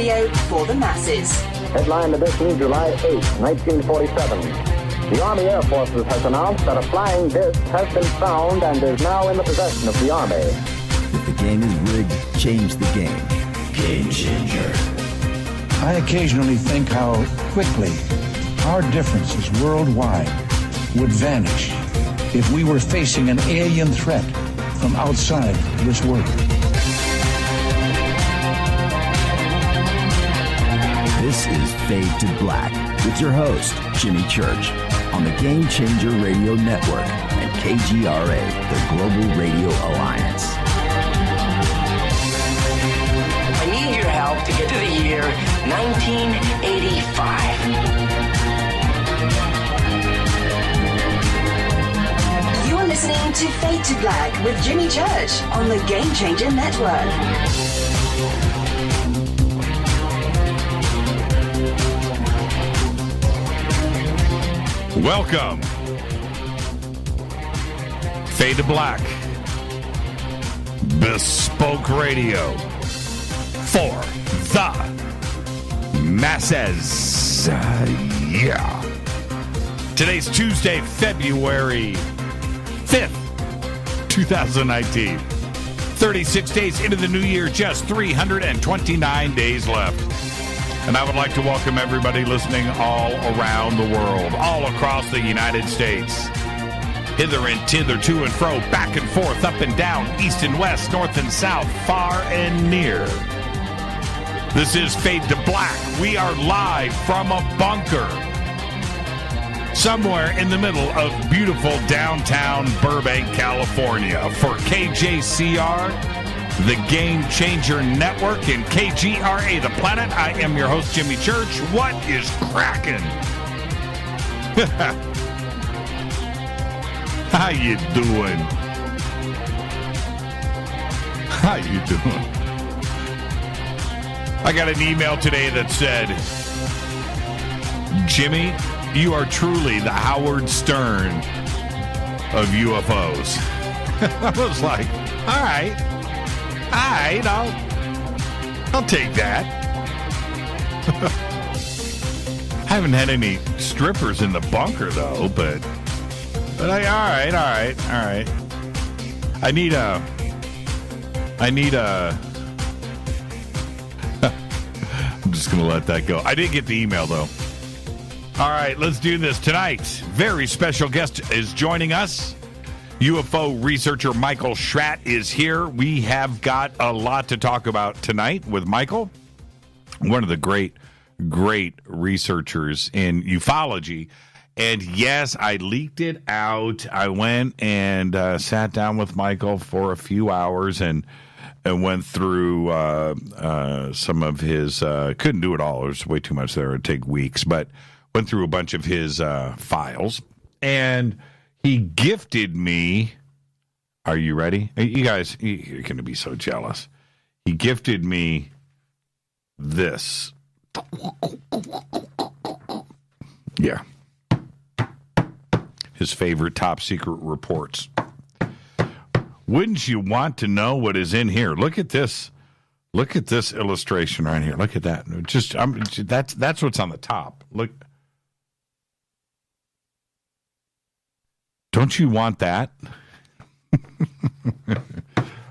radio for the masses. Headline edition, July 8, 1947. The Army Air Forces has announced that a flying disc has been found and is now in the possession of the Army. If the game is rigged, change the game. Game changer. I occasionally think how quickly our differences worldwide would vanish if we were facing an alien threat from outside this world. This is Fade to Black with your host, Jimmy Church, on the Game Changer Radio Network and KGRA, the Global Radio Alliance. I need your help to get to the year 1985. You are listening to Fade to Black with Jimmy Church on the Game Changer Network. Welcome. Fade to Black. Bespoke radio for the masses. Yeah. Today's Tuesday, February 5th, 2019. 36 days into the new year, just 329 days left. And I would like to welcome everybody listening all around the world, all across the United States. Hither and thither, to and fro, back and forth, up and down, east and west, north and south, far and near. This is Fade to Black. We are live from a bunker somewhere in the middle of beautiful downtown Burbank, California for KJCR, the Game Changer Network, and KGRA, The Planet. I am your host, Jimmy Church. What is cracking? How you doing? How you doing? I got an email today that said, Jimmy, you are truly the Howard Stern of UFOs. I was like, all right, I'll take that. I haven't had any strippers in the bunker though, but all right. I need a. I'm just gonna let that go. I didn't get the email though. All right, let's do this tonight. Very special guest is joining us. UFO researcher Michael Schratt is here. We have got a lot to talk about tonight with Michael, one of the great researchers in ufology. And yes, I leaked it out. I went and sat down with Michael for a few hours and went through some of his, couldn't do it all. There's way too much there. It would take weeks, but went through a bunch of his files. And he gifted me, are you ready? You guys, you're going to be so jealous. He gifted me this. Yeah. His favorite top secret reports. Wouldn't you want to know what is in here? Look at this. Look at this illustration right here. Look at that. That's what's on the top. Look. Don't you want that?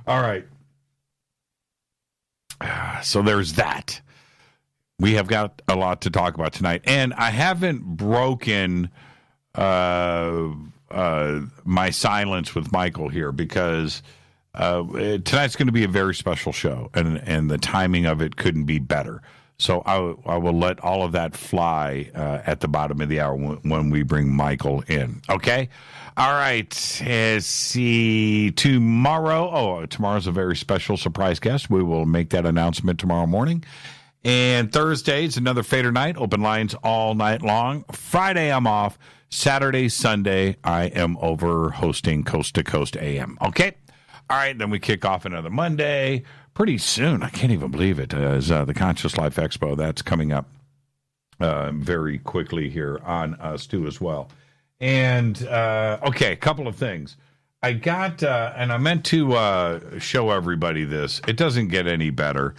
All right. So there's that. We have got a lot to talk about tonight. And I haven't broken my silence with Michael here because tonight's going to be a very special show, and the timing of it couldn't be better. So I will let all of that fly at the bottom of the hour when we bring Michael in. Okay? All right. Let's see. Tomorrow's a very special surprise guest. We will make that announcement tomorrow morning. And Thursday is another Fader night. Open lines all night long. Friday, I'm off. Saturday, Sunday, I am over hosting Coast to Coast AM. Okay? All right. Then we kick off another Monday. Pretty soon, I can't even believe it, is the Conscious Life Expo. That's coming up very quickly here on us, too, as well. And, okay, a couple of things. I got, and I meant to show everybody this. It doesn't get any better.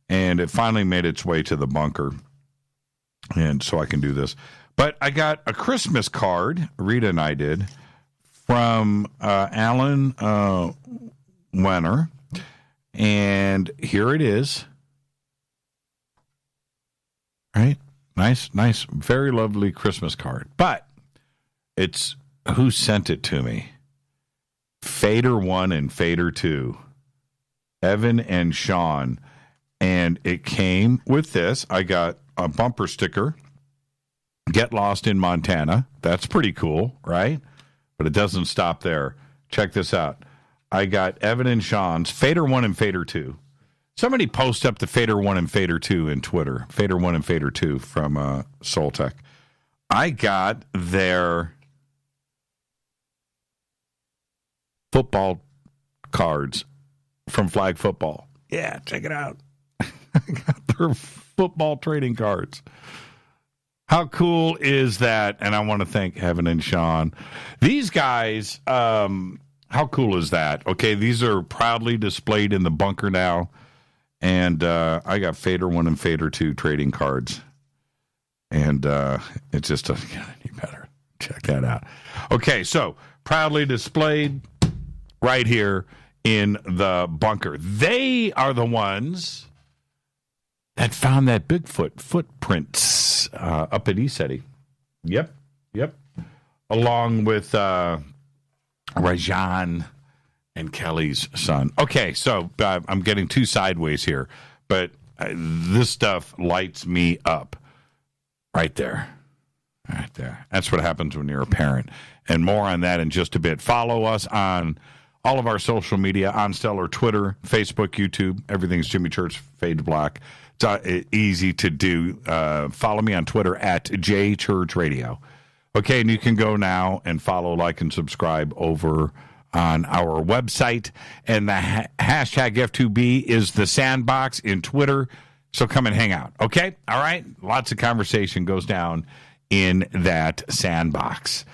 and it finally made its way to the bunker, and so I can do this. But I got a Christmas card, Rita and I did, from Alan Wenner, and here it is. Right? Nice, very lovely Christmas card. But it's who sent it to me? Fader 1 and Fader 2. Evan and Sean. And it came with this. I got a bumper sticker. Get lost in Montana. That's pretty cool, right? But it doesn't stop there. Check this out. I got Evan and Sean's Fader 1 and Fader 2. Somebody post up the Fader 1 and Fader 2 in Twitter. Fader 1 and Fader 2 from Soltech. I got their football cards from Flag Football. Yeah, check it out. I got their football trading cards. How cool is that? And I want to thank Evan and Sean. These guys, how cool is that? Okay, these are proudly displayed in the bunker now. And I got Fader 1 and Fader 2 trading cards. And it just doesn't get any better. Check that out. Okay, so proudly displayed right here in the bunker. They are the ones that found that Bigfoot footprints up at ECETI. Yep. Along with Rajan and Kelly's son. Okay, so I'm getting too sideways here, but this stuff lights me up. Right there. That's what happens when you're a parent. And more on that in just a bit. Follow us on all of our social media, on Stellar, Twitter, Facebook, YouTube. Everything's Jimmy Church, Fade to Black. It's easy to do. Follow me on Twitter at JChurchRadio. Okay, and you can go now and follow, like, and subscribe over on our website. And the hashtag F2B is the sandbox in Twitter. So come and hang out. Okay? All right? Lots of conversation goes down in that sandbox.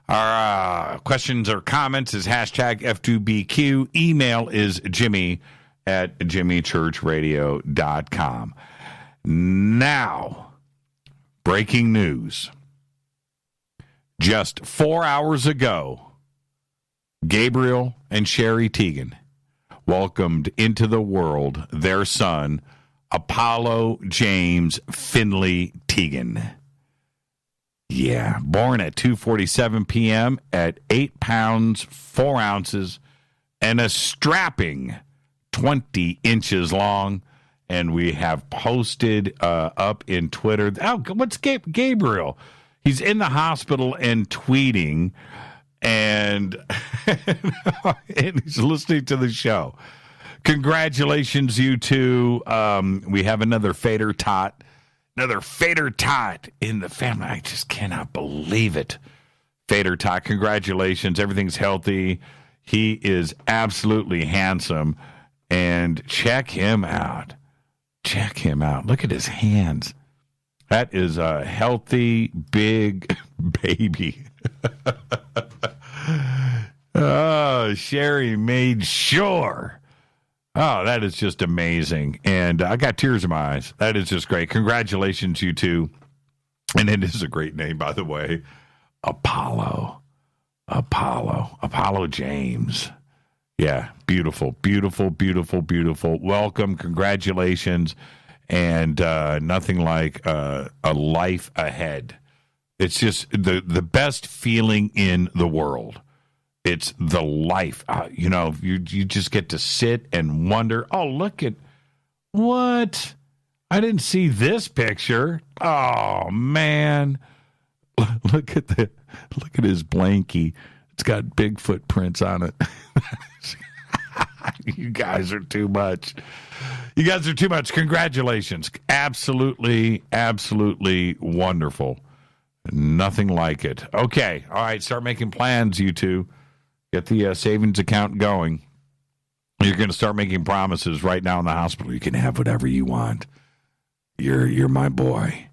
Our questions or comments is hashtag F2BQ. Email is jimmy@jimmychurchradio.com. Now, breaking news. Just 4 hours ago, Gabriel and Sherry Teigen welcomed into the world their son, Apollo James Finley Teigen. Yeah, born at 2:47 p.m. at 8 pounds, 4 ounces, and a strapping 20 inches long. And we have posted up in Twitter. Oh, what's Gabriel? He's in the hospital and tweeting, and, and he's listening to the show. Congratulations, you two. We have another Fader Tot in the family. I just cannot believe it. Fader Tot, congratulations. Everything's healthy. He is absolutely handsome. And check him out. Look at his hands. That is a healthy, big baby. Oh, Sherry made sure. Oh, that is just amazing. And I got tears in my eyes. That is just great. Congratulations, you two. And it is a great name, by the way. Apollo James. Yeah, beautiful. Welcome. Congratulations. And nothing like a life ahead. It's just the best feeling in the world. It's the life. You just get to sit and wonder, oh, look at what? I didn't see this picture. Oh, man. Look at his blankie. It's got Bigfoot prints on it. You guys are too much. Congratulations. Absolutely wonderful. Nothing like it. Okay. All right. Start making plans, you two. Get the savings account going. You're going to start making promises right now in the hospital. You can have whatever you want. You're my boy.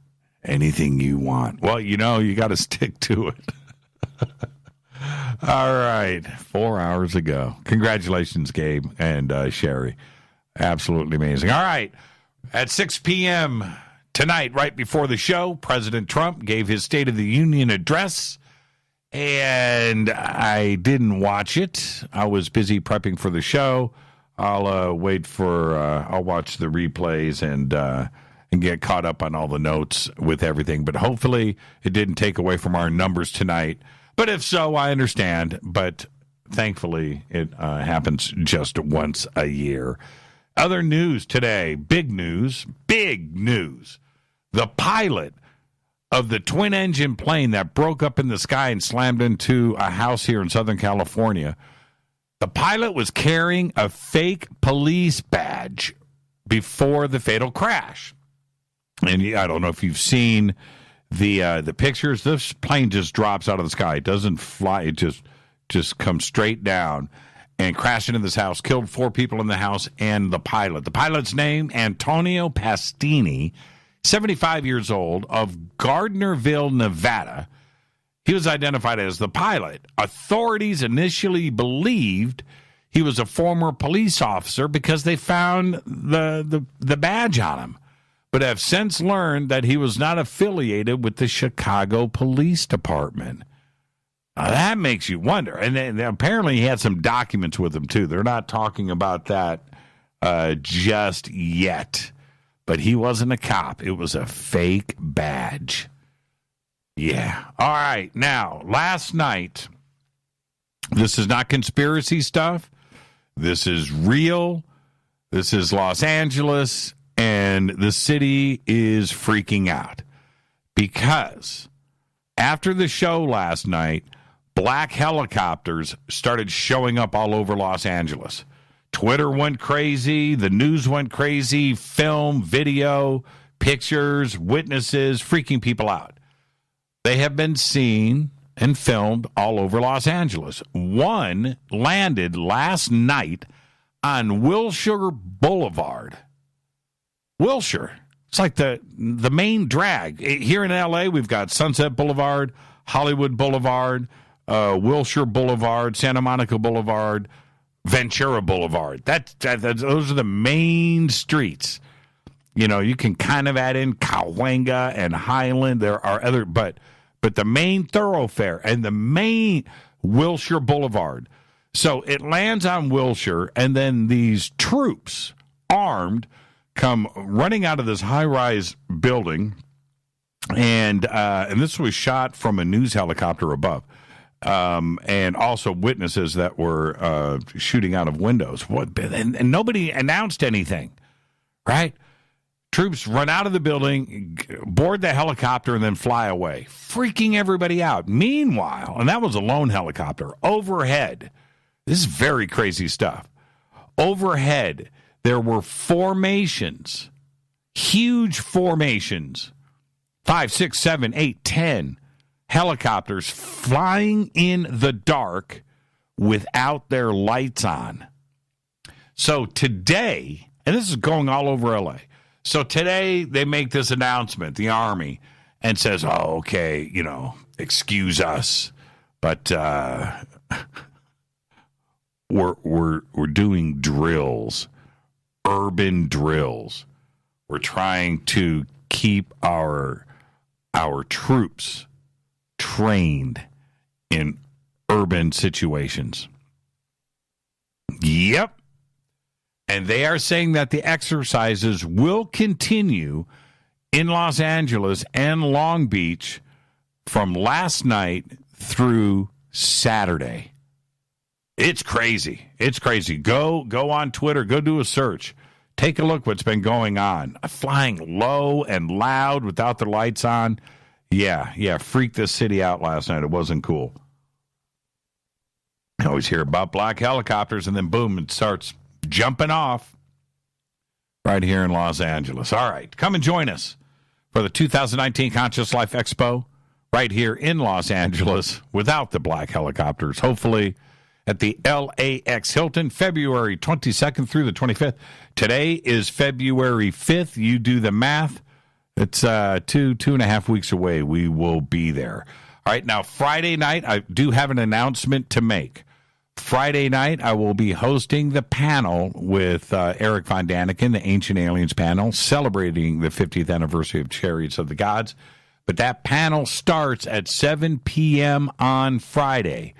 Anything you want. Well, you got to stick to it. All right. 4 hours ago. Congratulations, Gabe and Sherry. Absolutely amazing. All right. At 6 p.m. tonight, right before the show, President Trump gave his State of the Union address, and I didn't watch it. I was busy prepping for the show. I'll I'll watch the replays and get caught up on all the notes with everything. But hopefully it didn't take away from our numbers tonight. But if so, I understand. But thankfully, it happens just once a year. Other news today, big news. The pilot of the twin-engine plane that broke up in the sky and slammed into a house here in Southern California, the pilot was carrying a fake police badge before the fatal crash. And I don't know if you've seen the pictures. This plane just drops out of the sky. It doesn't fly. It just comes straight down and crashed into this house, killed 4 people in the house and the pilot. The pilot's name, Antonio Pastini, 75 years old, of Gardnerville, Nevada. He was identified as the pilot. Authorities initially believed he was a former police officer because they found the badge on him, but have since learned that he was not affiliated with the Chicago Police Department. Now, that makes you wonder. And then apparently he had some documents with him, too. They're not talking about that just yet. But he wasn't a cop. It was a fake badge. Yeah. All right. Now, last night, this is not conspiracy stuff. This is real. This is Los Angeles. And the city is freaking out. Because after the show last night, black helicopters started showing up all over Los Angeles. Twitter went crazy. The news went crazy. Film, video, pictures, witnesses, freaking people out. They have been seen and filmed all over Los Angeles. One landed last night on Wilshire Boulevard. Wilshire. It's like the main drag. Here in L.A., we've got Sunset Boulevard, Hollywood Boulevard, Wilshire Boulevard, Santa Monica Boulevard, Ventura Boulevard. Those are the main streets. You know, you can kind of add in Cahuenga and Highland. There are other, but the main thoroughfare and the main Wilshire Boulevard. So it lands on Wilshire, and then these troops, armed, come running out of this high-rise building, and this was shot from a news helicopter above. And also witnesses that were shooting out of windows. And nobody announced anything, right? Troops run out of the building, board the helicopter, and then fly away, freaking everybody out. Meanwhile, and that was a lone helicopter, overhead, this is very crazy stuff. Overhead, there were formations, huge formations, 5, 6, 7, 8, 10 helicopters flying in the dark without their lights on. So today, and this is going all over L.A., so today they make this announcement, the Army, and says, oh, okay, excuse us, but we're doing drills, urban drills. We're trying to keep our troops trained in urban situations. Yep. And they are saying that the exercises will continue in Los Angeles and Long Beach from last night through Saturday. It's crazy. It's crazy. Go on Twitter. Go do a search. Take a look what's been going on. Flying low and loud without the lights on. Yeah, freaked this city out last night. It wasn't cool. I always hear about black helicopters, and then boom, it starts jumping off right here in Los Angeles. All right, come and join us for the 2019 Conscious Life Expo right here in Los Angeles without the black helicopters, hopefully at the LAX Hilton, February 22nd through the 25th. Today is February 5th. You do the math. It's 2.5 weeks away. We will be there. All right, now Friday night, I do have an announcement to make. Friday night, I will be hosting the panel with Eric Von Daniken, the Ancient Aliens panel, celebrating the 50th anniversary of Chariots of the Gods. But that panel starts at 7 p.m. on Friday.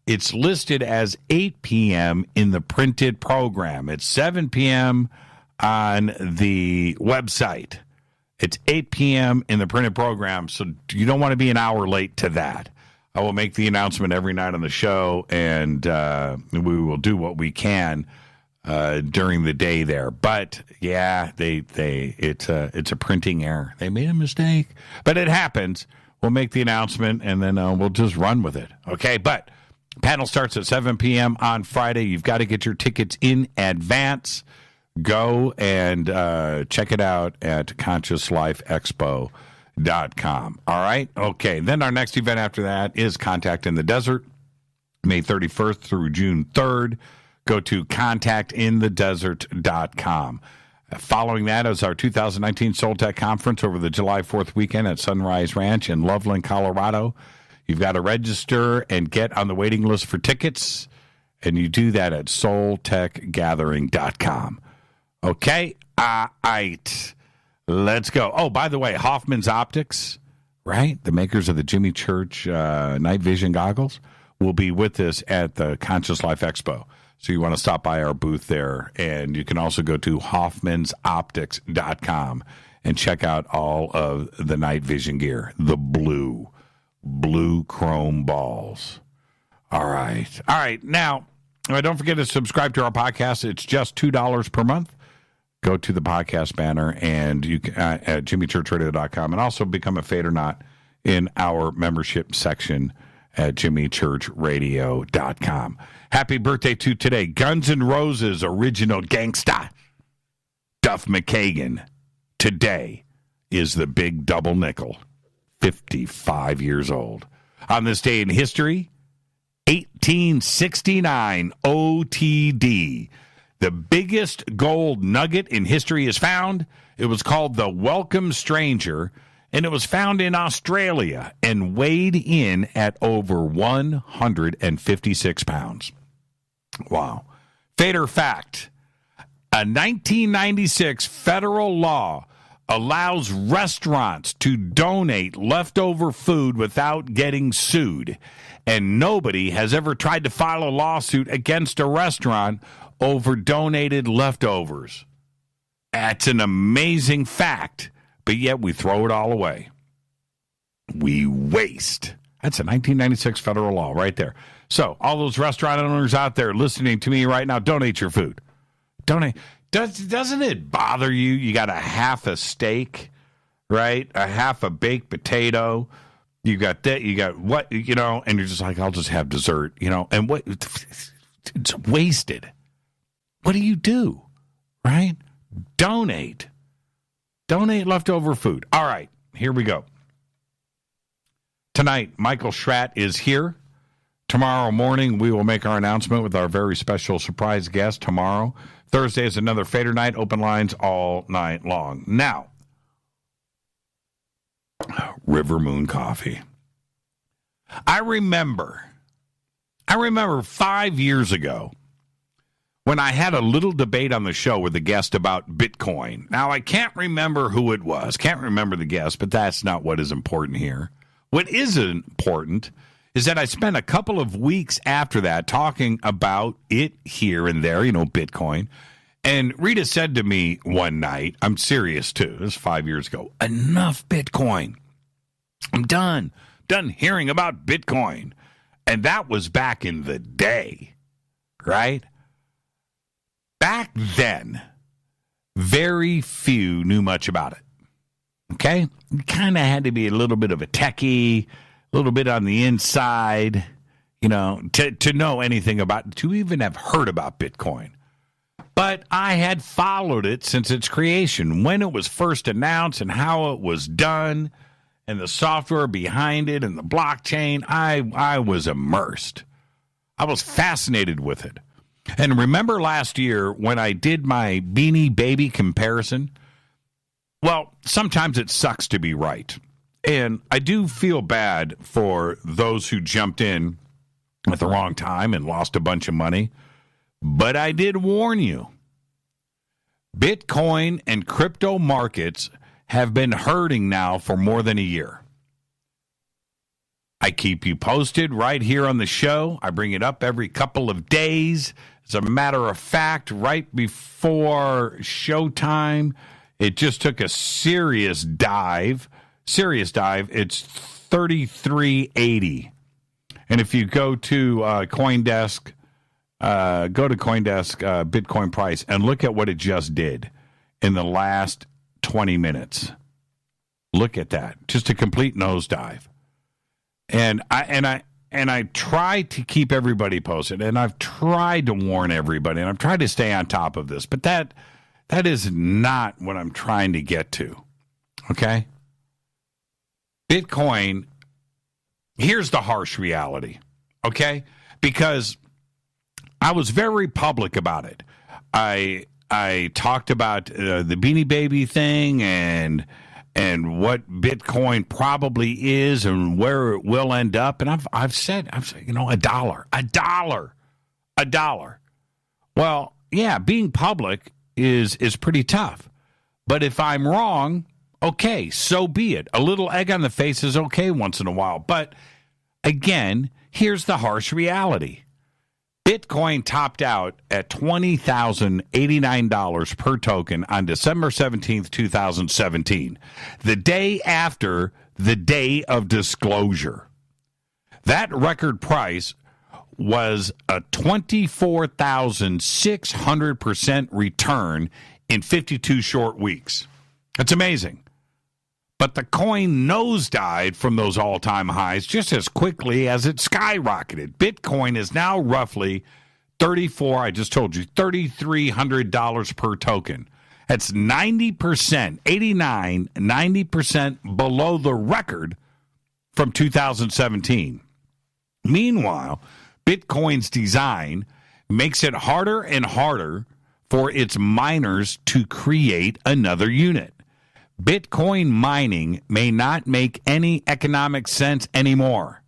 It's listed as 8 p.m. in the printed program. It's 7 p.m. on the website. It's 8 p.m. in the printed program, so you don't want to be an hour late to that. I will make the announcement every night on the show, and we will do what we can during the day there. But yeah, it's a printing error. They made a mistake, but it happens. We'll make the announcement, and then we'll just run with it. Okay, but panel starts at 7 p.m. on Friday. You've got to get your tickets in advance. Go and check it out at ConsciousLifeExpo.com. All right? Okay. Then our next event after that is Contact in the Desert, May 31st through June 3rd. Go to contactinthedesert.com. Following that is our 2019 Soul Tech Conference over the July 4th weekend at Sunrise Ranch in Loveland, Colorado. You've got to register and get on the waiting list for tickets, and you do that at soultechgathering.com. Okay? All right. Let's go. Oh, by the way, Hoffman's Optics, right? The makers of the Jimmy Church night vision goggles will be with us at the Conscious Life Expo. So you want to stop by our booth there. And you can also go to hoffmansoptics.com and check out all of the night vision gear. The blue chrome balls. All right. All right. Now, don't forget to subscribe to our podcast. It's just $2 per month. Go to the podcast banner and you can, at jimmychurchradio.com, and also become a Fade or Not in our membership section at jimmychurchradio.com. Happy birthday to today, Guns N' Roses original gangsta, Duff McKagan. Today is the big double nickel, 55 years old. On this day in history, 1869 OTD. The biggest gold nugget in history is found. It was called the Welcome Stranger, and it was found in Australia and weighed in at over 156 pounds. Wow. Fader fact, a 1996 federal law allows restaurants to donate leftover food without getting sued, and nobody has ever tried to file a lawsuit against a restaurant over donated leftovers. That's an amazing fact, but yet we throw it all away. We waste. That's a 1996 federal law right there. So, all those restaurant owners out there listening to me right now, donate your food. Donate. Doesn't it bother you? You got a half a steak, right? A half a baked potato. You got that. You got what, and you're just like, I'll just have dessert, and what? It's wasted. What do you do, right? Donate. Donate leftover food. All right, here we go. Tonight, Michael Schratt is here. Tomorrow morning, we will make our announcement with our very special surprise guest tomorrow. Thursday is another Fader night, open lines all night long. Now, River Moon Coffee. I remember 5 years ago, when I had a little debate on the show with a guest about Bitcoin. Now, I can't remember who it was, can't remember the guest, but that's not what is important here. What is important is that I spent a couple of weeks after that talking about it here and there, Bitcoin. And Rita said to me one night, I'm serious too, this was 5 years ago, enough Bitcoin. I'm done hearing about Bitcoin. And that was back in the day, right? Back then, very few knew much about it, okay? You kind of had to be a little bit of a techie, a little bit on the inside, to know anything about, to even have heard about Bitcoin. But I had followed it since its creation, when it was first announced and how it was done, and the software behind it and the blockchain. I was immersed. I was fascinated with it. And remember last year when I did my Beanie Baby comparison? Well, sometimes it sucks to be right. And I do feel bad for those who jumped in at the wrong time and lost a bunch of money. But I did warn you. Bitcoin and crypto markets have been hurting now for more than a year. I keep you posted right here on the show. I bring it up every couple of days. As a matter of fact, right before showtime, it just took a serious dive. It's 33.80. And if you go to CoinDesk, Bitcoin price, and look at what it just did in the last 20 minutes. Look at that. Just a complete nosedive. And I try to keep everybody posted, and I've tried to warn everybody, and I've tried to stay on top of this, but that is not what I'm trying to get to. Okay? Bitcoin, here's the harsh reality. Okay? Because I was very public about it. I talked about the Beanie Baby thing and what Bitcoin probably is and where it will end up. And I've said, $1. Well, yeah, being public is pretty tough. But if I'm wrong, okay, so be it. A little egg on the face is okay once in a while. But again, here's the harsh reality. Bitcoin topped out at $20,089 per token on December 17th, 2017, the day after the day of disclosure. That record price was a 24,600% return in 52 short weeks. That's amazing. But the coin nosedived from those all-time highs just as quickly as it skyrocketed. Bitcoin is now roughly $3,300 per token. That's 90%, 90% below the record from 2017. Meanwhile, Bitcoin's design makes it harder and harder for its miners to create another unit. Bitcoin mining may not make any economic sense anymore.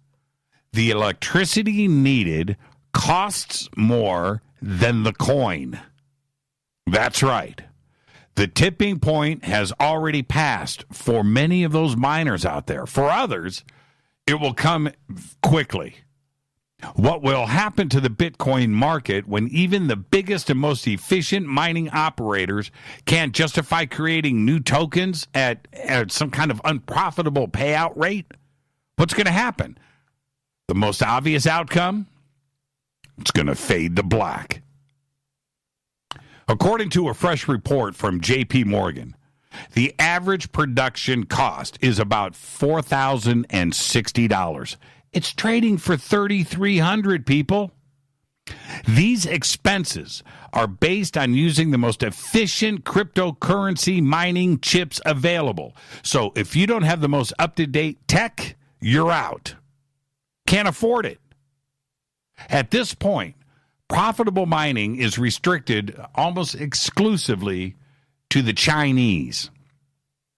The electricity needed costs more than the coin. That's right. The tipping point has already passed for many of those miners out there. For others, it will come quickly. What will happen to the Bitcoin market when even the biggest and most efficient mining operators can't justify creating new tokens at some kind of unprofitable payout rate? What's going to happen? The most obvious outcome? It's going to fade to black. According to a fresh report from J.P. Morgan, the average production cost is about $4,060. It's trading for $3,300, people. These expenses are based on using the most efficient cryptocurrency mining chips available. So if you don't have the most up-to-date tech, you're out. Can't afford it. At this point, profitable mining is restricted almost exclusively to the Chinese.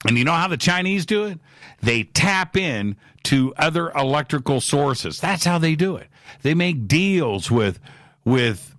And you know how the Chinese do it? They tap in to other electrical sources. That's how they do it. They make deals with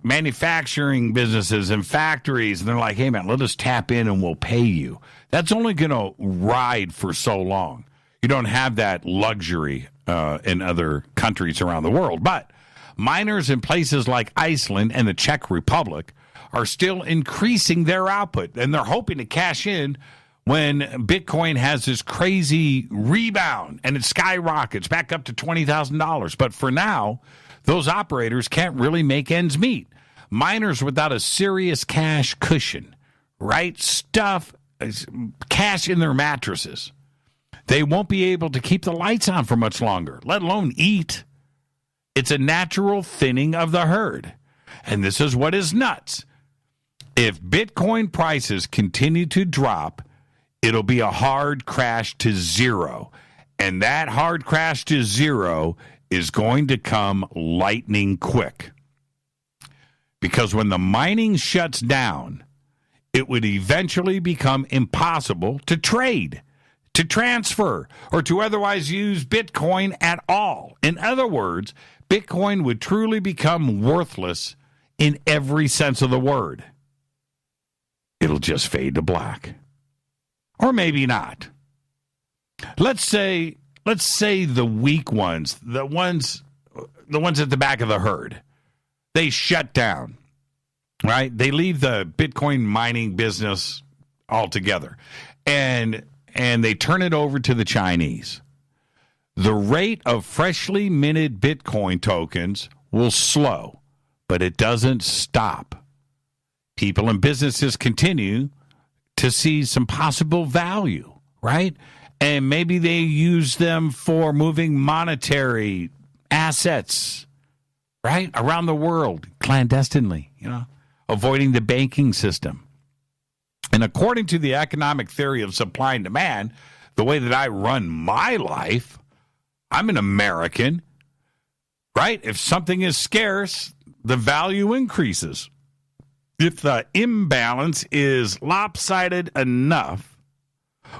manufacturing businesses and factories, and they're like, hey, man, let us tap in and we'll pay you. That's only going to ride for so long. You don't have that luxury in other countries around the world. But miners in places like Iceland and the Czech Republic are still increasing their output, and they're hoping to cash in when Bitcoin has this crazy rebound and it skyrockets back up to $20,000. But for now, those operators can't really make ends meet. Miners without a serious cash cushion, right? Cash in their mattresses. They won't be able to keep the lights on for much longer, let alone eat. It's a natural thinning of the herd. And this is what is nuts. If Bitcoin prices continue to drop, it'll be a hard crash to zero. And that hard crash to zero is going to come lightning quick. Because when the mining shuts down, it would eventually become impossible to trade to transfer, or to otherwise use Bitcoin at all. In other words, Bitcoin would truly become worthless in every sense of the word. It'll just fade to black. Or maybe not. Let's say the weak ones, the ones at the back of the herd, they shut down, right? They leave the Bitcoin mining business altogether, and they turn it over to the Chinese. The rate of freshly minted Bitcoin tokens will slow, but it doesn't stop. People and businesses continue to see some possible value, right? And maybe they use them for moving monetary assets, right, around the world clandestinely, avoiding the banking system. And according to the economic theory of supply and demand, the way that I run my life, I'm an American, right? If something is scarce, the value increases. If the imbalance is lopsided enough,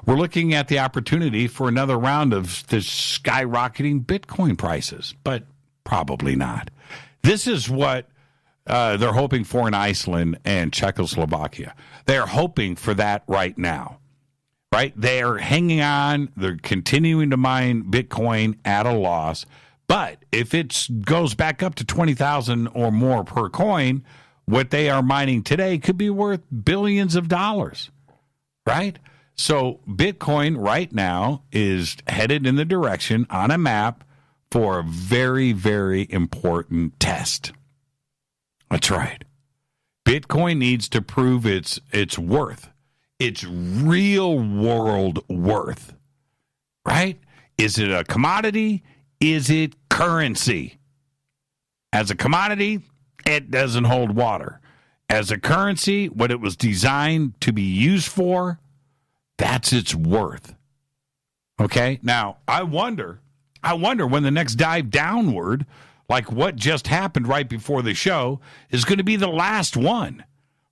we're looking at the opportunity for another round of the skyrocketing Bitcoin prices, but probably not. This is what they're hoping for in Iceland and Czechoslovakia. They're hoping for that right now, right? They're hanging on. They're continuing to mine Bitcoin at a loss. But if it goes back up to 20,000 or more per coin, what they are mining today could be worth billions of dollars, right? So Bitcoin right now is headed in the direction on a map for a very, very important test. That's right. Bitcoin needs to prove its worth, its real world worth, right? Is it a commodity? Is it currency? As a commodity, it doesn't hold water. As a currency, what it was designed to be used for, that's its worth. Okay? Now, I wonder when the next dive downward, like what just happened right before the show, is going to be the last one,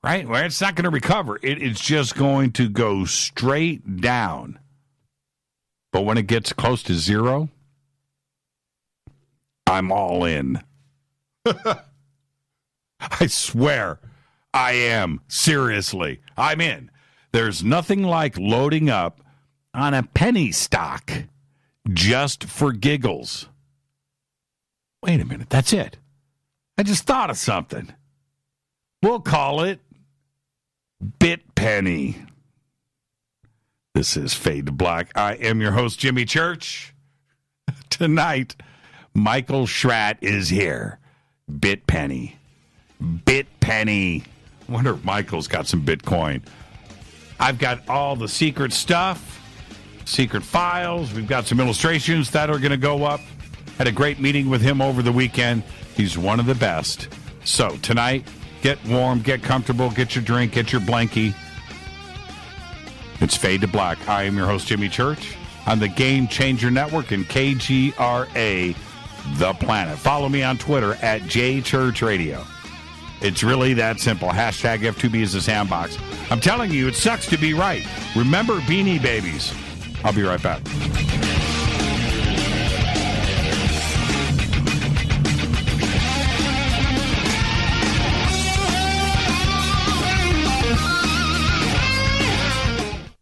right? Where it's not going to recover. It's just going to go straight down. But when it gets close to zero, I'm all in. I swear I am. Seriously, I'm in. There's nothing like loading up on a penny stock just for giggles. Wait a minute, that's it. I just thought of something. We'll call it Bitpenny. This is Fade to Black. I am your host, Jimmy Church. Tonight, Michael Schratt is here. Bitpenny. Bitpenny. I wonder if Michael's got some Bitcoin. I've got all the secret stuff, secret files. We've got some illustrations that are going to go up. Had a great meeting with him over the weekend. He's one of the best. So tonight, get warm, get comfortable, get your drink, get your blankie. It's Fade to Black. I am your host, Jimmy Church, on the Game Changer Network and KGRA, The Planet. Follow me on Twitter at JChurchRadio. It's really that simple. Hashtag F2B is the sandbox. I'm telling you, it sucks to be right. Remember Beanie Babies. I'll be right back.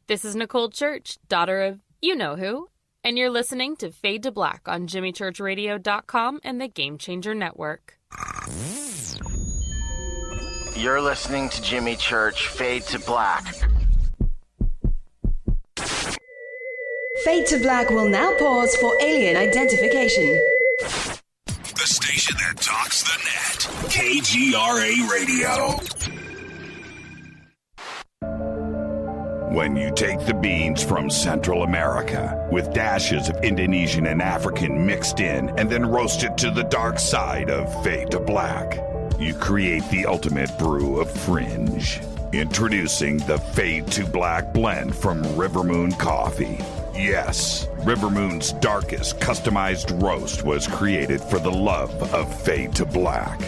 This is Nicole Church, daughter of you-know-who, and you're listening to Fade to Black on JimmyChurchRadio.com and the Game Changer Network. You're listening to Jimmy Church, Fade to Black. Fade to Black will now pause for alien identification. The station that talks the net. KGRA Radio. When you take the beans from Central America with dashes of Indonesian and African mixed in and then roast it to the dark side of Fade to Black, you create the ultimate brew of fringe. Introducing the Fade to Black blend from Rivermoon Coffee. Yes, Rivermoon's darkest customized roast was created for the love of Fade to Black.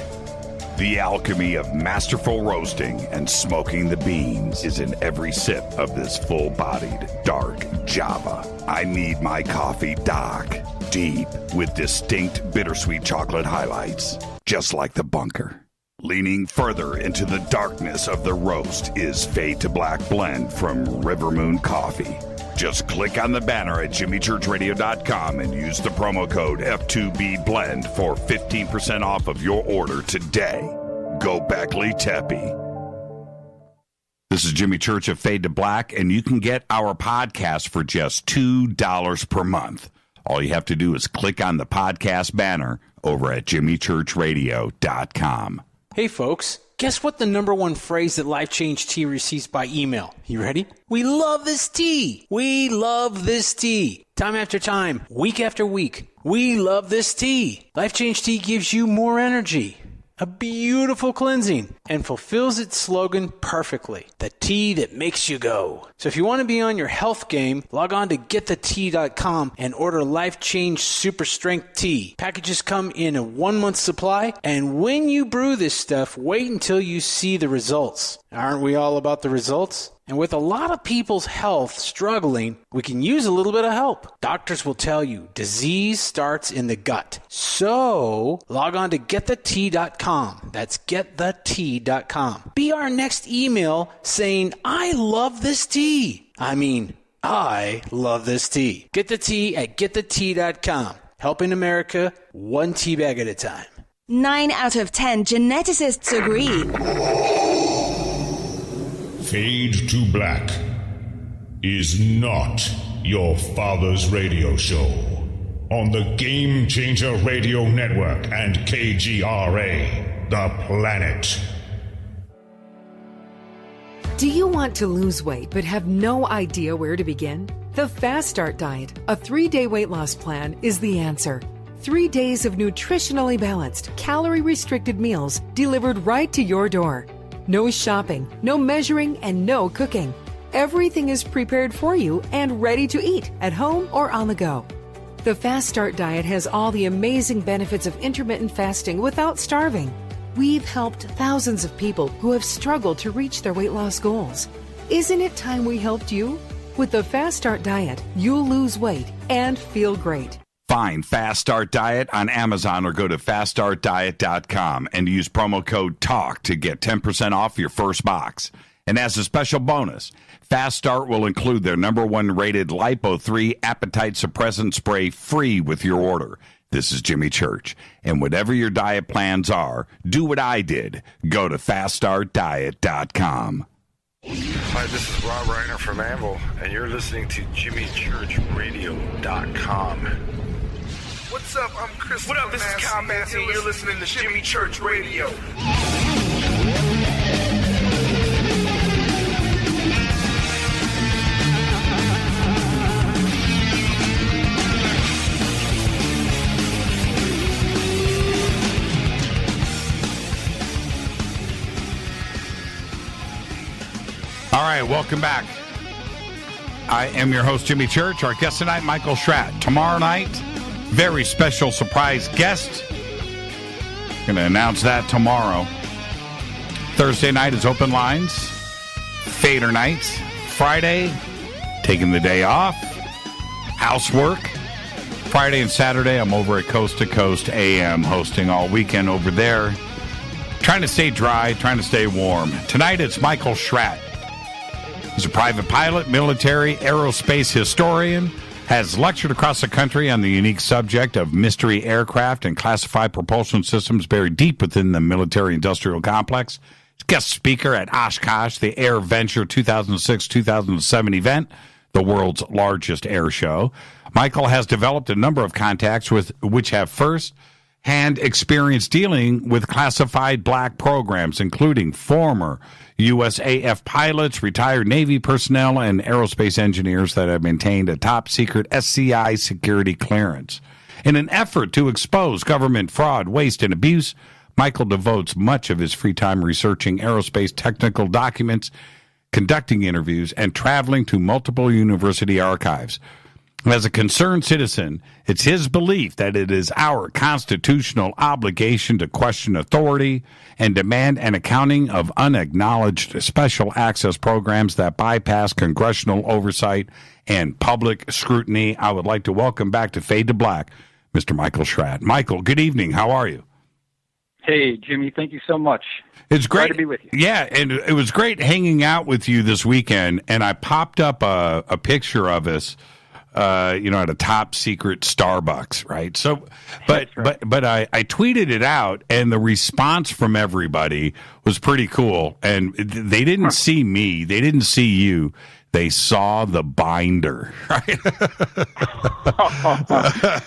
The alchemy of masterful roasting and smoking the beans is in every sip of this full-bodied, dark Java. I need my coffee dark, deep, with distinct bittersweet chocolate highlights, just like the bunker. Leaning further into the darkness of the roast is Fade to Black Blend from River Moon Coffee. Just click on the banner at jimmychurchradio.com and use the promo code F2BBLEND for 15% off of your order today. Go Beckley Teppy. This is Jimmy Church of Fade to Black, and you can get our podcast for just $2 per month. All you have to do is click on the podcast banner over at jimmychurchradio.com. Hey folks, guess what the number one phrase that Life Change Tea receives by email? You ready? We love this tea. We love this tea. Time after time, week after week, we love this tea. Life Change Tea gives you more energy, a beautiful cleansing, and fulfills its slogan perfectly. The tea that makes you go. So if you want to be on your health game, log on to getthetea.com and order Life Change Super Strength Tea. Packages come in a 1-month supply, and when you brew this stuff, wait until you see the results. Aren't we all about the results? And with a lot of people's health struggling, we can use a little bit of help. Doctors will tell you disease starts in the gut. So log on to getthetea.com. That's getthetea.com. Be our next email saying, I love this tea. I love this tea. Get the tea at getthetea.com. Helping America one tea bag at a time. 9 out of 10 geneticists agree. Fade to Black is not your father's radio show on the Game Changer Radio Network and KGRA, The Planet. Do you want to lose weight but have no idea where to begin? The Fast Start Diet, a 3-day weight loss plan, is the answer. 3 days of nutritionally balanced, calorie-restricted meals delivered right to your door. No shopping, no measuring, and no cooking. Everything is prepared for you and ready to eat at home or on the go. The Fast Start Diet has all the amazing benefits of intermittent fasting without starving. We've helped thousands of people who have struggled to reach their weight loss goals. Isn't it time we helped you? With the Fast Start Diet, you'll lose weight and feel great. Find Fast Start Diet on Amazon or go to faststartdiet.com and use promo code TALK to get 10% off your first box. And as a special bonus, Fast Start will include their #1 rated Lipo3 appetite suppressant spray free with your order. This is Jimmy Church. And whatever your diet plans are, do what I did. Go to faststartdiet.com. Hi, this is Rob Reiner from Naval, and you're listening to JimmyChurchRadio.com. What's up? I'm Chris. What up? This is Kyle Massey, and you're listening to Jimmy Church Radio. All right, welcome back. I am your host, Jimmy Church. Our guest tonight, Michael Schratt. Tomorrow night, very special surprise guest. Going to announce that tomorrow. Thursday night is open lines. Fader night. Friday, taking the day off. Housework. Friday and Saturday, I'm over at Coast to Coast AM, hosting all weekend over there. Trying to stay dry, trying to stay warm. Tonight, it's Michael Schratt. He's a private pilot, military, aerospace historian, has lectured across the country on the unique subject of mystery aircraft and classified propulsion systems buried deep within the military-industrial complex. He's guest speaker at OSHKOSH, the AirVenture 2006-2007 event, the world's largest air show. Michael has developed a number of contacts with which have first-hand experience dealing with classified black programs, including former USAF pilots, retired Navy personnel, and aerospace engineers that have maintained a top-secret SCI security clearance. In an effort to expose government fraud, waste, and abuse, Michael devotes much of his free time researching aerospace technical documents, conducting interviews, and traveling to multiple university archives. As a concerned citizen, it's his belief that it is our constitutional obligation to question authority and demand an accounting of unacknowledged special access programs that bypass congressional oversight and public scrutiny. I would like to welcome back to Fade to Black, Mr. Michael Schratt. Michael, good evening. How are you? Hey, Jimmy, thank you so much. It's great to be with you. Yeah, and it was great hanging out with you this weekend, and I popped up a picture of us at a top secret Starbucks, right? So, but I tweeted it out, and the response from everybody was pretty cool. And they didn't see me, they didn't see you, they saw the binder, right?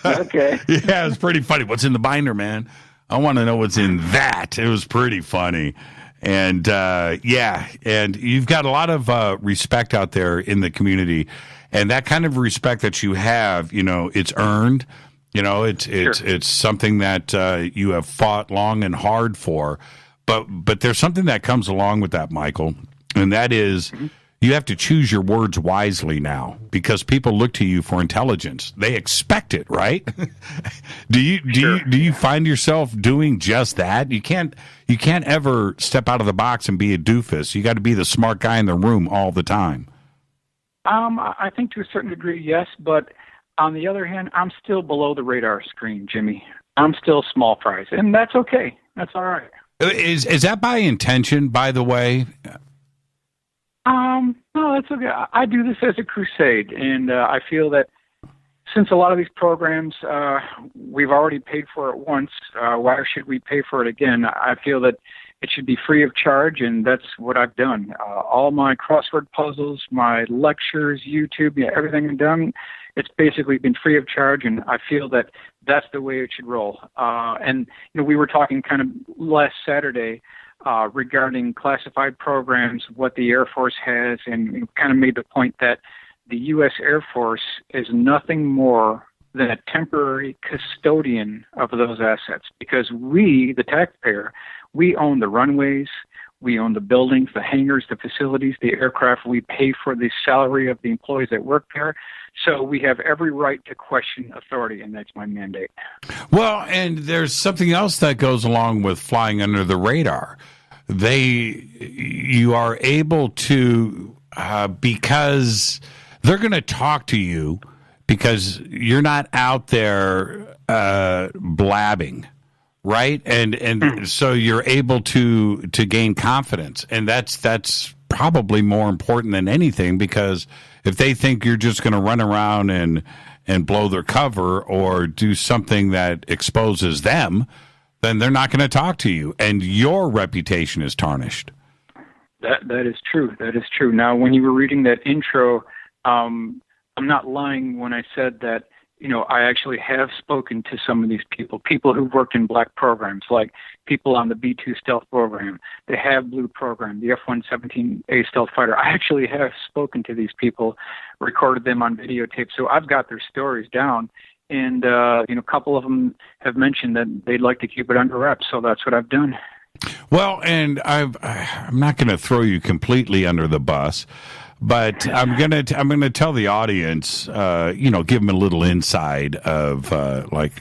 Okay. Yeah, it was pretty funny. What's in the binder, man? I want to know what's in that. It was pretty funny. And and you've got a lot of respect out there in the community. And that kind of respect that you have, it's earned. It's something that you have fought long and hard for. But there's something that comes along with that, Michael, and that is you have to choose your words wisely now because people look to you for intelligence. They expect it, right? Do you find yourself doing just that? You can't ever step out of the box and be a doofus. You got to be the smart guy in the room all the time. I think to a certain degree, yes, but on the other hand, I'm still below the radar screen, Jimmy. I'm still small fries, and that's okay. That's all right. Is that by intention, by the way? No, that's okay. I do this as a crusade, and I feel that since a lot of these programs, we've already paid for it once, why should we pay for it again? I feel that it should be free of charge, and that's what I've done. All my crossword puzzles, my lectures, YouTube, everything I've done, it's basically been free of charge, and I feel that that's the way it should roll. And we were talking kind of last Saturday regarding classified programs, what the Air Force has, and kind of made the point that the U.S. Air Force is nothing more than a temporary custodian of those assets because we, the taxpayer, we own the runways, we own the buildings, the hangars, the facilities, the aircraft. We pay for the salary of the employees that work there. So we have every right to question authority, and that's my mandate. Well, and there's something else that goes along with flying under the radar. You are able to, because they're going to talk to you because you're not out there blabbing. Right, and so you're able to gain confidence, and that's probably more important than anything because if they think you're just going to run around and blow their cover or do something that exposes them, then they're not going to talk to you, and your reputation is tarnished. That is true. That is true. Now, when you were reading that intro, I'm not lying when I said that. I actually have spoken to some of these people who worked in black programs, like people on the B-2 stealth program, the Have Blue program, the F-117A stealth fighter. I actually have spoken to these people, recorded them on videotape, so I've got their stories down. And, a couple of them have mentioned that they'd like to keep it under wraps, so that's what I've done. Well, and I'm not going to throw you completely under the bus, but I'm gonna tell the audience, give them a little inside of like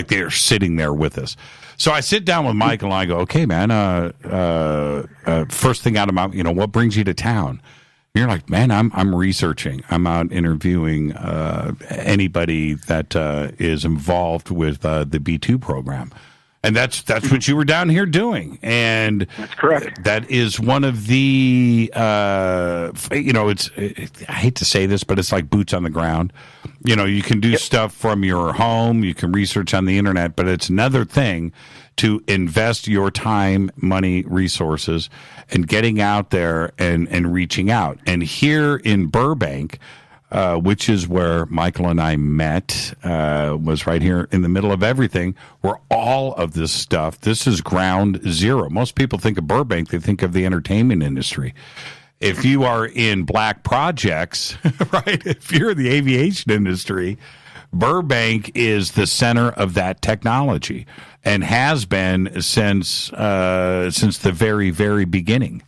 they're sitting there with us. So I sit down with Michael and I go, okay, man, first thing out of my, what brings you to town? And you're like, man, I'm researching. I'm out interviewing anybody that is involved with the B-2 program. And that's what you were down here doing, and that's correct. That is one of the, I hate to say this, but it's like boots on the ground. You can do stuff from your home, you can research on the internet, but it's another thing to invest your time, money, resources, and getting out there and reaching out. And here in Burbank, which is where Michael and I met, was right here in the middle of everything, where all of this stuff, this is ground zero. Most people think of Burbank, they think of the entertainment industry. If you are in black projects, right, if you're in the aviation industry, Burbank is the center of that technology and has been since the very, very beginning.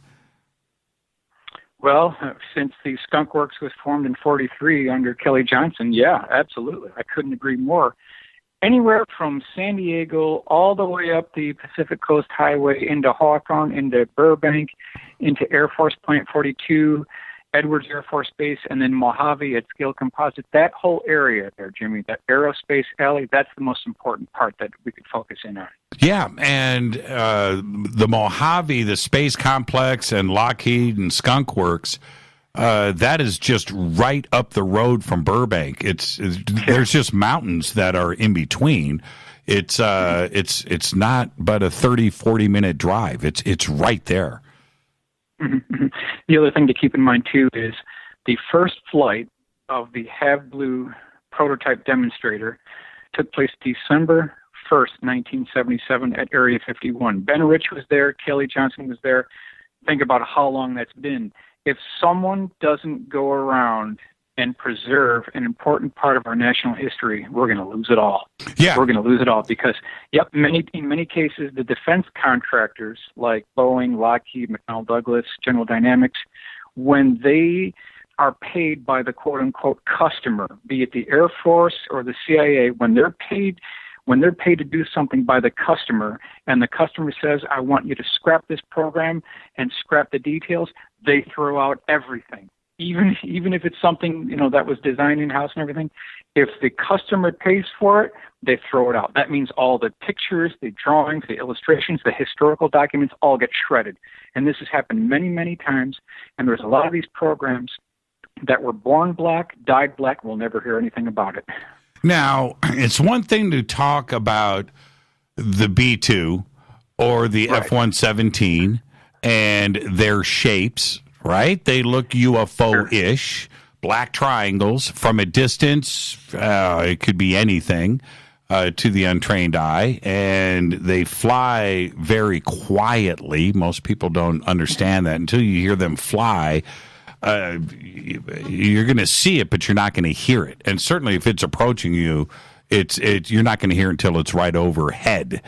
Well, since the Skunk Works was formed in 43 under Kelly Johnson, yeah, absolutely. I couldn't agree more. Anywhere from San Diego all the way up the Pacific Coast Highway into Hawthorne, into Burbank, into Air Force Plant 42, Edwards Air Force Base, and then Mojave at Scale Composite. That whole area there, Jimmy, that aerospace alley, that's the most important part that we could focus in on. Yeah, and the Mojave, the space complex, and Lockheed and Skunk Works, that is just right up the road from Burbank. There's just mountains that are in between. It's not but a 30-40 minute drive. It's right there. Mm-hmm. The other thing to keep in mind too is the first flight of the Have Blue prototype demonstrator took place December 1st, 1977 at Area 51. Ben Rich was there. Kelly Johnson was there. Think about how long that's been. If someone doesn't go around and preserve an important part of our national history, we're going to lose it all. Yeah. We're going to lose it all because, in many cases, the defense contractors like Boeing, Lockheed, McDonnell Douglas, General Dynamics, when they are paid by the quote-unquote customer, be it the Air Force or the CIA, when they're paid to do something by the customer, and the customer says, I want you to scrap this program and scrap the details, they throw out everything. Even if it's something, that was designed in-house and everything, if the customer pays for it, they throw it out. That means all the pictures, the drawings, the illustrations, the historical documents all get shredded. And this has happened many, many times, and there's a lot of these programs that were born black, died black, we'll never hear anything about it. Now, it's one thing to talk about the B-2 or the F-117 and their shapes, right? They look UFO-ish, black triangles from a distance. It could be anything to the untrained eye, and they fly very quietly. Most people don't understand that until you hear them fly. You're going to see it, but you're not going to hear it. And certainly, if it's approaching you, you're not going to hear it until it's right overhead.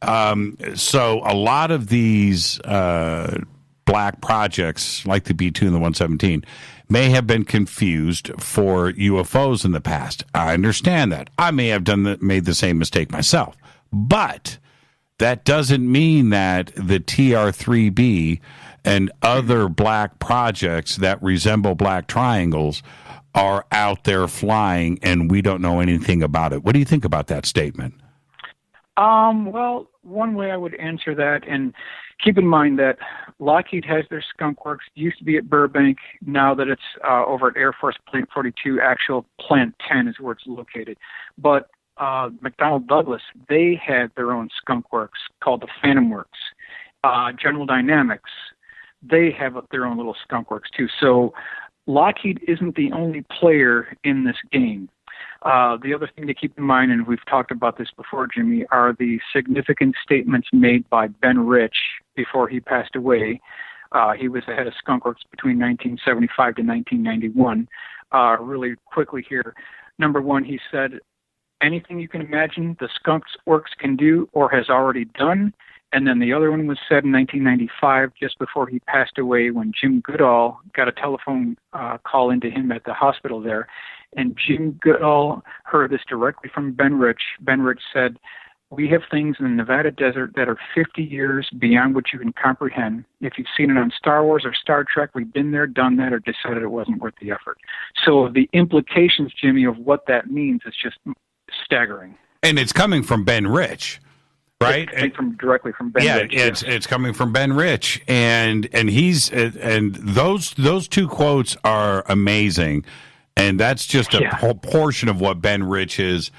So a lot of these black projects, like the B-2 and the 117, may have been confused for UFOs in the past. I understand that. I may have made the same mistake myself, but that doesn't mean that the TR-3B and other black projects that resemble black triangles are out there flying and we don't know anything about it. What do you think about that statement? Well, one way I would answer that, and keep in mind that Lockheed has their Skunk Works, used to be at Burbank, now that it's over at Air Force Plant 42, actual Plant 10 is where it's located. But McDonnell Douglas, they had their own Skunk Works called the Phantom Works. General Dynamics, they have their own little Skunk Works too. So Lockheed isn't the only player in this game. The other thing to keep in mind, and we've talked about this before, Jimmy, are the significant statements made by Ben Rich before he passed away. He was the head of Skunk Works between 1975 to 1991. Really quickly here, number one, he said, anything you can imagine the Skunk Works can do or has already done. And then the other one was said in 1995, just before he passed away, when Jim Goodall got a telephone call into him at the hospital there. And Jim Goodall heard this directly from Ben Rich. Ben Rich said, we have things in the Nevada desert that are 50 years beyond what you can comprehend. If you've seen it on Star Wars or Star Trek, we've been there, done that, or decided it wasn't worth the effort. So the implications, Jimmy, of what that means is just staggering. And it's coming from Ben Rich. Right, directly from Ben Rich. Yeah, it's coming from Ben Rich, and he's and those two quotes are amazing, and that's just a portion of what Ben Rich has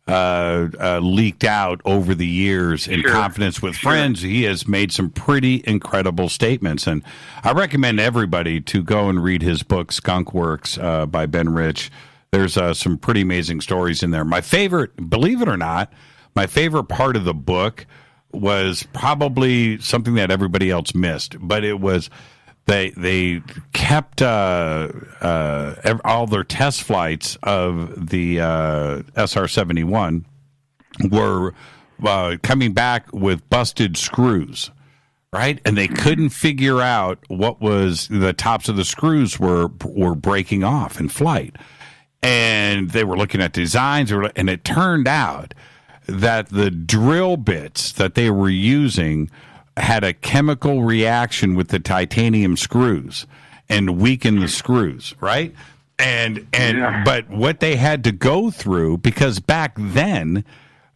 leaked out over the years in confidence with friends. He has made some pretty incredible statements, and I recommend everybody to go and read his book Skunk Works by Ben Rich. There's some pretty amazing stories in there. My favorite, believe it or not, my favorite part of the book was probably something that everybody else missed, but it was they kept all their test flights of the SR-71 were coming back with busted screws, right? And they couldn't figure out what was the tops of the screws were breaking off in flight. And they were looking at designs, and it turned out that the drill bits that they were using had a chemical reaction with the titanium screws and weakened the screws, right? But what they had to go through, because back then,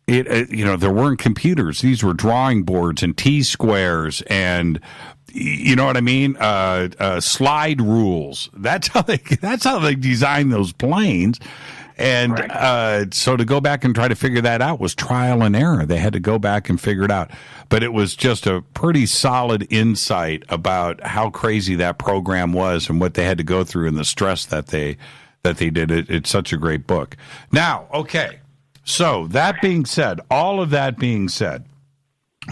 there weren't computers. These were drawing boards and T-squares and, you know what I mean? Slide rules. That's how they designed those planes. And so to go back and try to figure that out was trial and error. They had to go back and figure it out. But it was just a pretty solid insight about how crazy that program was and what they had to go through and the stress that they did. It's such a great book. Now, okay. So that being said, all of that being said,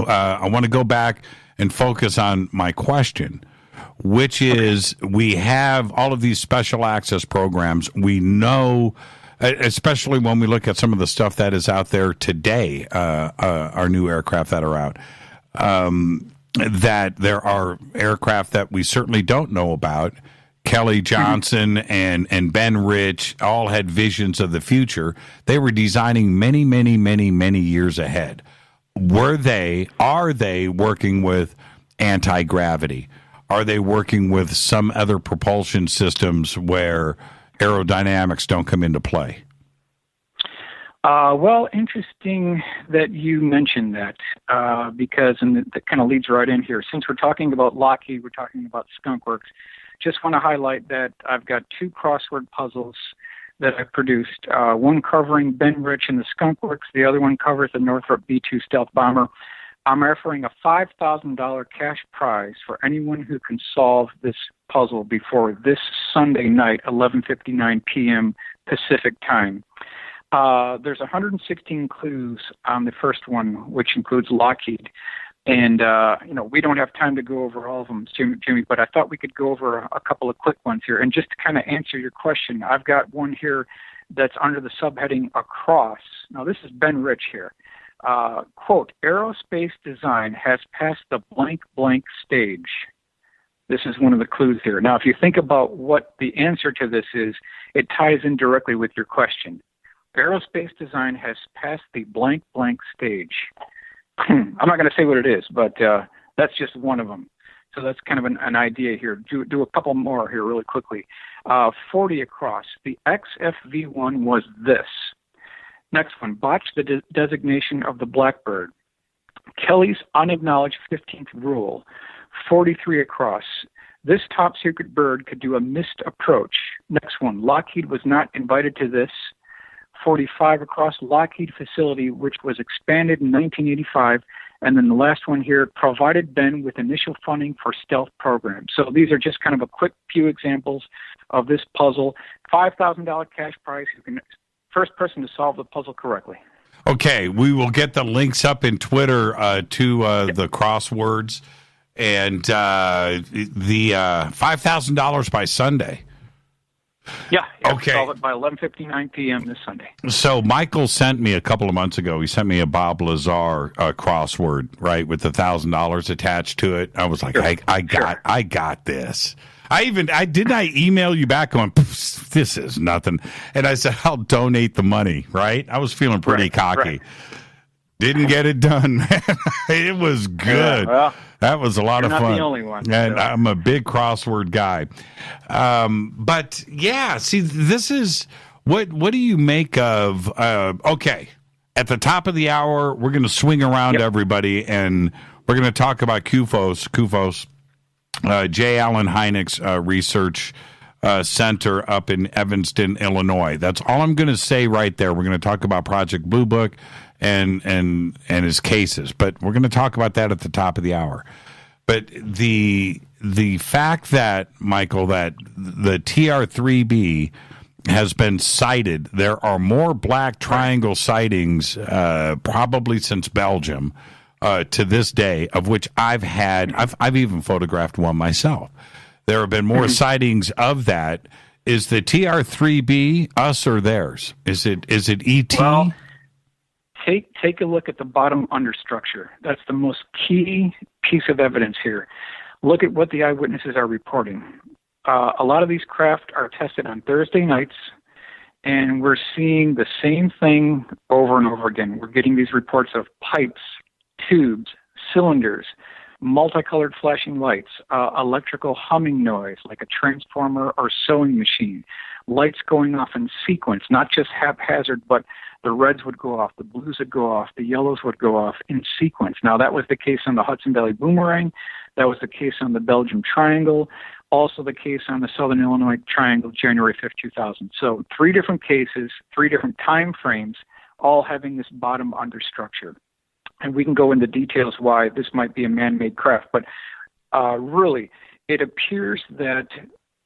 I want to go back and focus on my question, which is we have all of these special access programs. We know, especially when we look at some of the stuff that is out there today, our new aircraft that are out, that there are aircraft that we certainly don't know about. Kelly Johnson and Ben Rich all had visions of the future. They were designing many, many, many, many years ahead. Are they working with anti-gravity? Are they working with some other propulsion systems where aerodynamics don't come into play? Well, interesting that you mentioned that, because, and that kind of leads right in here. Since we're talking about Lockheed, we're talking about Skunk Works. Just want to highlight that I've got 2 crossword puzzles that I've produced, one covering Ben Rich and the Skunk Works, the other one covers the Northrop B-2 stealth bomber. I'm offering a $5,000 cash prize for anyone who can solve this puzzle before this Sunday night, 11:59 p.m. Pacific time. There's 116 clues on the first one, which includes Lockheed. And, we don't have time to go over all of them, Jimmy, but I thought we could go over a couple of quick ones here. And just to kind of answer your question, I've got one here that's under the subheading across. Now, this is Ben Rich here. Quote, aerospace design has passed the blank blank stage. This is one of the clues here. Now, if you think about what the answer to this is, it ties in directly with your question. Aerospace design has passed the blank blank stage. I'm not going to say what it is, but that's just one of them. So that's kind of an idea here. Do a couple more here really quickly. 40 across. The XFV-1 was this. Next one, botch the designation of the Blackbird. Kelly's unacknowledged 15th rule. 43 across. This top secret bird could do a missed approach. Next one, Lockheed was not invited to this. 45 across, Lockheed facility, which was expanded in 1985. And then the last one here, provided Ben with initial funding for stealth programs. So these are just kind of a quick few examples of this puzzle. $5,000 cash prize. You can first person to solve the puzzle correctly. Okay, we will get the links up in Twitter to the crosswords and the $5,000 by Sunday. Yeah, okay. Solve it by 11:59 p.m. this Sunday. So Michael sent me a couple of months ago. He sent me a Bob Lazar crossword, right, with $1,000 attached to it. I was like, sure. I got this. I email you back going, this is nothing. And I said, I'll donate the money, right? I was feeling pretty cocky. Right. Didn't get it done, man. It was good. Yeah, well, that was a lot of fun. You're not the only one. And so. I'm a big crossword guy. But yeah, see, this is what do you make of? Okay, at the top of the hour, we're going to swing around everybody, and we're going to talk about CUFOS, J. Allen Hynek's research center up in Evanston, Illinois. That's all I'm going to say right there. We're going to talk about Project Blue Book and his cases, but we're going to talk about that at the top of the hour. But the fact that, Michael, that the TR-3B has been cited, there are more black triangle sightings probably since Belgium to this day, of which I've even photographed one myself. There have been more sightings of that. Is the TR-3B us or theirs? Is it ET? Well, take a look at the bottom understructure. That's the most key piece of evidence here. Look at what the eyewitnesses are reporting. A lot of these craft are tested on Thursday nights, and we're seeing the same thing over and over again. We're getting these reports of pipes, tubes, cylinders, multicolored flashing lights, electrical humming noise like a transformer or sewing machine, lights going off in sequence, not just haphazard, but the reds would go off, the blues would go off, the yellows would go off in sequence. Now, that was the case on the Hudson Valley Boomerang. That was the case on the Belgium Triangle. Also the case on the Southern Illinois Triangle, January 5th, 2000. So 3 different cases, 3 different time frames, all having this bottom understructure. And we can go into details why this might be a man-made craft. But really, it appears that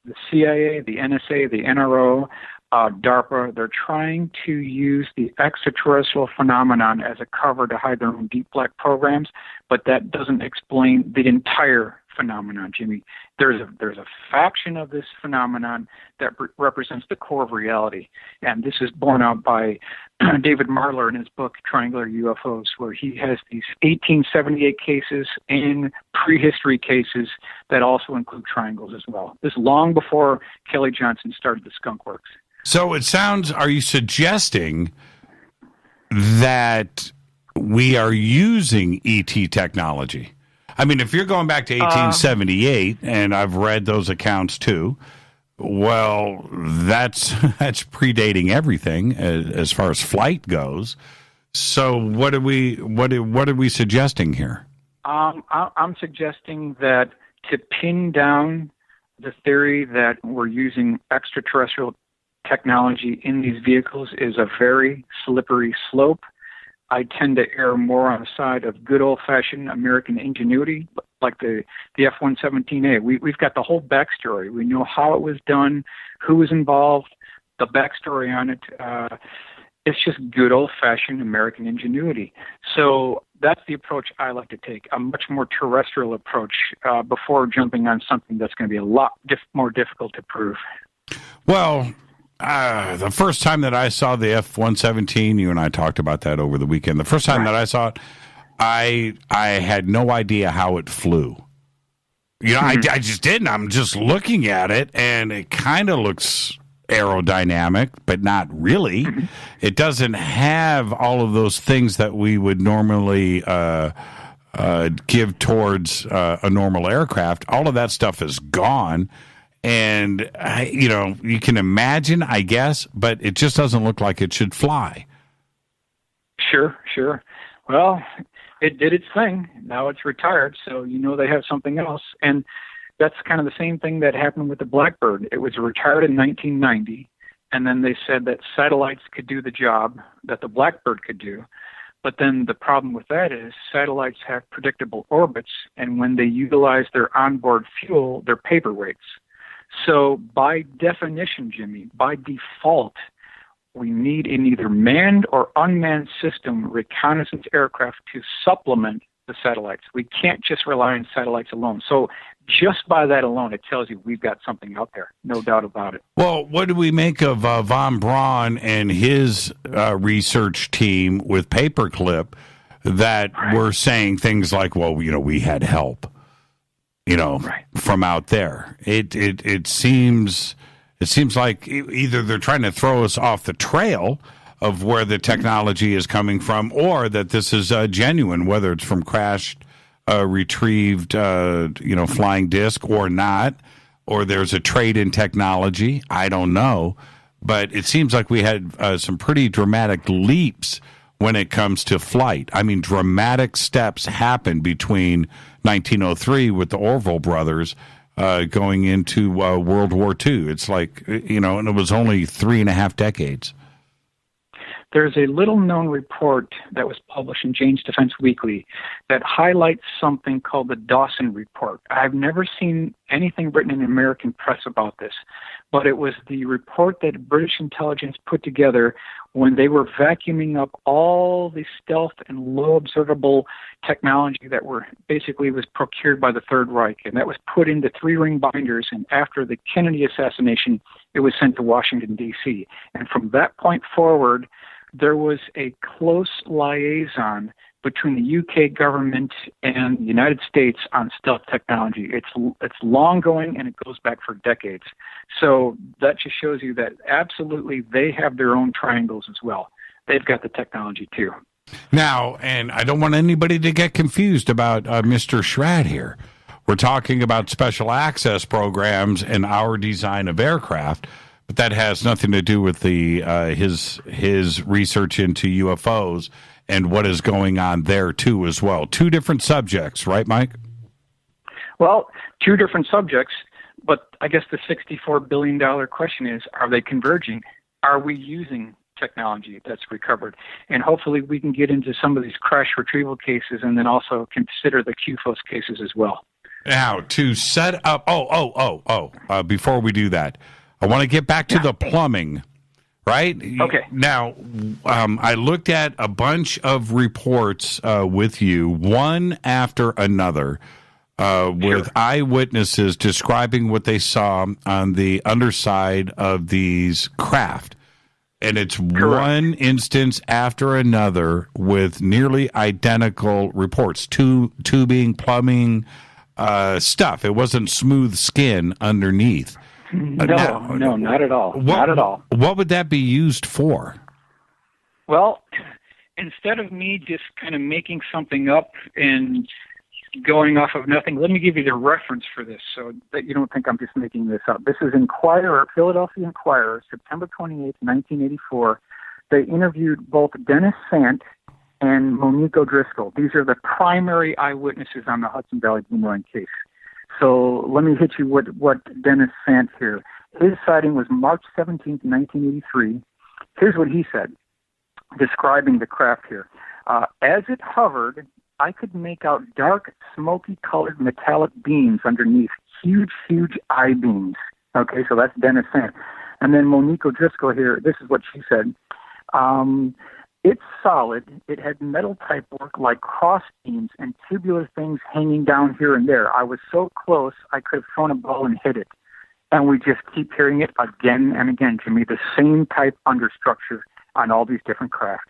the CIA, the NSA, the NRO, DARPA, they're trying to use the extraterrestrial phenomenon as a cover to hide their own deep black programs, but that doesn't explain the entire phenomenon, Jimmy. There's a faction of this phenomenon that represents the core of reality, and this is borne out by David Marler in his book Triangular UFOs, where he has these 1878 cases and prehistory cases that also include triangles as well. This long before Kelly Johnson started the Skunk Works. So it sounds, are you suggesting that we are using ET technology? I mean, if you're going back to 1878, and I've read those accounts too, well, that's predating everything as far as flight goes. So what are we suggesting here? I'm suggesting that to pin down the theory that we're using extraterrestrial technology in these vehicles is a very slippery slope. I tend to err more on the side of good old-fashioned American ingenuity, like the F-117A. We've got the whole backstory. We know how it was done, who was involved, the backstory on it. It's just good old-fashioned American ingenuity. So that's the approach I like to take, a much more terrestrial approach before jumping on something that's going to be a lot more difficult to prove. Well, the first time that I saw the F-117, you and I talked about that over the weekend. The first time that I saw it, I had no idea how it flew. You know, I just didn't. I'm just looking at it, and it kind of looks aerodynamic, but not really. It doesn't have all of those things that we would normally give towards a normal aircraft. All of that stuff is gone. And, you can imagine, I guess, but it just doesn't look like it should fly. Sure. Well, it did its thing. Now it's retired, so they have something else. And that's kind of the same thing that happened with the Blackbird. It was retired in 1990, and then they said that satellites could do the job that the Blackbird could do. But then the problem with that is satellites have predictable orbits, and when they utilize their onboard fuel, they're paperweights. So by definition, Jimmy, by default, we need an either manned or unmanned system reconnaissance aircraft to supplement the satellites. We can't just rely on satellites alone. So just by that alone, it tells you we've got something out there, no doubt about it. Well, what do we make of von Braun and his research team with Paperclip that were saying things like, well, we had help? From out there. It seems like either they're trying to throw us off the trail of where the technology is coming from, or that this is genuine, whether it's from crashed, retrieved, flying disc or not, or there's a trade in technology. I don't know, but it seems like we had some pretty dramatic leaps when it comes to flight. I mean, dramatic steps happened between 1903 with the Orville brothers going into World War II. It's like, and it was only 3.5 decades. There's a little-known report that was published in Jane's Defense Weekly that highlights something called the Dawson Report. I've never seen anything written in the American press about this, but it was the report that British intelligence put together when they were vacuuming up all the stealth and low observable technology that was procured by the Third Reich, and that was put into 3-ring binders, and after the Kennedy assassination, it was sent to Washington, D.C. And from that point forward, there was a close liaison between the UK government and the United States on stealth technology. It's long going, and it goes back for decades. So that just shows you that absolutely they have their own triangles as well. They've got the technology too. Now, and I don't want anybody to get confused about Mr. Schratt here. We're talking about special access programs and our design of aircraft, but that has nothing to do with the his research into UFOs and what is going on there too as well. Two different subjects, right, Mike? Well, two different subjects, but I guess the $64 billion question is, are they converging? Are we using technology that's recovered? And hopefully we can get into some of these crash retrieval cases and then also consider the QFOS cases as well. Now, to set up, before we do that, I want to get back to the plumbing, right? Okay. Now, I looked at a bunch of reports with you, one after another, with eyewitnesses describing what they saw on the underside of these craft. And it's one instance after another with nearly identical reports, tubing, plumbing, stuff. It wasn't smooth skin underneath. No, not at all. Not at all. What would that be used for? Well, instead of me just kind of making something up and going off of nothing, let me give you the reference for this so that you don't think I'm just making this up. This is Philadelphia Inquirer, September 28th, 1984. They interviewed both Dennis Sant and Monique O'Driscoll. These are the primary eyewitnesses on the Hudson Valley boomerang case. So let me hit you with what Dennis Sant here. His sighting was March 17th, 1983. Here's what he said, describing the craft here. As it hovered, I could make out dark, smoky-colored metallic beams underneath, huge I-beams. Okay, so that's Dennis Sant. And then Monique O'Driscoll here, this is what she said. It's solid. It had metal type work like cross beams and tubular things hanging down here and there. I was so close, I could have thrown a ball and hit it. And we just keep hearing it again and again, Jimmy, the same type understructure on all these different craft.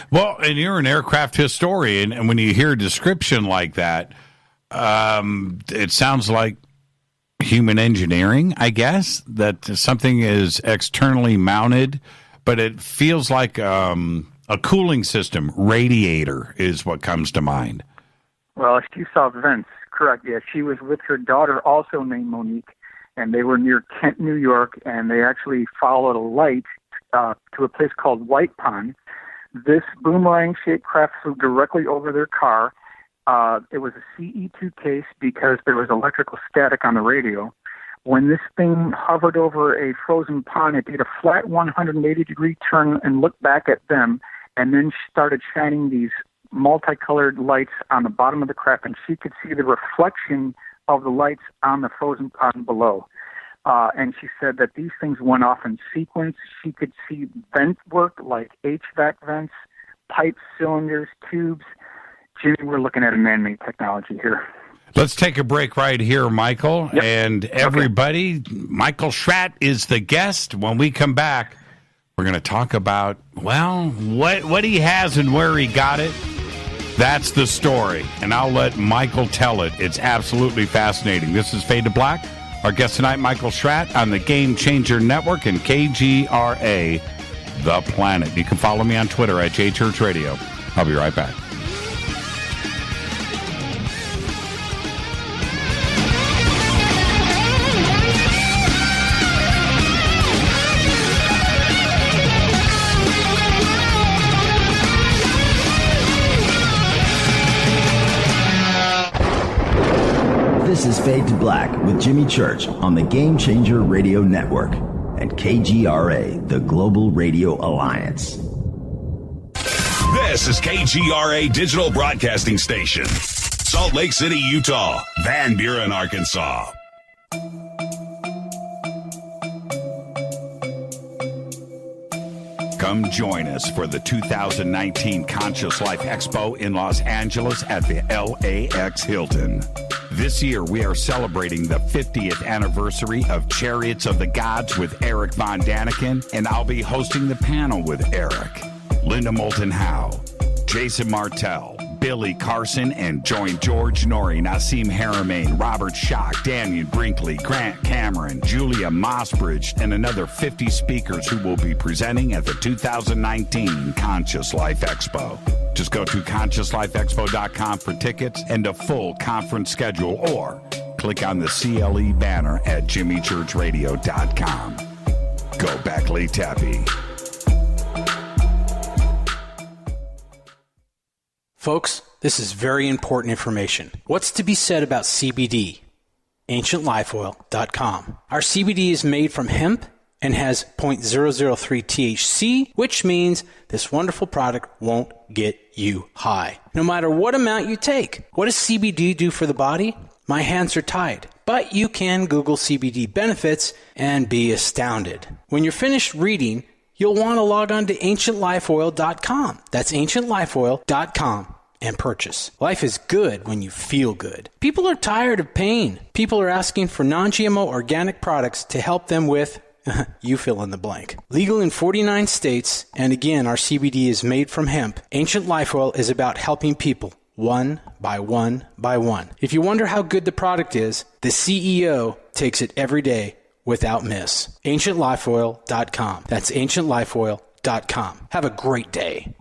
Well, and you're an aircraft historian, and when you hear a description like that, it sounds like human engineering, I guess, that something is externally mounted, but it feels like a cooling system, radiator is what comes to mind. Well, she saw vents, correct. Yeah, she was with her daughter, also named Monique, and they were near Kent, New York, and they actually followed a light to a place called White Pond. This boomerang-shaped craft flew directly over their car. It was a CE2 case because there was electrical static on the radio. When this thing hovered over a frozen pond, it did a flat 180-degree turn and looked back at them, and then started shining these multicolored lights on the bottom of the craft, and she could see the reflection of the lights on the frozen pond below. And she said that these things went off in sequence. She could see vent work like HVAC vents, pipes, cylinders, tubes. Jimmy, we're looking at a man-made technology here. Let's take a break right here, Michael. Yep. And everybody, Michael Schratt is the guest. When we come back, we're going to talk about, well, what he has and where he got it. That's the story. And I'll let Michael tell it. It's absolutely fascinating. This is Fade to Black. Our guest tonight, Michael Schratt, on the Game Changer Network and KGRA, The Planet. You can follow me on Twitter at JChurchRadio. I'll be right back. This is Fade to Black with Jimmy Church on the Game Changer Radio Network and KGRA, the Global Radio Alliance. This is KGRA Digital Broadcasting Station, Salt Lake City, Utah, Van Buren, Arkansas. Come join us for the 2019 Conscious Life Expo in Los Angeles at the LAX Hilton. This year, we are celebrating the 50th anniversary of Chariots of the Gods with Eric Von Daniken, and I'll be hosting the panel with Eric. Linda Moulton Howe, Jason Martell, Billy Carson, and join George Norrie, Nassim Haramain, Robert Schock, Daniel Brinkley, Grant Cameron, Julia Mossbridge, and another 50 speakers who will be presenting at the 2019 Conscious Life Expo. Just go to ConsciousLifeExpo.com for tickets and a full conference schedule, or click on the CLE banner at JimmyChurchRadio.com. Go back, Lee Tappy. Folks, this is very important information. What's to be said about CBD? AncientLifeOil.com. Our CBD is made from hemp and has 0.003 THC, which means this wonderful product won't get you high, no matter what amount you take. What does CBD do for the body? My hands are tied. But you can Google CBD benefits and be astounded. When you're finished reading, you'll want to log on to AncientLifeOil.com. That's AncientLifeOil.com and purchase. Life is good when you feel good. People are tired of pain. People are asking for non-GMO organic products to help them with, you fill in the blank. Legal in 49 states, and again, our CBD is made from hemp. Ancient Life Oil is about helping people one by one by one. If you wonder how good the product is, the CEO takes it every day without miss. AncientLifeOil.com. That's AncientLifeOil.com. Have a great day.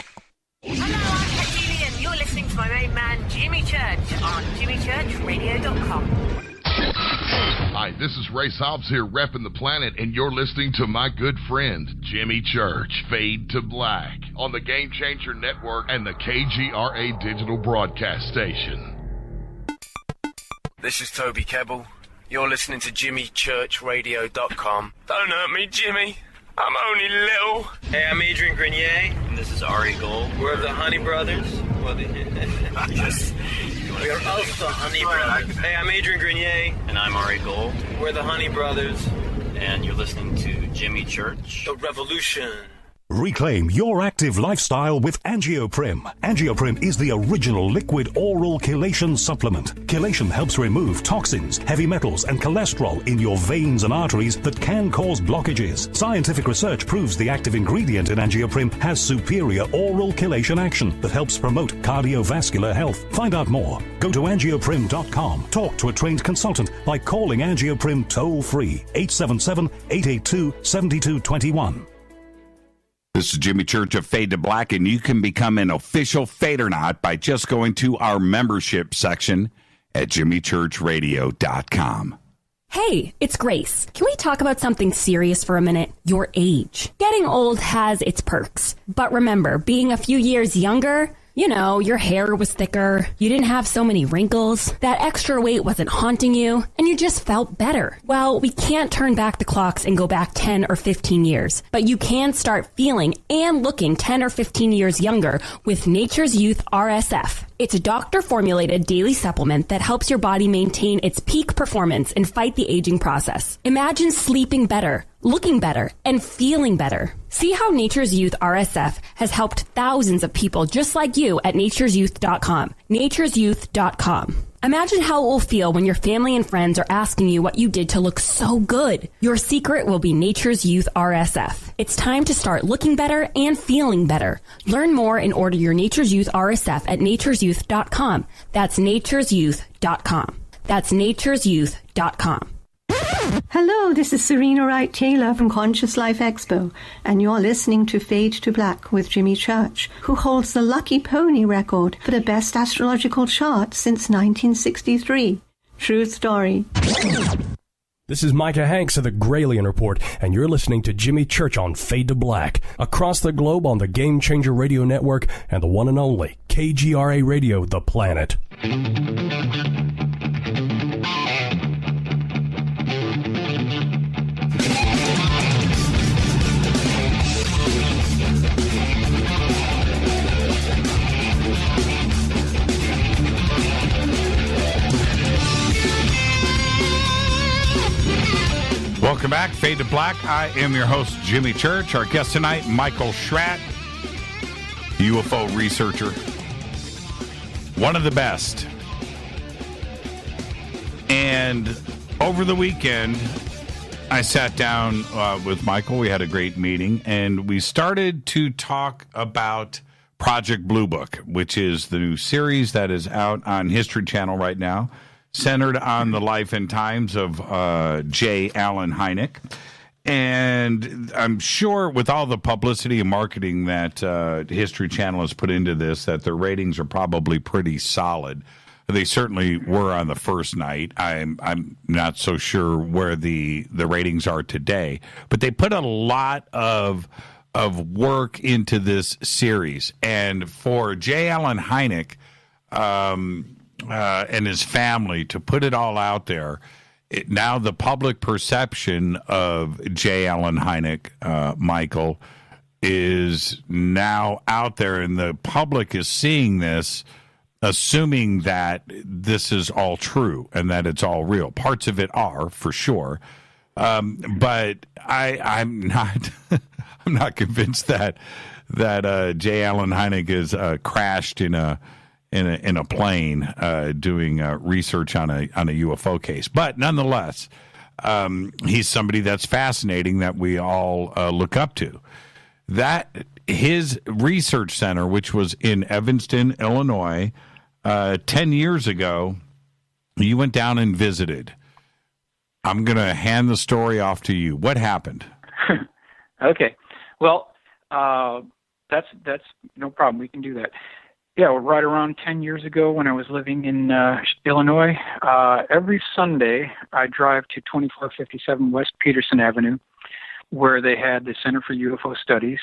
Hello, I'm Katie, and you're listening to my main man, Jimmy Church, on JimmyChurchRadio.com. Hi, this is Ray Hobbs here, repping the planet, and you're listening to my good friend, Jimmy Church, Fade to Black, on the Game Changer Network and the KGRA digital broadcast station. This is Toby Kebbell. You're listening to JimmyChurchRadio.com. Don't hurt me, Jimmy. I'm only little. Hey, I'm Adrian Grenier. And this is Ari Gold. We're the Honey Brothers. We're also Honey Brothers. Hey, I'm Adrian Grenier. And I'm Ari Gold. We're the Honey Brothers. And you're listening to Jimmy Church. The Revolution. Reclaim your active lifestyle with Angioprim. Angioprim is the original liquid oral chelation supplement. Chelation helps remove toxins, heavy metals, and cholesterol in your veins and arteries that can cause blockages. Scientific research proves the active ingredient in Angioprim has superior oral chelation action that helps promote cardiovascular health. Find out more. Go to angioprim.com. Talk to a trained consultant by calling Angioprim toll-free 877-882-7221. This is Jimmy Church of Fade to Black, and you can become an official Fadernaut by just going to our membership section at JimmyChurchRadio.com. Hey, it's Grace. Can we talk about something serious for a minute? Your age. Getting old has its perks. But remember, being a few years younger, you know, your hair was thicker, you didn't have so many wrinkles, that extra weight wasn't haunting you, and you just felt better. Well, we can't turn back the clocks and go back 10 or 15 years, but you can start feeling and looking 10 or 15 years younger with Nature's Youth RSF. It's a doctor-formulated daily supplement that helps your body maintain its peak performance and fight the aging process. Imagine sleeping better, looking better, and feeling better. See how Nature's Youth RSF has helped thousands of people just like you at nature'syouth.com. nature'syouth.com. Imagine how it will feel when your family and friends are asking you what you did to look so good. Your secret will be Nature's Youth RSF. It's time to start looking better and feeling better. Learn more and order your Nature's Youth RSF at nature'syouth.com. That's nature'syouth.com. That's nature'syouth.com. Hello, this is Serena Wright Taylor from Conscious Life Expo, and you're listening to Fade to Black with Jimmy Church, who holds the Lucky Pony record for the best astrological chart since 1963. True story. This is Micah Hanks of the Gralien Report, and you're listening to Jimmy Church on Fade to Black, across the globe on the Game Changer Radio Network and the one and only KGRA Radio, The Planet. Welcome back, Fade to Black. I am your host, Jimmy Church. Our guest tonight, Michael Schratt, UFO researcher. One of the best. And over the weekend, I sat down with Michael. We had a great meeting, and we started to talk about Project Blue Book, which is the new series that is out on History Channel right now, centered on the life and times of J. Allen Hynek. And I'm sure with all the publicity and marketing that History Channel has put into this, that their ratings are probably pretty solid. They certainly were on the first night. I'm not so sure where the ratings are today, but they put a lot of work into this series. And for J. Allen Hynek and his family to put it all out there, now the public perception of J. Allen Hynek, Michael, is now out there, and the public is seeing this, assuming that this is all true and that it's all real. Parts of it are, for sure, but I'm not. I'm not convinced that J. Allen Hynek is crashed in a plane doing research on a UFO case. But nonetheless, he's somebody that's fascinating that we all look up to. That his research center, which was in Evanston, Illinois, 10 years ago, you went down and visited. I'm going to hand the story off to you. What happened? Okay. Well, that's no problem. We can do that. Yeah, right around 10 years ago when I was living in Illinois, every Sunday I drive to 2457 West Peterson Avenue, where they had the Center for UFO Studies.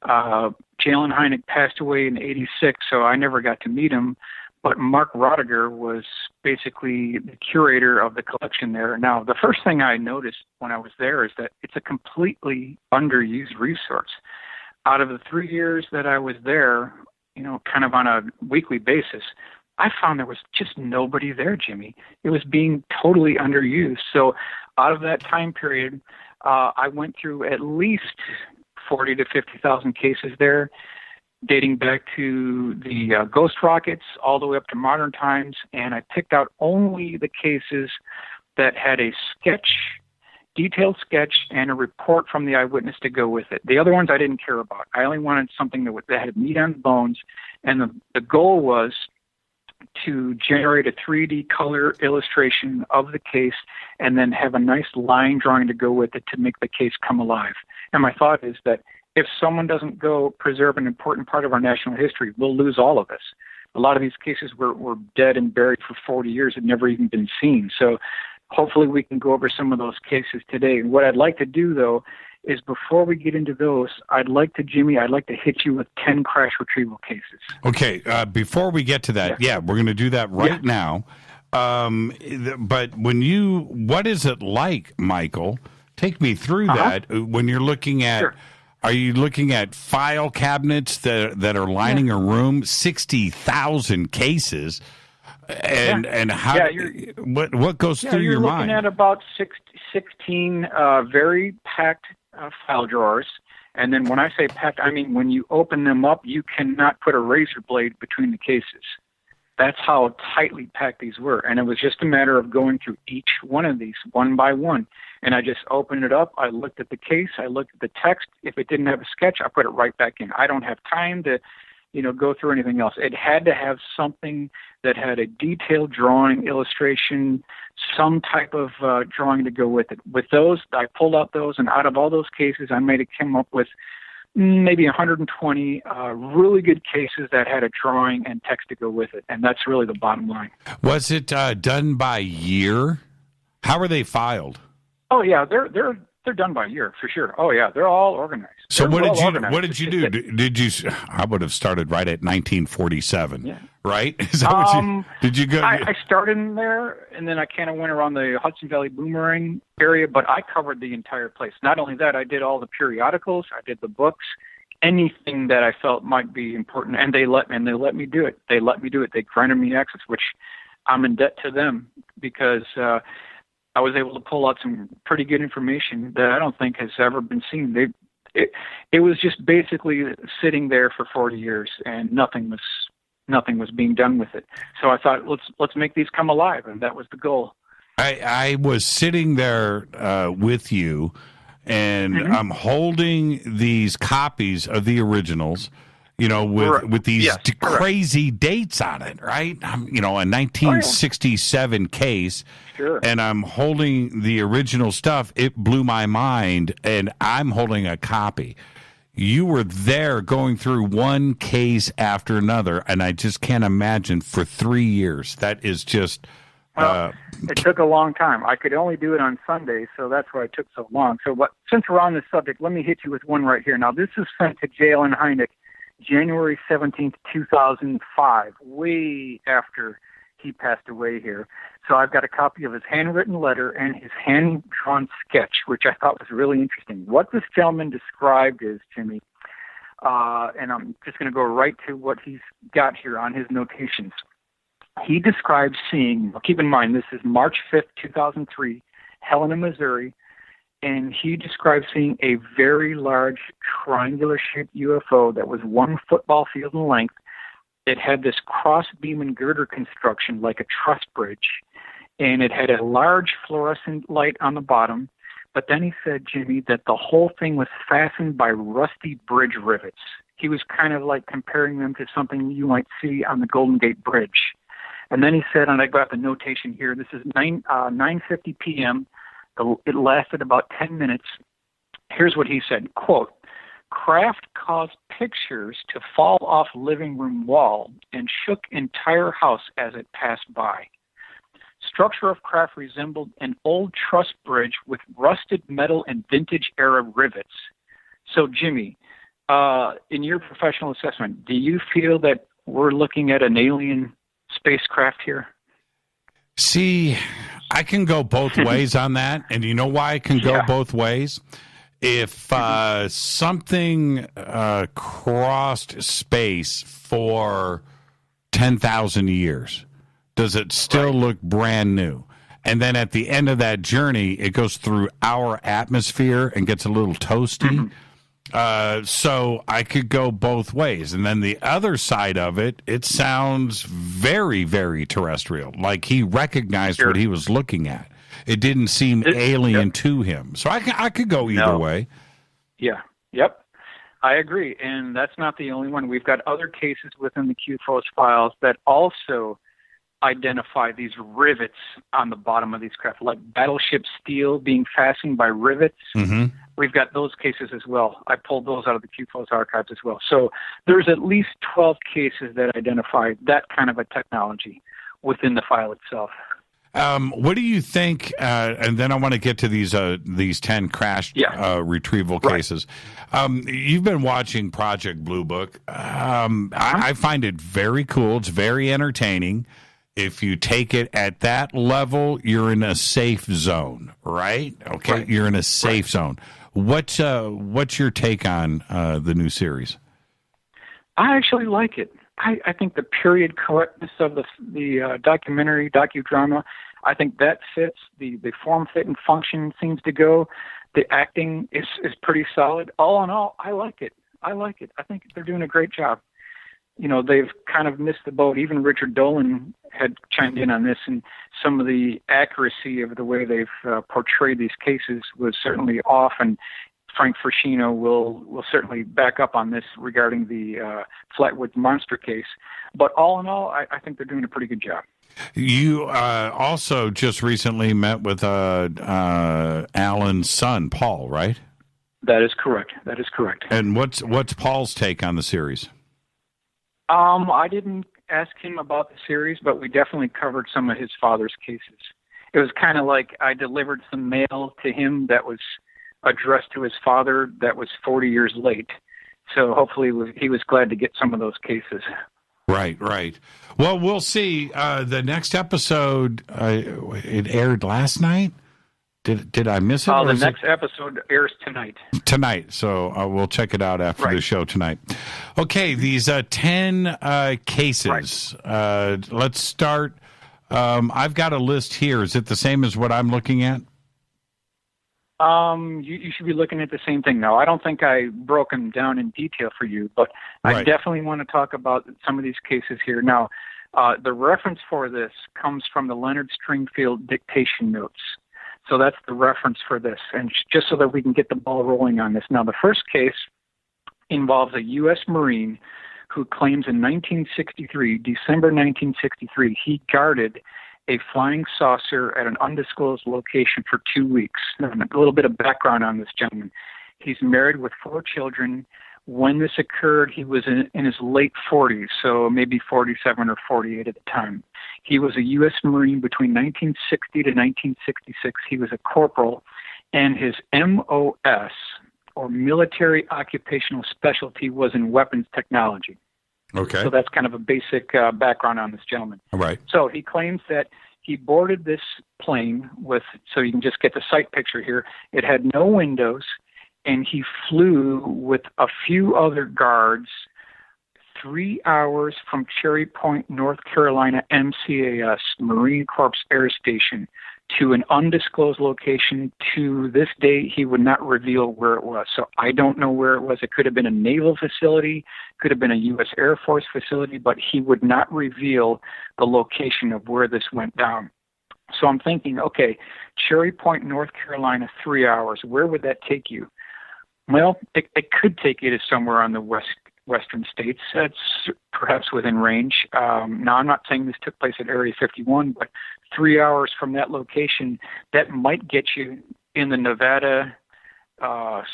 J. Allen Hynek passed away in '86, so I never got to meet him. But Mark Rodiger was basically the curator of the collection there. Now, the first thing I noticed when I was there is that it's a completely underused resource. Out of the 3 years that I was there, kind of on a weekly basis, I found there was just nobody there, Jimmy. It was being totally underused. So out of that time period, I went through at least 40 to 50,000 cases there, dating back to the ghost rockets all the way up to modern times, and I picked out only the cases that had a detailed sketch, and a report from the eyewitness to go with it. The other ones I didn't care about. I only wanted something that had meat on the bones, and the goal was to generate a 3D color illustration of the case and then have a nice line drawing to go with it to make the case come alive. And my thought is that if someone doesn't go preserve an important part of our national history, we'll lose all of this. A lot of these cases were dead and buried for 40 years and never even been seen. So hopefully we can go over some of those cases today. And what I'd like to do, though, is before we get into those, I'd like to hit you with 10 crash retrieval cases. Okay, before we get to that, we're going to do that right now. But what is it like, Michael? Take me through that when you're looking at... Sure. Are you looking at file cabinets that are lining a room? 60,000 cases, and how? What goes through your mind? You're looking at about 16 very packed file drawers, and then when I say packed, I mean when you open them up, you cannot put a razor blade between the cases. That's how tightly packed these were, and it was just a matter of going through each one of these one by one. And I just opened it up. I looked at the case. I looked at the text. If it didn't have a sketch, I put it right back in. I don't have time to, go through anything else. It had to have something that had a detailed drawing, illustration, some type of drawing to go with it. With those, I pulled out those, and out of all those cases, I came up with maybe 120 really good cases that had a drawing and text to go with it. And that's really the bottom line. Was it done by year? How were they filed? Oh yeah, they're done by year for sure. Oh yeah, they're all organized. So what did you do? Did you? I would have started right at 1947. Yeah. Right? Is that what did you go? I started in there, and then I kind of went around the Hudson Valley Boomerang area, but I covered the entire place. Not only that, I did all the periodicals, I did the books, anything that I felt might be important, and they let me do it. They granted me access, which I'm in debt to them because. I was able to pull out some pretty good information that I don't think has ever been seen. It was just basically sitting there for 40 years, and nothing was being done with it. So I thought, let's make these come alive, and that was the goal. I was sitting there with you, and I'm holding these copies of the originals, with these crazy dates on it, right? A 1967 case, and I'm holding the original stuff. It blew my mind, and I'm holding a copy. You were there going through one case after another, and I just can't imagine for 3 years. That is just... it took a long time. I could only do it on Sundays, so that's why it took so long. Since we're on this subject, let me hit you with one right here. Now, this was sent to Jalen Hynek January 17th, 2005, way after he passed away here. So I've got a copy of his handwritten letter and his hand-drawn sketch, which I thought was really interesting. What this gentleman described is, Jimmy, and I'm just going to go right to what he's got here on his notations. He describes seeing, keep in mind, this is March 5th, 2003, Helena, Missouri, and he describes seeing a very large triangular-shaped UFO that was 1 football field in length. It had this cross-beam and girder construction like a truss bridge, and it had a large fluorescent light on the bottom. But then he said, Jimmy, that the whole thing was fastened by rusty bridge rivets. He was kind of like comparing them to something you might see on the Golden Gate Bridge. And then he said, and I got the notation here, this is 9:50 p.m., it lasted about 10 minutes. Here's what he said, quote, "Craft caused pictures to fall off living room wall and shook entire house as it passed by. Structure of craft resembled an old truss bridge with rusted metal and vintage era rivets." So, Jimmy, in your professional assessment, do you feel that we're looking at an alien spacecraft here? See, I can go both ways on that, and you know why I can go both ways? If something crossed space for 10,000 years, does it still look brand new? And then at the end of that journey, it goes through our atmosphere and gets a little toasty. So I could go both ways. And then the other side of it, it sounds very, very terrestrial. Like he recognized what he was looking at. It didn't seem alien to him. So I could go either way. Yeah. Yep. I agree. And that's not the only one. We've got other cases within the QFOS files that also identify these rivets on the bottom of these craft, like battleship steel being fastened by rivets. We've got those cases as well. I pulled those out of the QFOS archives as well. So there's at least 12 cases that identify that kind of a technology within the file itself. What do you think? And then I want to get to these 10 crash retrieval cases. You've been watching Project Blue Book. I find it very cool. It's very entertaining. If you take it at that level, you're in a safe zone, right? Okay, you're in a safe zone. What's your take on the new series? I actually like it. I think the period correctness of the documentary, docudrama, I think that fits. The form, fit, and function seems to go. The acting is pretty solid. All in all, I like it. I think they're doing a great job. You know, they've kind of missed the boat. Even Richard Dolan had chimed in on this, and some of the accuracy of the way they've portrayed these cases was certainly off, and Frank Frascino will certainly back up on this regarding the Flatwood Monster case. But all in all, I think they're doing a pretty good job. You also just recently met with Alan's son, Paul, right? That is correct. And what's Paul's take on the series? I didn't ask him about the series, but we definitely covered some of his father's cases. It was kind of like I delivered some mail to him that was addressed to his father that was 40 years late. So hopefully he was glad to get some of those cases. Right. Well, we'll see. The next episode, it aired last night. Did I miss it? The next episode airs tonight. Tonight, so we'll check it out after the show tonight. Okay, these 10 cases. Let's start. I've got a list here. Is it the same as what I'm looking at? You should be looking at the same thing now. I don't think I broke them down in detail for you, but I definitely want to talk about some of these cases here. Now, The reference for this comes from the Leonard Stringfield dictation notes. So that's the reference for this, and just so that we can get the ball rolling on this. Now, the first case involves a U.S. Marine who claims in December 1963, he guarded a flying saucer at an undisclosed location for 2 weeks. Now, a little bit of background on this gentleman. He's married with 4 children. When this occurred, he was in his late 40s, so maybe 47 or 48 at the time. He was a U.S. Marine between 1960 to 1966. He was a corporal, and his MOS, or military occupational specialty, was in weapons technology. Okay. So that's kind of a basic background on this gentleman. All right. So he claims that he boarded this plane with, so you can just get the sight picture here, it had no windows, and he flew with a few other guards 3 hours from Cherry Point, North Carolina, MCAS, Marine Corps Air Station, to an undisclosed location. To this day, he would not reveal where it was. So I don't know where it was. It could have been a naval facility, could have been a U.S. Air Force facility, but he would not reveal the location of where this went down. So I'm thinking, okay, Cherry Point, North Carolina, 3 hours. Where would that take you? Well, it could take you to somewhere on the western states. That's perhaps within range. Now, I'm not saying this took place at Area 51, but 3 hours from that location, that might get you in the Nevada,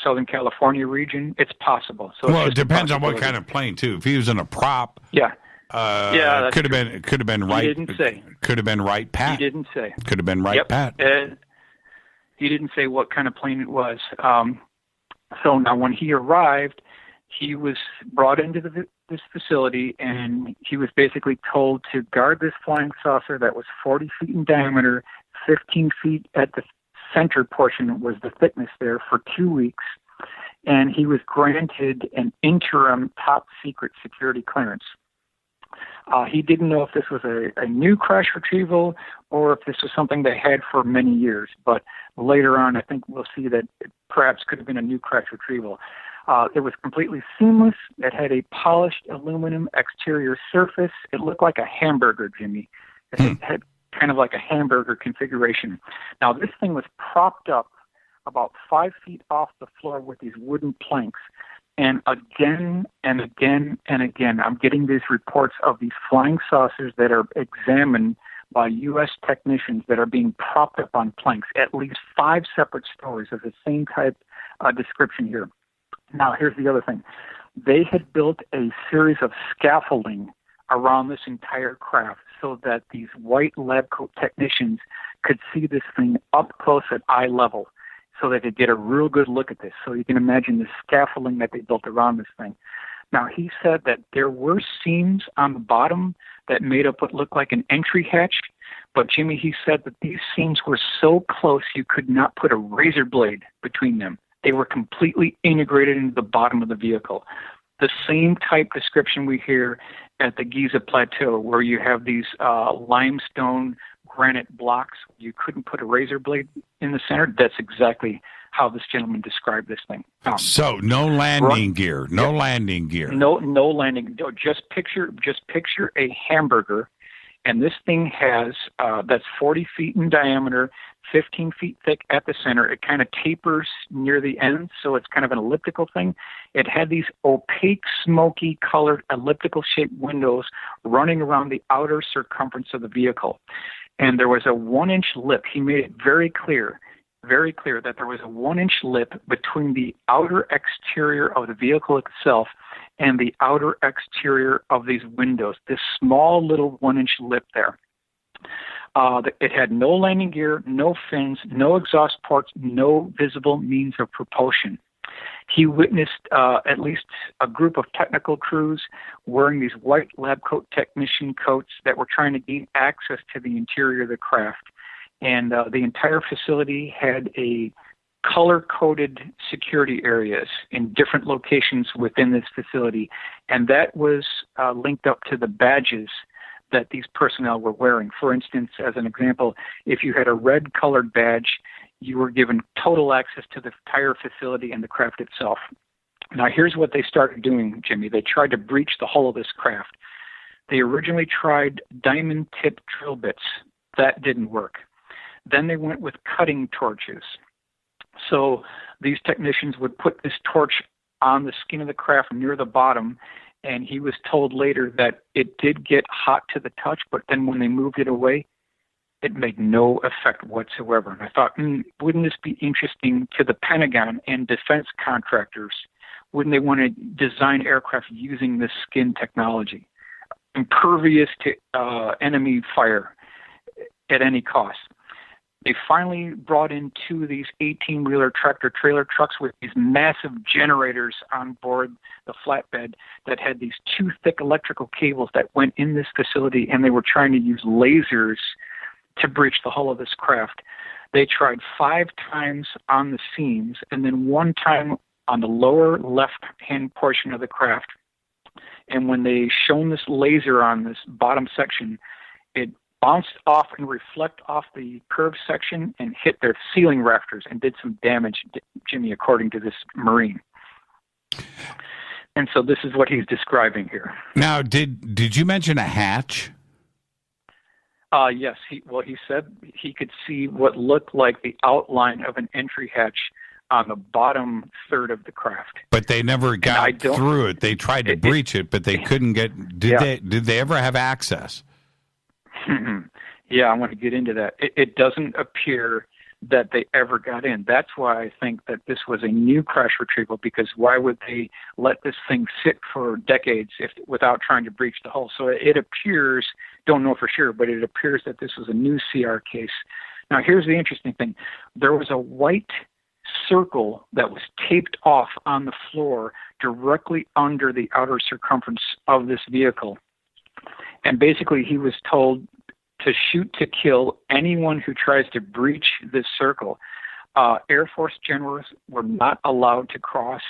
Southern California region. It's possible. So well, it depends on what kind of plane, too. If he was in a prop, could have been Wright. He didn't say. Could have been Wright-Patt. He didn't say. Could have been Wright-Patt. He didn't say what kind of plane it was. So now when he arrived, he was brought into this facility, and he was basically told to guard this flying saucer that was 40 feet in diameter, 15 feet at the center portion was the thickness there, for 2 weeks. And he was granted an interim top secret security clearance. He didn't know if this was a new crash retrieval or if this was something they had for many years. But later on, I think we'll see that it perhaps could have been a new crash retrieval. It was completely seamless. It had a polished aluminum exterior surface. It looked like a hamburger, Jimmy. It had kind of like a hamburger configuration. Now, this thing was propped up about 5 feet off the floor with these wooden planks. And again and again and again, I'm getting these reports of these flying saucers that are examined by U.S. technicians that are being propped up on planks. At least 5 separate stories of the same type description here. Now, here's the other thing. They had built a series of scaffolding around this entire craft so that these white lab coat technicians could see this thing up close at eye level, so they could get a real good look at this. So you can imagine the scaffolding that they built around this thing. Now, he said that there were seams on the bottom that made up what looked like an entry hatch, but Jimmy, he said that these seams were so close you could not put a razor blade between them. They were completely integrated into the bottom of the vehicle. The same type description we hear at the Giza Plateau, where you have these limestone granite blocks. You couldn't put a razor blade in the center. That's exactly how this gentleman described this thing. So no landing gear. No landing gear. No landing. No, just picture a hamburger, and this thing has that's 40 feet in diameter, 15 feet thick at the center. It kind of tapers near the end, so it's kind of an elliptical thing. It had these opaque, smoky colored elliptical-shaped windows running around the outer circumference of the vehicle. And there was a 1-inch lip. He made it very clear that there was a 1-inch lip between the outer exterior of the vehicle itself and the outer exterior of these windows, this small little 1-inch lip there. It had no landing gear, no fins, no exhaust ports, no visible means of propulsion. He witnessed at least a group of technical crews wearing these white lab coat technician coats that were trying to gain access to the interior of the craft. And the entire facility had a color-coded security areas in different locations within this facility. And that was linked up to the badges that these personnel were wearing. For instance, as an example, if you had a red-colored badge, you were given total access to the entire facility and the craft itself. Now, here's what they started doing, Jimmy. They tried to breach the hull of this craft. They originally tried diamond tip drill bits. That didn't work. Then they went with cutting torches. So these technicians would put this torch on the skin of the craft near the bottom, and he was told later that it did get hot to the touch, but then when they moved it away, it made no effect whatsoever. And I thought, wouldn't this be interesting to the Pentagon and defense contractors? Wouldn't they want to design aircraft using this skin technology, impervious to enemy fire at any cost? They finally brought in two of these 18-wheeler tractor-trailer trucks with these massive generators on board the flatbed that had these two thick electrical cables that went in this facility, and they were trying to use lasers to breach the hull of this craft. They tried 5 times on the seams and then 1 time on the lower left-hand portion of the craft. And when they shone this laser on this bottom section, it bounced off and reflect off the curved section and hit their ceiling rafters and did some damage, Jimmy, according to this Marine. And so this is what he's describing here. Now, did you mention a hatch? Yes. He said he could see what looked like the outline of an entry hatch on the bottom third of the craft. But they never got through it. They tried to breach it, but they couldn't get. Did they ever have access? Yeah, I want to get into that. It doesn't appear that they ever got in. That's why I think that this was a new crash retrieval, because why would they let this thing sit for decades without trying to breach the hull? So it appears, don't know for sure, but it appears that this was a new CR case. Now, here's the interesting thing. There was a white circle that was taped off on the floor directly under the outer circumference of this vehicle. And basically, he was told to shoot to kill anyone who tries to breach this circle. Air Force generals were not allowed to cross,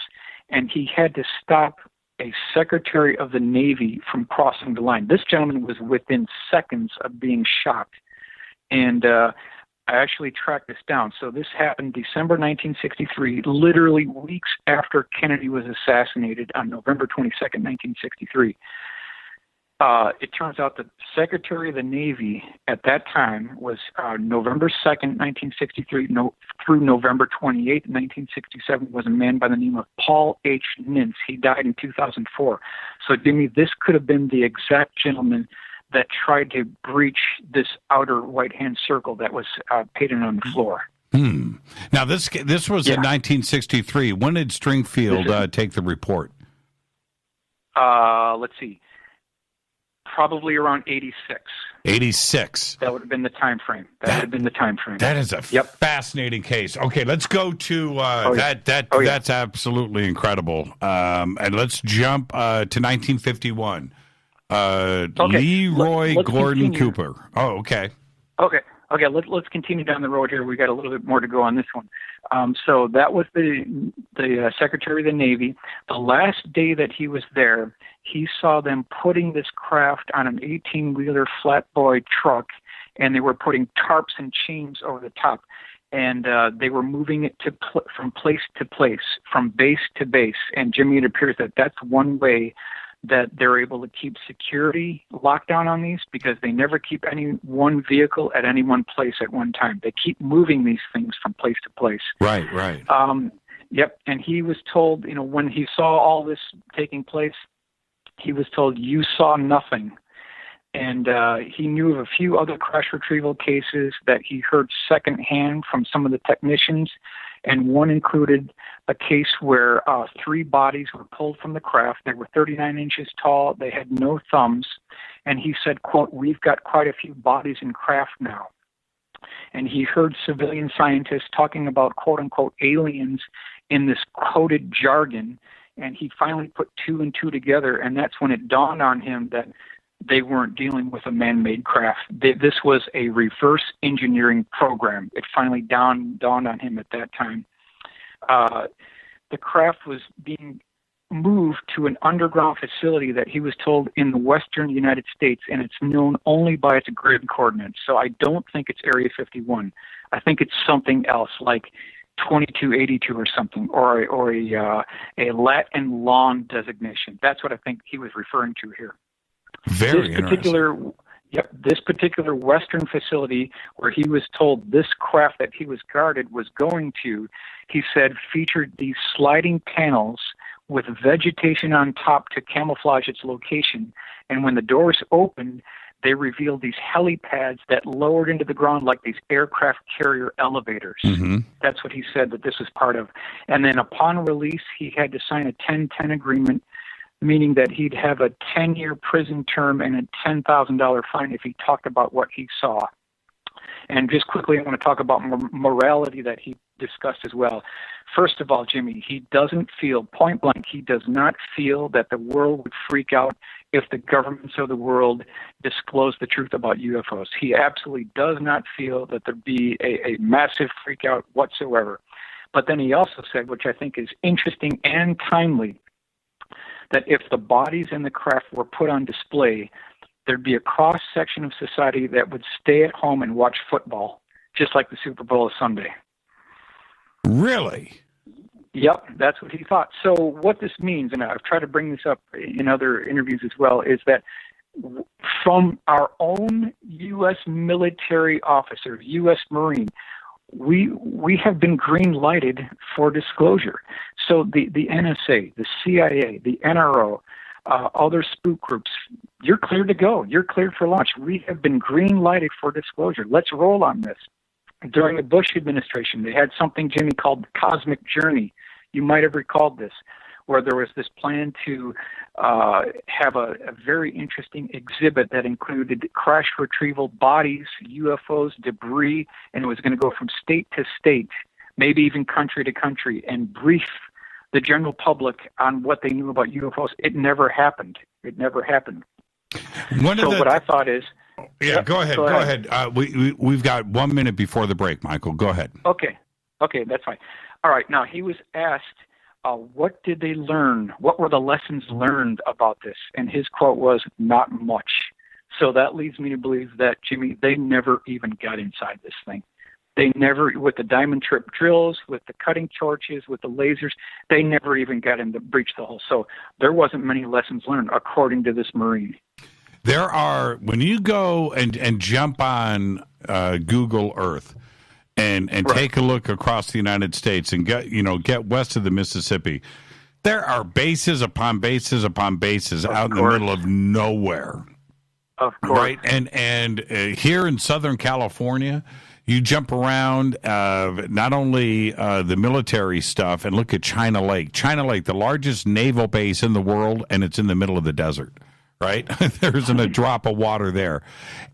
and he had to stop a Secretary of the Navy from crossing the line. This gentleman was within seconds of being shot. And I actually tracked this down. So this happened December 1963, literally weeks after Kennedy was assassinated on November 22nd, 1963. It turns out that Secretary of the Navy at that time was November 2nd, 1963 through November 28th, 1967 was a man by the name of Paul H. Nintz. He died in 2004. So, Jimmy, this could have been the exact gentleman that tried to breach this outer right-hand circle that was painted on the floor. Now, this was in 1963. When did Stringfield take the report? Let's see. Probably around 86. 86. That would have been the time frame. That is a fascinating case. Okay, let's go to that's absolutely incredible. And let's jump to 1951. Leroy Gordon Cooper. Oh, okay. Okay. Let's continue down the road here. We got a little bit more to go on this one. So that was the Secretary of the Navy. The last day that he was there, he saw them putting this craft on an 18-wheeler flatboy truck, and they were putting tarps and chains over the top, and they were moving it from place to place, from base to base. And Jimmy, it appears that that's one way that they're able to keep security lockdown on these, because they never keep any one vehicle at any one place at one time. They keep moving these things from place to place. Right. Yep. And he was told, when he saw all this taking place, he was told, you saw nothing. And he knew of a few other crash retrieval cases that he heard secondhand from some of the technicians. And one included a case where 3 bodies were pulled from the craft. They were 39 inches tall. They had no thumbs. And he said, quote, we've got quite a few bodies in craft now. And he heard civilian scientists talking about, quote unquote, aliens in this coded jargon. And he finally put 2 and 2 together. And that's when it dawned on him that they weren't dealing with a man-made craft. This was a reverse engineering program. It finally dawned on him at that time. The craft was being moved to an underground facility that he was told in the western United States, and it's known only by its grid coordinates. So I don't think it's Area 51. I think it's something else, like 2282 or something, or a lat and lawn designation. That's what I think he was referring to here. Very interesting. This particular Western facility where he was told this craft that he was guarded was going to, he said, featured these sliding panels with vegetation on top to camouflage its location. And when the doors opened, they revealed these helipads that lowered into the ground like these aircraft carrier elevators. Mm-hmm. That's what he said that this was part of. And then upon release, he had to sign a 10-10 agreement, meaning that he'd have a 10-year prison term and a $10,000 fine if he talked about what he saw. And just quickly, I want to talk about morality that he discussed as well. First of all, Jimmy, he doesn't feel, point blank, he does not feel that the world would freak out if the governments of the world disclosed the truth about UFOs. He absolutely does not feel that there'd be a massive freak out whatsoever. But then he also said, which I think is interesting and timely, that if the bodies in the craft were put on display, there'd be a cross-section of society that would stay at home and watch football, just like the Super Bowl is Sunday. Really? Yep, that's what he thought. So what this means, and I've tried to bring this up in other interviews as well, is that from our own U.S. military officers, U.S. Marine, we have been green-lighted for disclosure. So the NSA, the CIA, the NRO, other spook groups, you're cleared to go. You're cleared for launch. We have been green-lighted for disclosure. Let's roll on this. During the Bush administration, they had something, Jimmy, called the Cosmic Journey. You might have recalled this, where there was this plan to have a very interesting exhibit that included crash retrieval bodies, UFOs, debris, and it was going to go from state to state, maybe even country to country, and brief the general public on what they knew about UFOs. It never happened. It never happened. What I thought is... Yeah, go ahead. We've got 1 minute before the break, Michael. Go ahead. Okay, that's fine. All right, now he was asked, what did they learn? What were the lessons learned about this? And his quote was, not much. So that leads me to believe that, Jimmy, they never even got inside this thing. They never, with the diamond trip drills, with the cutting torches, with the lasers, they never even got in to breach the hole. So there wasn't many lessons learned, according to this Marine. There are, when you go and jump on Google Earth and right. Take a look across the United States and get west of the Mississippi, there are bases upon bases upon bases out in the middle of nowhere. Of course. Right? And here in Southern California, you jump around not only the military stuff and look at China Lake. China Lake, the largest naval base in the world, and it's in the middle of the desert. Right? There isn't a drop of water there.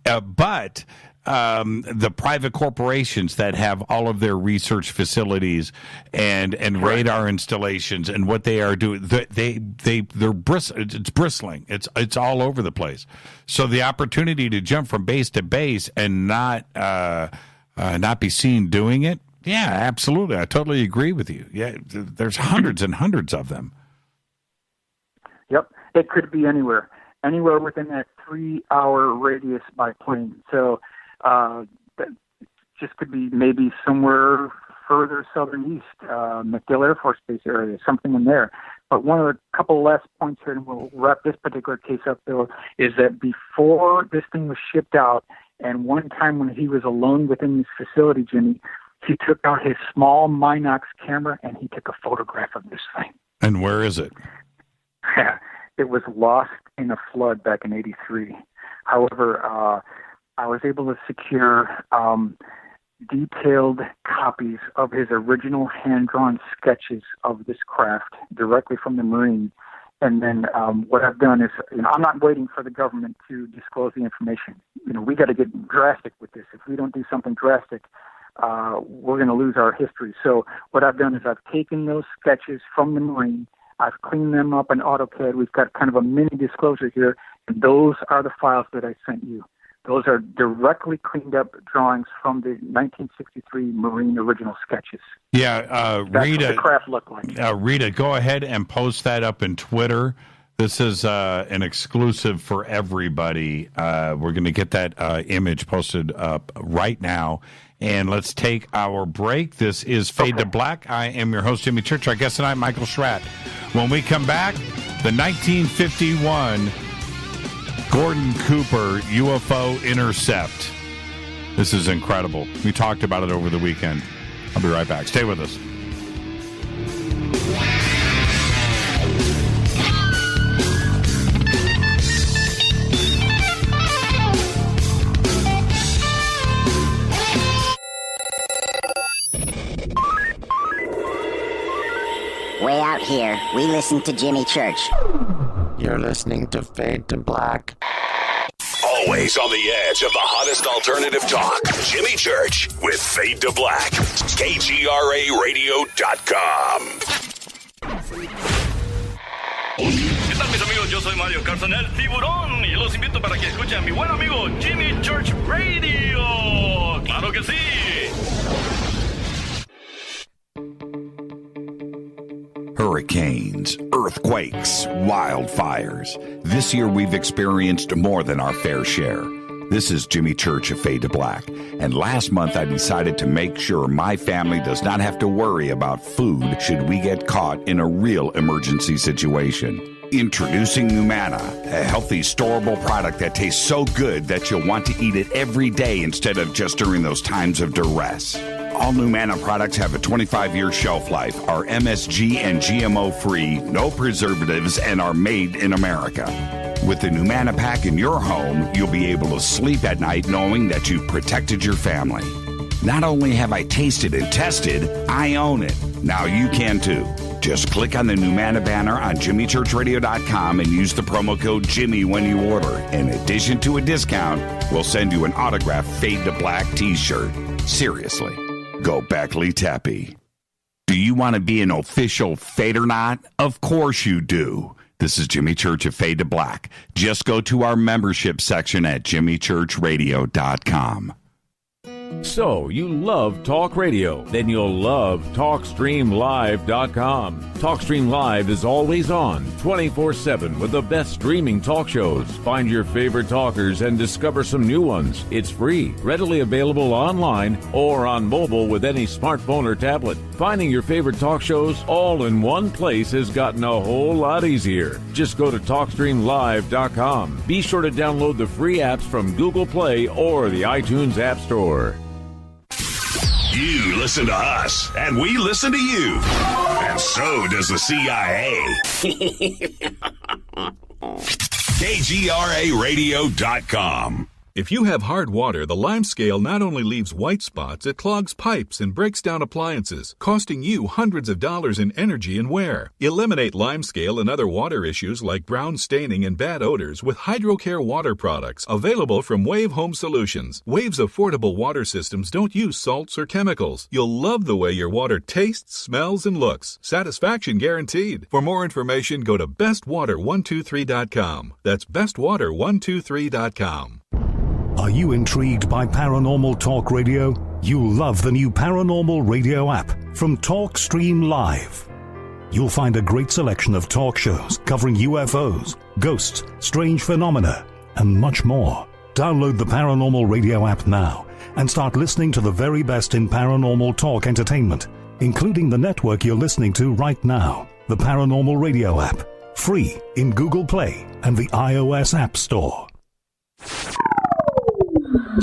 But the private corporations that have all of their research facilities and radar installations and what they are doing, they're it's bristling. It's all over the place. So the opportunity to jump from base to base and not be seen doing it, yeah, absolutely. I totally agree with you. Yeah, there's hundreds and hundreds of them. Yep, it could be anywhere within that 3-hour radius by plane. So that just could be maybe somewhere further southern east, MacDill Air Force Base area, something in there. But one of the couple last points here, and we'll wrap this particular case up, though, is that before this thing was shipped out, and one time when he was alone within this facility, Jimmy, he took out his small Minox camera and he took a photograph of this thing. And where is it? It was lost in a flood back in '83. However, I was able to secure detailed copies of his original hand-drawn sketches of this craft directly from the Marine. And then what I've done is, I'm not waiting for the government to disclose the information. We got to get drastic with this. If we don't do something drastic, we're going to lose our history. So what I've done is I've taken those sketches from the Marine, I've cleaned them up in AutoCAD. We've got kind of a mini disclosure here, and those are the files that I sent you. Those are directly cleaned up drawings from the 1963 Marine original sketches. Yeah, That's Rita, what the craft looked like. Rita, go ahead and post that up in Twitter. This is an exclusive for everybody. We're going to get that image posted up right now. And let's take our break. This is Fade to Black. I am your host, Jimmy Church. Our guest tonight, Michael Schratt. When we come back, the 1951 Gordon Cooper, UFO Intercept. This is incredible. We talked about it over the weekend. I'll be right back. Stay with us. Way out here, we listen to Jimmy Church. You're listening to Fade to Black. Always on the edge of the hottest alternative talk. Jimmy Church with Fade to Black. KGRARadio.com. ¿Qué tal, mis amigos? Yo soy Mario Carson, el tiburón, y los invito para que escuchen a mi buen amigo Jimmy Church Radio. ¡Claro que sí! Hurricanes, earthquakes, wildfires. This year we've experienced more than our fair share. This is Jimmy Church of Fade to Black, and last month I decided to make sure my family does not have to worry about food should we get caught in a real emergency situation. Introducing Numana, a healthy, storable product that tastes so good that you'll want to eat it every day instead of just during those times of duress. All Numana products have a 25-year shelf life, are MSG and GMO-free, no preservatives, and are made in America. With the Numana pack in your home, you'll be able to sleep at night knowing that you've protected your family. Not only have I tasted and tested, I own it. Now you can too. Just click on the Numana banner on JimmyChurchRadio.com and use the promo code Jimmy when you order. In addition to a discount, we'll send you an autographed Fade to Black t-shirt. Seriously. Go Beckley Tappy. Do you want to be an official Fadernaut? Of course you do. This is Jimmy Church of Fade to Black. Just go to our membership section at JimmyChurchRadio.com. So, you love talk radio? Then you'll love TalkStreamLive.com. TalkStream Live is always on, 24/7 with the best streaming talk shows. Find your favorite talkers and discover some new ones. It's free, readily available online or on mobile with any smartphone or tablet. Finding your favorite talk shows all in one place has gotten a whole lot easier. Just go to TalkStreamLive.com. Be sure to download the free apps from Google Play or the iTunes App Store. You listen to us, and we listen to you. And so does the CIA. KGRARadio.com. If you have hard water, the lime scale not only leaves white spots, it clogs pipes and breaks down appliances, costing you hundreds of dollars in energy and wear. Eliminate lime scale and other water issues like brown staining and bad odors with HydroCare water products, available from Wave Home Solutions. Wave's affordable water systems don't use salts or chemicals. You'll love the way your water tastes, smells, and looks. Satisfaction guaranteed. For more information, go to bestwater123.com. That's bestwater123.com. Are you intrigued by paranormal talk radio? You'll love the new paranormal radio app from TalkStream Live. You'll find a great selection of talk shows covering UFOs, ghosts, strange phenomena, and much more. Download the paranormal radio app now and start listening to the very best in paranormal talk entertainment, including the network you're listening to right now, the paranormal radio app, free in Google Play and the iOS App Store.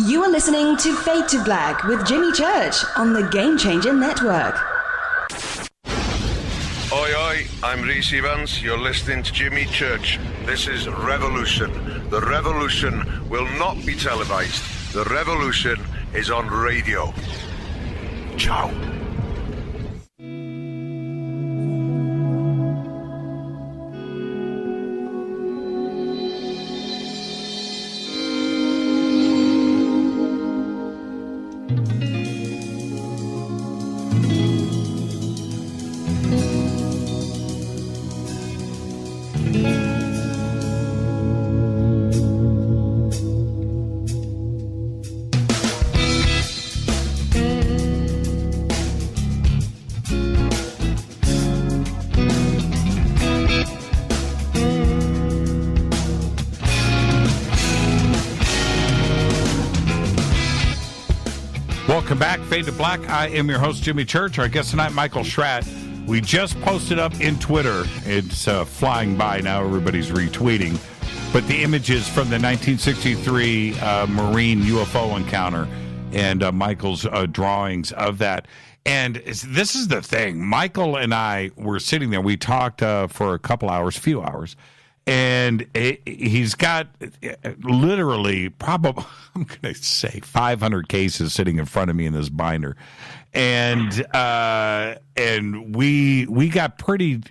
You are listening to Fade to Black with Jimmy Church on the Game Changer Network. Oi, oi, I'm Reese Evans. You're listening to Jimmy Church. This is Revolution. The revolution will not be televised. The revolution is on radio. Ciao. Welcome back, Fade to Black. I am your host, Jimmy Church. Our guest tonight, Michael Schratt. We just posted up in Twitter. It's flying by now. Everybody's retweeting. but the images from the 1963 Marine Ufo Encounter and Michael's drawings of that. And this is the thing. Michael and I were sitting there. We talked for a few hours. And he's got literally probably, I'm going to say 500 cases sitting in front of me in this binder. And we got pretty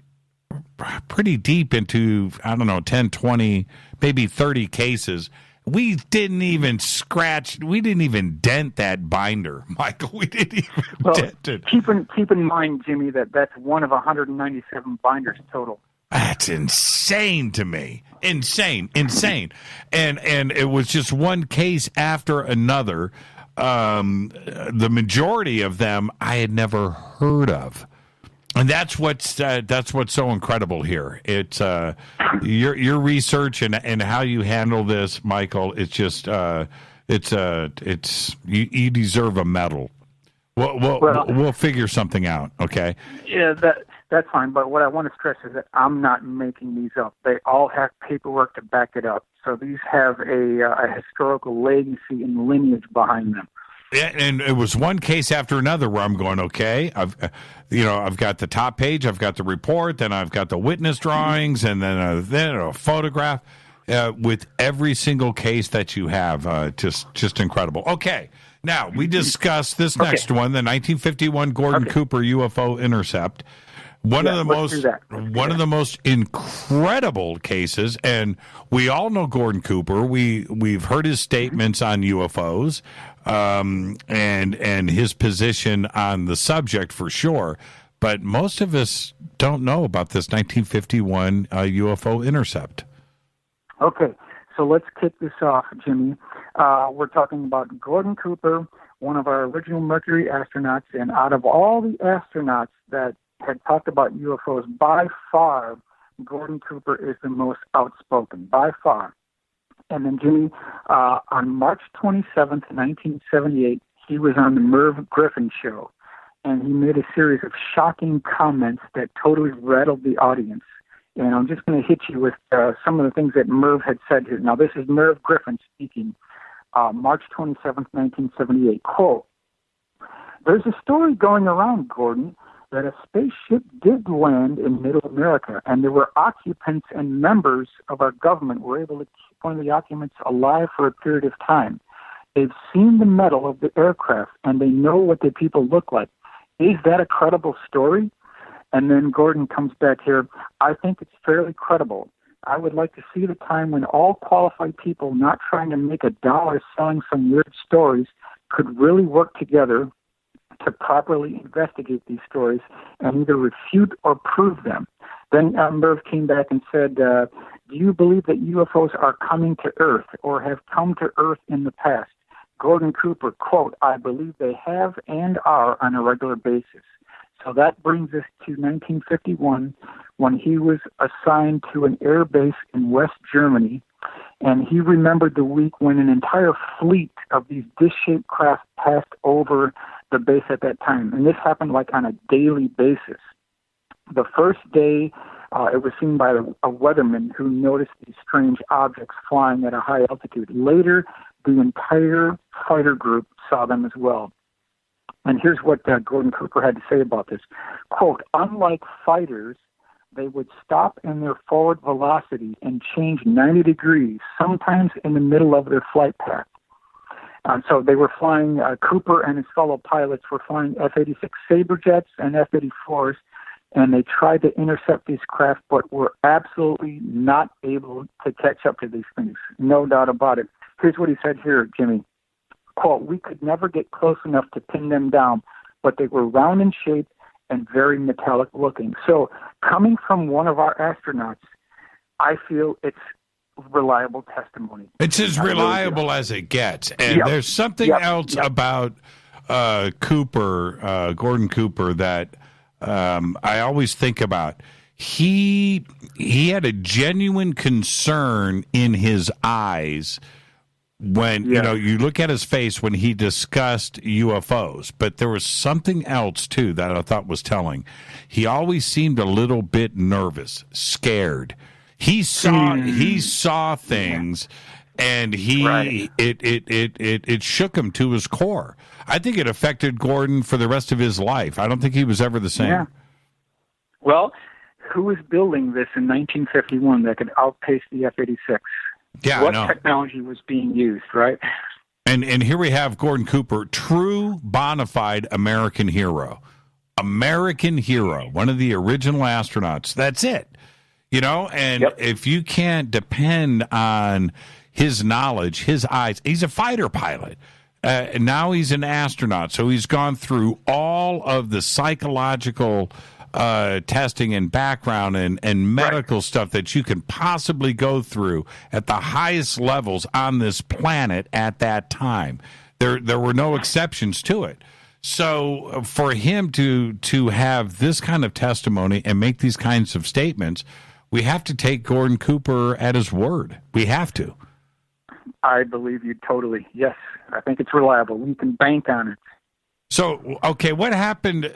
deep into, I don't know, 10, 20, maybe 30 cases. We didn't even dent that binder, Michael. We didn't even dent it. Keep in mind, Jimmy, that's one of 197 binders total. That's insane to me. Insane. And it was just one case after another. The majority of them I had never heard of. And that's what's so incredible here. It's your research and how you handle this, Michael. It's just you deserve a medal. We'll figure something out. Okay. Yeah, that's fine. But what I want to stress is that I'm not making these up. They all have paperwork to back it up. So these have a historical legacy and lineage behind them. Yeah, and it was one case after another where I'm going, okay, I've got the top page, I've got the report, then I've got the witness drawings, and then a photograph with every single case that you have. Just incredible. Okay, now we discussed this next one, the 1951 Gordon Cooper UFO Intercept. One of the most incredible cases, and we all know Gordon Cooper. We've heard his statements on UFOs, and his position on the subject for sure. But most of us don't know about this 1951 UFO Intercept. Okay, so let's kick this off, Jimmy. We're talking about Gordon Cooper, one of our original Mercury astronauts, and out of all the astronauts that had talked about UFOs, by far, Gordon Cooper is the most outspoken, by far. And then, Jimmy, on March 27th, 1978, he was on the Merv Griffin show, and he made a series of shocking comments that totally rattled the audience. And I'm just going to hit you with some of the things that Merv had said here. Now, this is Merv Griffin speaking, March 27th, 1978. Quote, "There's a story going around, Gordon, that a spaceship did land in Middle America, and there were occupants and members of our government were able to keep one of the occupants alive for a period of time. They've seen the metal of the aircraft, and they know what the people look like. Is that a credible story?" And then Gordon comes back here, "I think it's fairly credible. I would like to see the time when all qualified people not trying to make a dollar selling some weird stories could really work together to properly investigate these stories and either refute or prove them." Then Merv came back and said, "Do you believe that UFOs are coming to Earth or have come to Earth in the past?" Gordon Cooper, quote, "I believe they have and are on a regular basis." So that brings us to 1951 when he was assigned to an air base in West Germany. And he remembered the week when an entire fleet of these dish-shaped craft passed over the base at that time. And this happened like on a daily basis. The first day, it was seen by a weatherman who noticed these strange objects flying at a high altitude. Later, the entire fighter group saw them as well. And here's what Gordon Cooper had to say about this. Quote, "Unlike fighters, they would stop in their forward velocity and change 90 degrees, sometimes in the middle of their flight path." So they were flying, Cooper and his fellow pilots were flying F-86 Sabre jets and F-84s, and they tried to intercept these craft, but were absolutely not able to catch up to these things. No doubt about it. Here's what he said here, Jimmy. Quote, "We could never get close enough to pin them down, but they were round in shape and very metallic looking." So coming from one of our astronauts, I feel it's reliable testimony. It's as reliable as it gets. And there's something else about Cooper, Gordon Cooper, that I always think about. He had a genuine concern in his eyes when, you look at his face when he discussed UFOs, but there was something else, too, that I thought was telling. He always seemed a little bit nervous, scared. He saw things, and it shook him to his core. I think it affected Gordon for the rest of his life. I don't think he was ever the same. Yeah. Well, who was building this in 1951 that could outpace the F-86? Yeah, what I know. technology was being used, right? And here we have Gordon Cooper, true bona fide American hero. American hero, one of the original astronauts. That's it. And if you can't depend on his knowledge, his eyes, he's a fighter pilot. And now he's an astronaut. So he's gone through all of the psychological testing and background and medical stuff that you can possibly go through at the highest levels on this planet at that time. There were no exceptions to it. So for him to have this kind of testimony and make these kinds of statements, we have to take Gordon Cooper at his word. We have to. I believe you totally. Yes, I think it's reliable. We can bank on it. So, okay, what happened?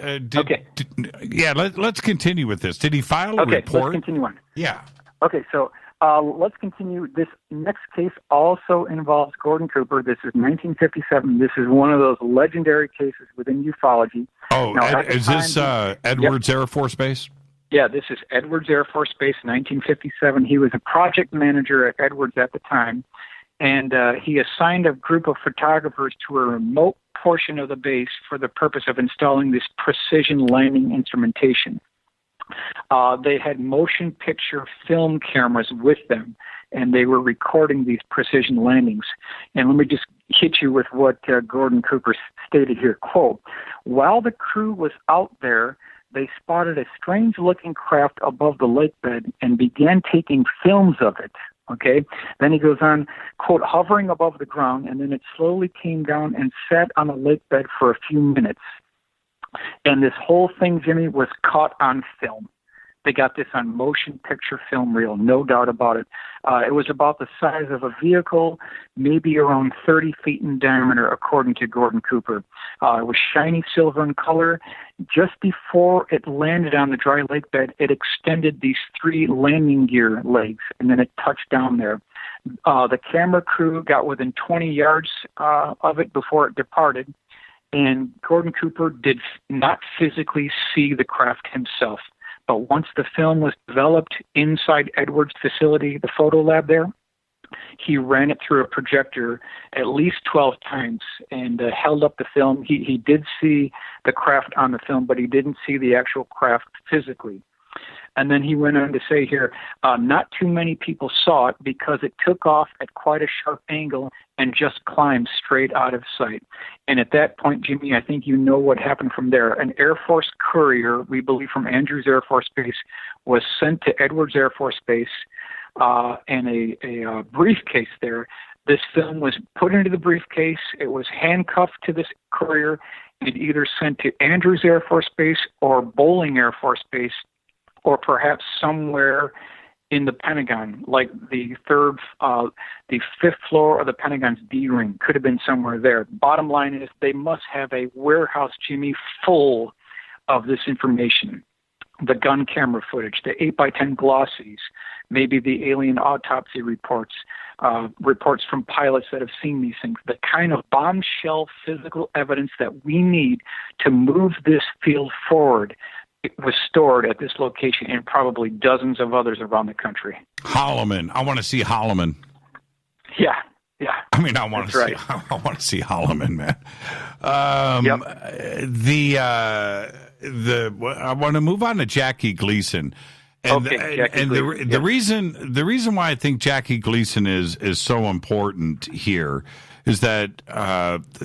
Let's continue with this. Did he file a report? Let's continue on. Yeah. Okay, so let's continue. This next case also involves Gordon Cooper. This is 1957. This is one of those legendary cases within ufology. Oh, is this Edwards Air Force Base? Yeah, this is Edwards Air Force Base, 1957. He was a project manager at Edwards at the time, and he assigned a group of photographers to a remote portion of the base for the purpose of installing this precision landing instrumentation. They had motion picture film cameras with them, and they were recording these precision landings. And let me just hit you with what Gordon Cooper stated here. Quote, while the crew was out there, they spotted a strange-looking craft above the lake bed and began taking films of it. Okay. Then he goes on, quote, hovering above the ground, and then it slowly came down and sat on the lake bed for a few minutes. And this whole thing, Jimmy, was caught on film. They got this on motion picture film reel, no doubt about it. It was about the size of a vehicle, maybe around 30 feet in diameter, according to Gordon Cooper. It was shiny silver in color. Just before it landed on the dry lake bed, it extended these 3 landing gear legs, and then it touched down there. The camera crew got within 20 yards of it before it departed, and Gordon Cooper did not physically see the craft himself. But once the film was developed inside Edwards' facility, the photo lab there, he ran it through a projector at least 12 times and held up the film. He did see the craft on the film, but he didn't see the actual craft physically. And then he went on to say here, not too many people saw it because it took off at quite a sharp angle and just climbed straight out of sight. And at that point, Jimmy, I think you know what happened from there. An Air Force courier, we believe from Andrews Air Force Base, was sent to Edwards Air Force Base and a briefcase there. This film was put into the briefcase. It was handcuffed to this courier and either sent to Andrews Air Force Base or Bolling Air Force Base, or perhaps somewhere in the Pentagon, like the 5th floor of the Pentagon's D ring. Could have been somewhere there. Bottom line is they must have a warehouse, Jimmy, full of this information. The gun camera footage, the 8x10 glossies, maybe the alien autopsy reports, reports from pilots that have seen these things, the kind of bombshell physical evidence that we need to move this field forward. It was stored at this location and probably dozens of others around the country. Holloman. I want to see Holloman. Yeah. I mean, I want to see Holloman, man. I want to move on to Jackie Gleason. And the reason why I think Jackie Gleason is so important here is that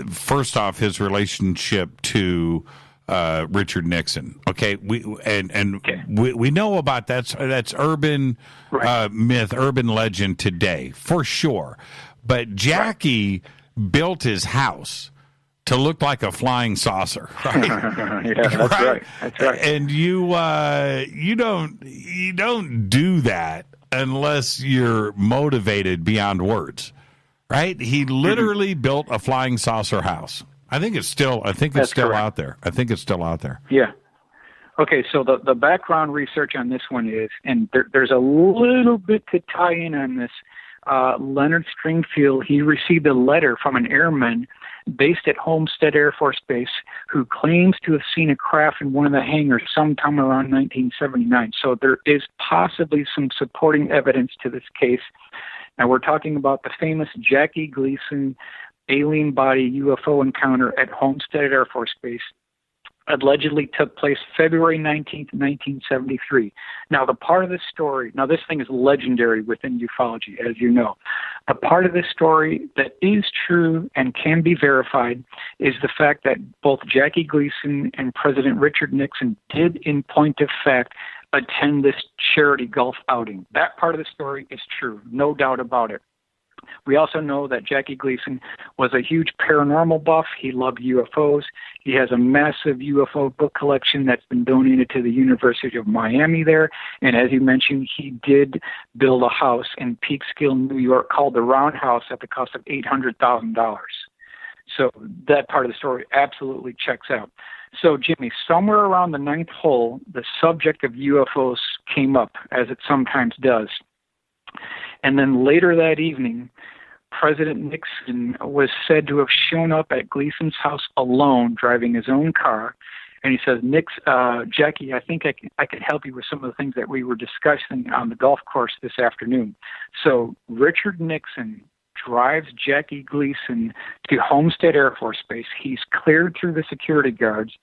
first off, his relationship to Richard Nixon. Okay, we know about that's urban myth, urban legend today for sure. But Jackie built his house to look like a flying saucer, right? Yeah, that's right. That's right. And you don't do that unless you're motivated beyond words, right? He literally built a flying saucer house. I think it's still out there. I think it's still out there. Yeah. Okay, so the background research on this one is, and there's a little bit to tie in on this. Leonard Stringfield, he received a letter from an airman based at Homestead Air Force Base who claims to have seen a craft in one of the hangars sometime around 1979. So there is possibly some supporting evidence to this case. Now we're talking about the famous Jackie Gleason alien body UFO encounter at Homestead Air Force Base. Allegedly took place February 19th, 1973. Now, the part of this story, now this thing is legendary within ufology, as you know. The part of this story that is true and can be verified is the fact that both Jackie Gleason and President Richard Nixon did, in point of fact, attend this charity golf outing. That part of the story is true, no doubt about it. We also know that Jackie Gleason was a huge paranormal buff. He loved UFOs. He has a massive UFO book collection that's been donated to the University of Miami there. And as you mentioned, he did build a house in Peekskill, New York, called the Roundhouse at the cost of $800,000. So that part of the story absolutely checks out. So, Jimmy, somewhere around the ninth hole, the subject of UFOs came up, as it sometimes does. And then later that evening, President Nixon was said to have shown up at Gleason's house alone, driving his own car. And he says, Jackie, I think I can help you with some of the things that we were discussing on the golf course this afternoon. So Richard Nixon drives Jackie Gleason to Homestead Air Force Base. He's cleared through the security guards.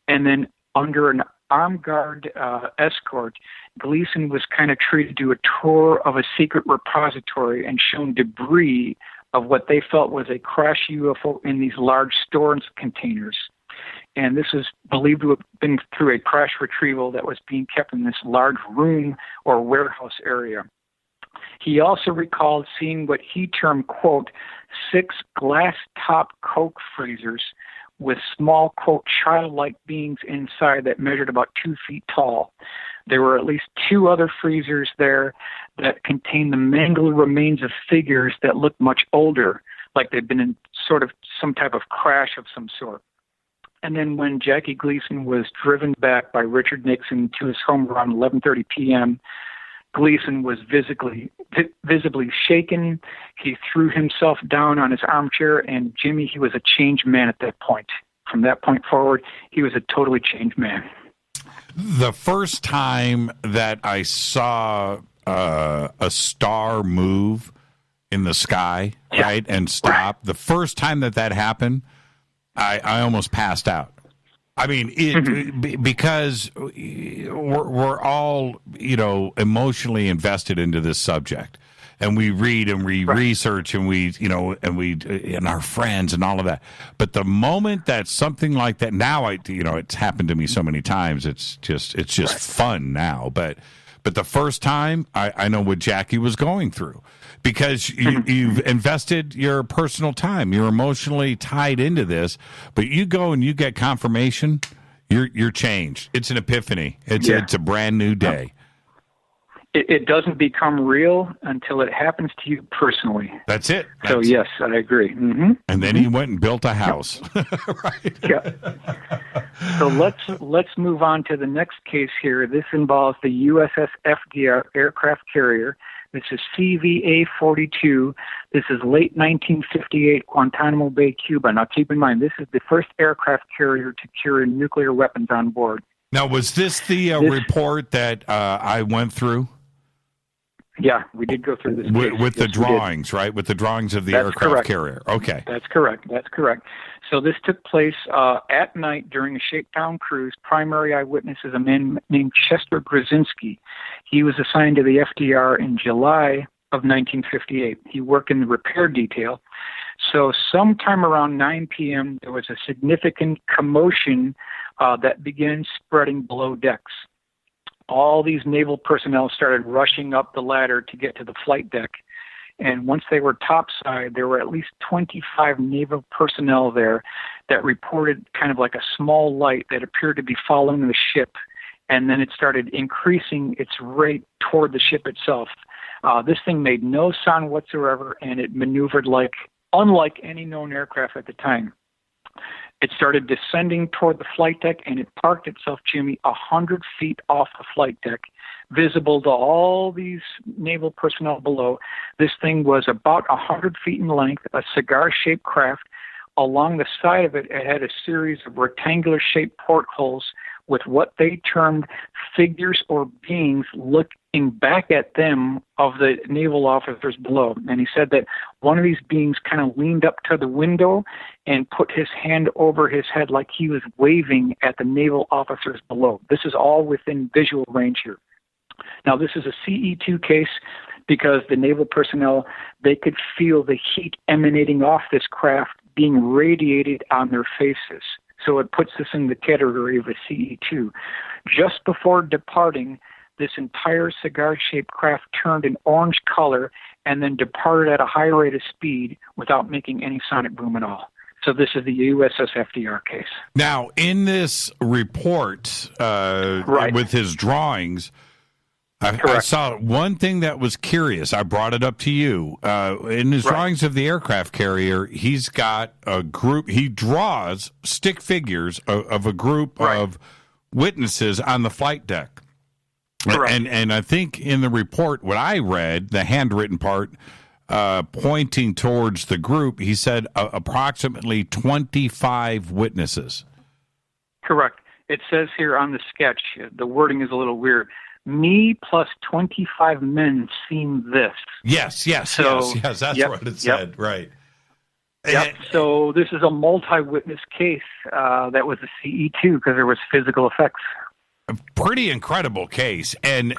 And then under an armed guard escort, Gleason was kind of treated to a tour of a secret repository and shown debris of what they felt was a crash UFO in these large storage containers. And this is believed to have been through a crash retrieval that was being kept in this large room or warehouse area. He also recalled seeing what he termed, quote, 6 glass-top Coke freezers with small, quote, childlike beings inside that measured about 2 feet tall. There were at least 2 other freezers there that contained the mangled remains of figures that looked much older, like they'd been in sort of some type of crash of some sort. And then when Jackie Gleason was driven back by Richard Nixon to his home around 11:30 p.m., Gleason was visibly shaken. He threw himself down on his armchair, and Jimmy, he was a changed man at that point. From that point forward, he was a totally changed man. The first time that I saw a star move in the sky, right, and stop, the first time that happened, I almost passed out. I mean, because we're all, emotionally invested into this subject, and we read and we research and and our friends and all of that. But the moment that something like that, now it's happened to me so many times. It's just fun now. But the first time, I know what Jackie was going through. Because you've invested your personal time, you're emotionally tied into this, but you go and you get confirmation, you're changed. It's an epiphany. It's a brand new day. It doesn't become real until it happens to you personally. That's it. So yes, I agree. Mm-hmm. And then he went and built a house. Right. Yeah. So let's move on to the next case here. This involves the USS Fdr aircraft carrier. This is CVA-42. This is late 1958, Guantanamo Bay, Cuba. Now, keep in mind, this is the first aircraft carrier to carry nuclear weapons on board. Now, was this the report that I went through? Yeah, we did go through this with the drawings, right? With the drawings of the aircraft carrier. Okay. That's correct. So this took place at night during a shakedown cruise. Primary eyewitness is a man named Chester Brzezinski. He was assigned to the FDR in July of 1958. He worked in the repair detail. So sometime around 9 p.m., there was a significant commotion that began spreading below decks. All these naval personnel started rushing up the ladder to get to the flight deck. And once they were topside, there were at least 25 naval personnel there that reported kind of like a small light that appeared to be following the ship. And then it started increasing its rate toward the ship itself. This thing made no sound whatsoever, and it maneuvered unlike any known aircraft at the time. It started descending toward the flight deck, and it parked itself, Jimmy, 100 feet off the flight deck, visible to all these naval personnel below. This thing was about 100 feet in length, a cigar-shaped craft. Along the side of it, it had a series of rectangular-shaped portholes with what they termed figures or beings looking back at them of the naval officers below. And he said that one of these beings kind of leaned up to the window and put his hand over his head like he was waving at the naval officers below. This is all within visual range here. Now, this is a CE2 case because the naval personnel, they could feel the heat emanating off this craft being radiated on their faces. So it puts this in the category of a CE2. Just before departing, this entire cigar-shaped craft turned an orange color and then departed at a high rate of speed without making any sonic boom at all. So this is the USS Fdr case. Now, in this report with his drawings, I saw one thing that was curious. I brought it up to you. In his drawings of the aircraft carrier, he's got a group. He draws stick figures of a group of witnesses on the flight deck. And I think in the report, what I read, the handwritten part, pointing towards the group, he said approximately 25 witnesses. Correct. It says here on the sketch, the wording is a little weird. Me plus 25 men seen this. Yes. That's what it said. Right. Yep. So this is a multi-witness case that was a CE2 because there was physical effects. A pretty incredible case, and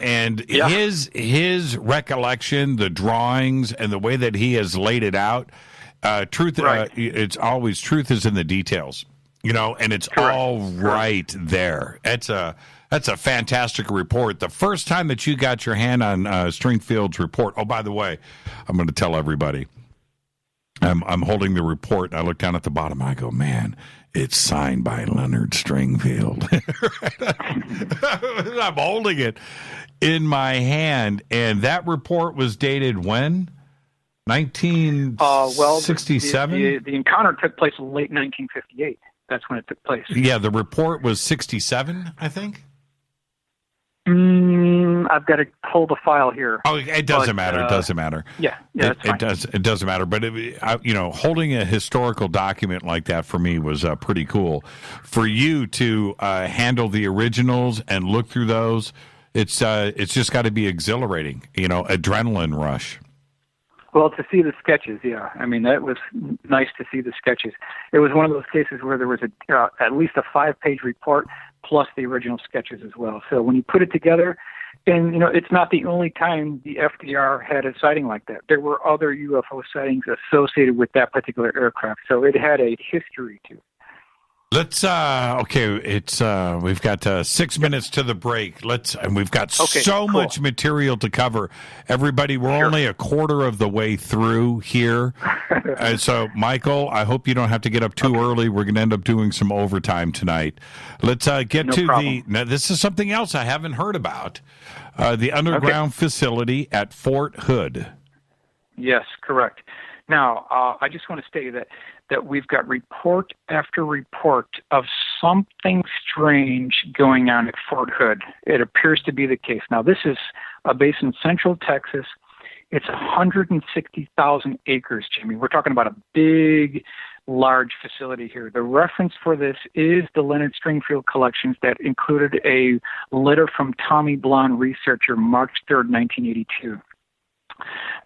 his recollection, the drawings, and the way that he has laid it out. It's always truth is in the details, and it's all right there. That's a fantastic report. The first time that you got your hand on Stringfield's report. Oh, by the way, I'm going to tell everybody. I'm holding the report. I look down at the bottom. I go, man, it's signed by Leonard Stringfield. I'm holding it in my hand, and that report was dated when? 1967? The encounter took place in late 1958. That's when it took place. Yeah, the report was 67, I think. I've got to pull the file here. Oh, it doesn't matter. It doesn't matter. Yeah, that's fine. It doesn't matter. But holding a historical document like that for me was pretty cool. For you to handle the originals and look through those, it's just got to be exhilarating. Adrenaline rush. Well, to see the sketches, yeah. I mean, that was nice to see the sketches. It was one of those cases where there was at least a 5-page report plus the original sketches as well. So when you put it together, and, it's not the only time the FDR had a sighting like that. There were other UFO sightings associated with that particular aircraft. So it had a history to it. Let's we've got 6 minutes to the break. And we've got much material to cover. Everybody, we're only a quarter of the way through here. So, Michael, I hope you don't have to get up too early. We're going to end up doing some overtime tonight. Let's get now, this is something else I haven't heard about. The underground facility at Fort Hood. Yes, correct. Now, I just want to state that we've got report after report of something strange going on at Fort Hood. It appears to be the case. Now, this is a base in Central Texas. It's 160,000 acres, Jimmy. We're talking about a big, large facility here. The reference for this is the Leonard Stringfield collections that included a letter from Tommy Blonde, researcher, March 3rd, 1982.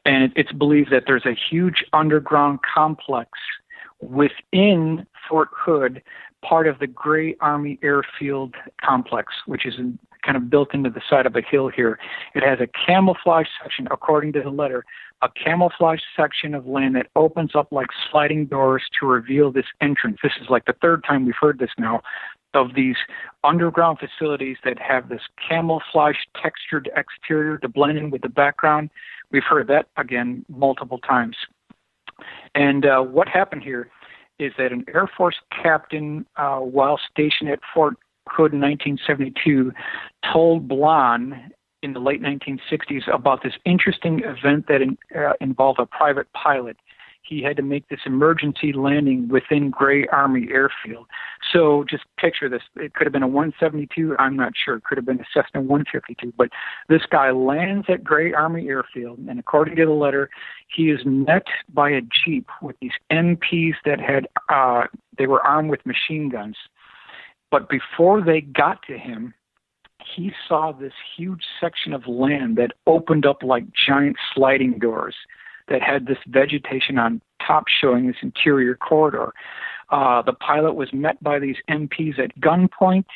And it's believed that there's a huge underground complex within Fort Hood, part of the Gray Army Airfield Complex, which is kind of built into the side of a hill here. It has a camouflage section, according to the letter, a camouflage section of land that opens up like sliding doors to reveal this entrance. This is like the third time we've heard this now, of these underground facilities that have this camouflage textured exterior to blend in with the background. We've heard that, again, multiple times. And what happened here is that an Air Force captain, while stationed at Fort Hood in 1972, told Blonde in the late 1960s about this interesting event that involved a private pilot. he had to make this emergency landing within Gray Army Airfield. So just picture this. It could have been a 172. I'm not sure. It could have been a Cessna 152. But this guy lands at Gray Army Airfield, and according to the letter, he is met by a Jeep with these MPs that had they were armed with machine guns. But before they got to him, he saw this huge section of land that opened up like giant sliding doors that had this vegetation on top showing this interior corridor. The pilot was met by these MPs at gunpoint.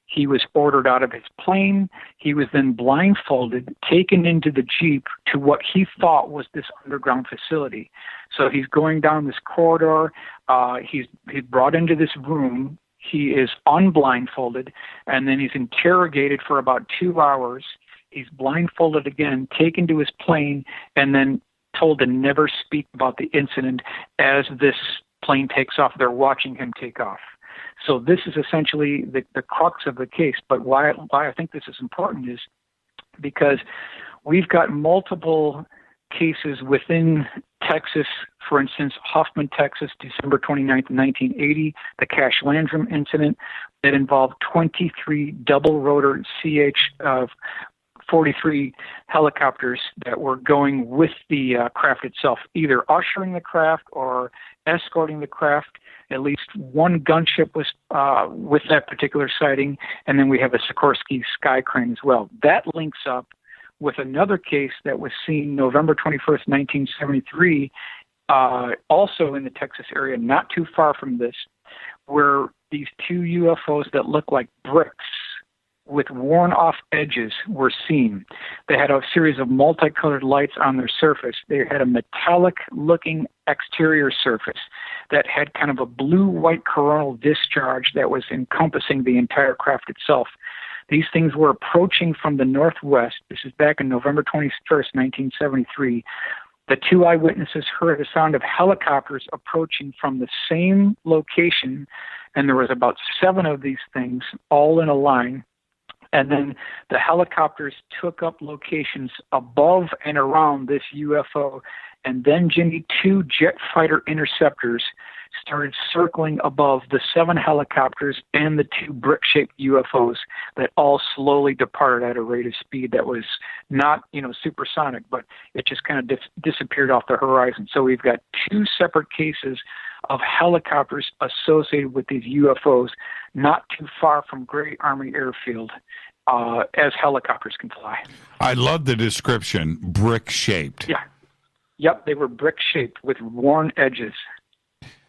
He was ordered out of his plane. He was then blindfolded, taken into the Jeep to what he thought was this underground facility. So he's going down this corridor. He's brought into this room. He is unblindfolded, and then he's interrogated for about 2 hours. He's blindfolded again, taken to his plane, and then told to never speak about the incident. As this plane takes off, they're watching him take off. So this is essentially the crux of the case. But why I think this is important is because we've got multiple cases within Texas. For instance, Huffman, Texas, December 29th, 1980, the Cash Landrum incident that involved 23 double-rotor CH-43 helicopters that were going with the craft itself, either ushering the craft or escorting the craft. At least one gunship was with that particular sighting, and then we have a Sikorsky Sky Crane as well. That links up with another case that was seen November 21st, 1973, also in the Texas area, not too far from this, where these two UFOs that look like bricks with worn-off edges were seen. They had a series of multicolored lights on their surface. They had a metallic-looking exterior surface that had kind of a blue-white coronal discharge that was encompassing the entire craft itself. These things were approaching from the northwest. This is back in November 21st, 1973. The two eyewitnesses heard the sound of helicopters approaching from the same location, and there was about 7 of these things all in a line. And then the helicopters took up locations above and around this UFO. And then, Jimmy, 2 jet fighter interceptors started circling above the 7 helicopters and the 2 brick-shaped UFOs that all slowly departed at a rate of speed that was not, supersonic, but it just kind of disappeared off the horizon. So we've got 2 separate cases of helicopters associated with these UFOs not too far from Gray Army Airfield, as helicopters can fly. I love the description, brick-shaped. Yeah. Yep, they were brick-shaped with worn edges.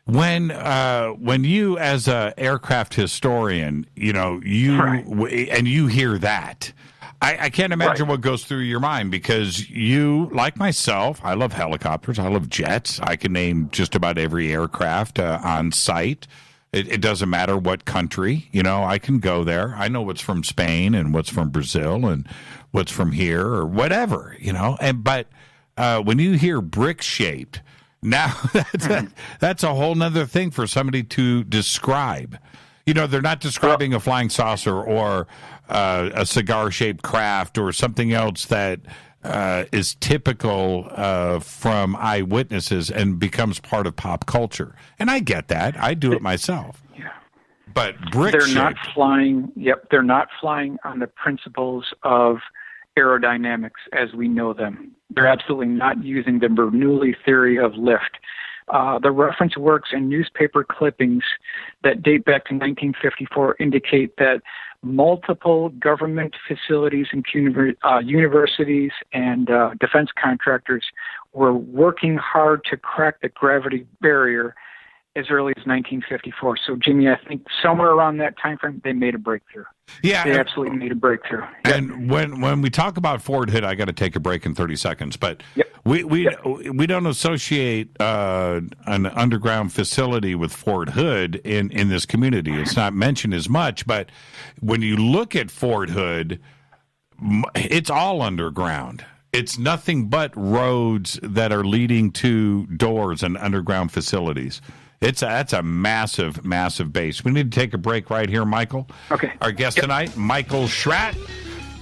When you, as an aircraft historian, and you hear that, I can't imagine what goes through your mind, because you, like myself, I love helicopters, I love jets. I can name just about every aircraft on site. It doesn't matter what country, I can go there. I know what's from Spain and what's from Brazil and what's from here or whatever, but when you hear brick-shaped, now that's a whole nother thing for somebody to describe. They're not describing a flying saucer or a cigar-shaped craft or something else that is typical from eyewitnesses and becomes part of pop culture. And I get that. I do it myself. Yeah. But brick-shaped. They're not flying. Yep, they're not flying on the principles of aerodynamics as we know them. They're absolutely not using the Bernoulli theory of lift. The reference works and newspaper clippings that date back to 1954 indicate that multiple government facilities and universities and defense contractors were working hard to crack the gravity barrier as early as 1954. So, Jimmy, I think somewhere around that time frame, they made a breakthrough. Yeah, they absolutely made a breakthrough. And when we talk about Fort Hood, I got to take a break in 30 seconds. But we don't associate an underground facility with Fort Hood in this community. It's not mentioned as much. But when you look at Fort Hood, it's all underground. It's nothing but roads that are leading to doors and underground facilities. That's a massive, massive base. We need to take a break right here, Michael. Okay. Our guest tonight, Michael Schratt.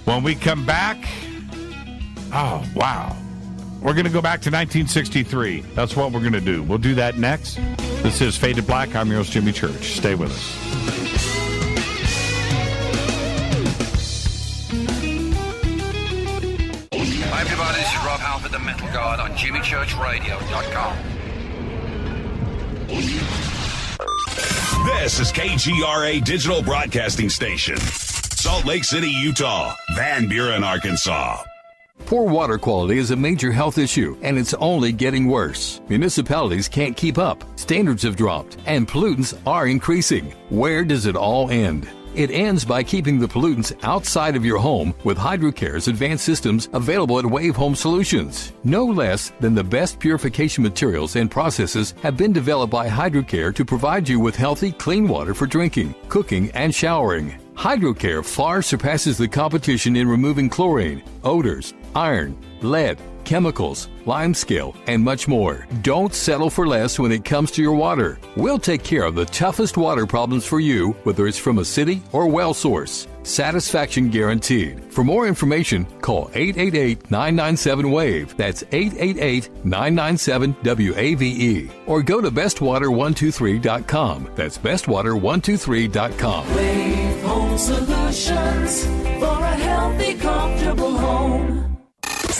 When we come back, oh, wow. we're going to go back to 1963. That's what we're going to do. We'll do that next. This is Fade to Black. I'm your host, Jimmy Church. Stay with us. Hi, everybody. This is Rob Halford, the Metal Guard on JimmyChurchRadio.com. This is KGRA Digital Broadcasting Station. Salt Lake City, Utah. Van Buren, Arkansas. Poor water quality is a major health issue, and it's only getting worse. Municipalities can't keep up, standards have dropped, and pollutants are increasing. Where does it all end? It ends by keeping the pollutants outside of your home with HydroCare's advanced systems available at Wave Home Solutions. No less than the best purification materials and processes have been developed by HydroCare to provide you with healthy, clean water for drinking, cooking, and showering. HydroCare far surpasses the competition in removing chlorine, odors, iron, lead, chemicals, limescale, and much more. Don't settle for less when it comes to your water. We'll take care of the toughest water problems for you, whether it's from a city or well source. Satisfaction guaranteed. For more information, call 888-997-WAVE. That's 888-997-WAVE. Or go to bestwater123.com. That's bestwater123.com. Wave Home Solutions for a healthy, comfortable home.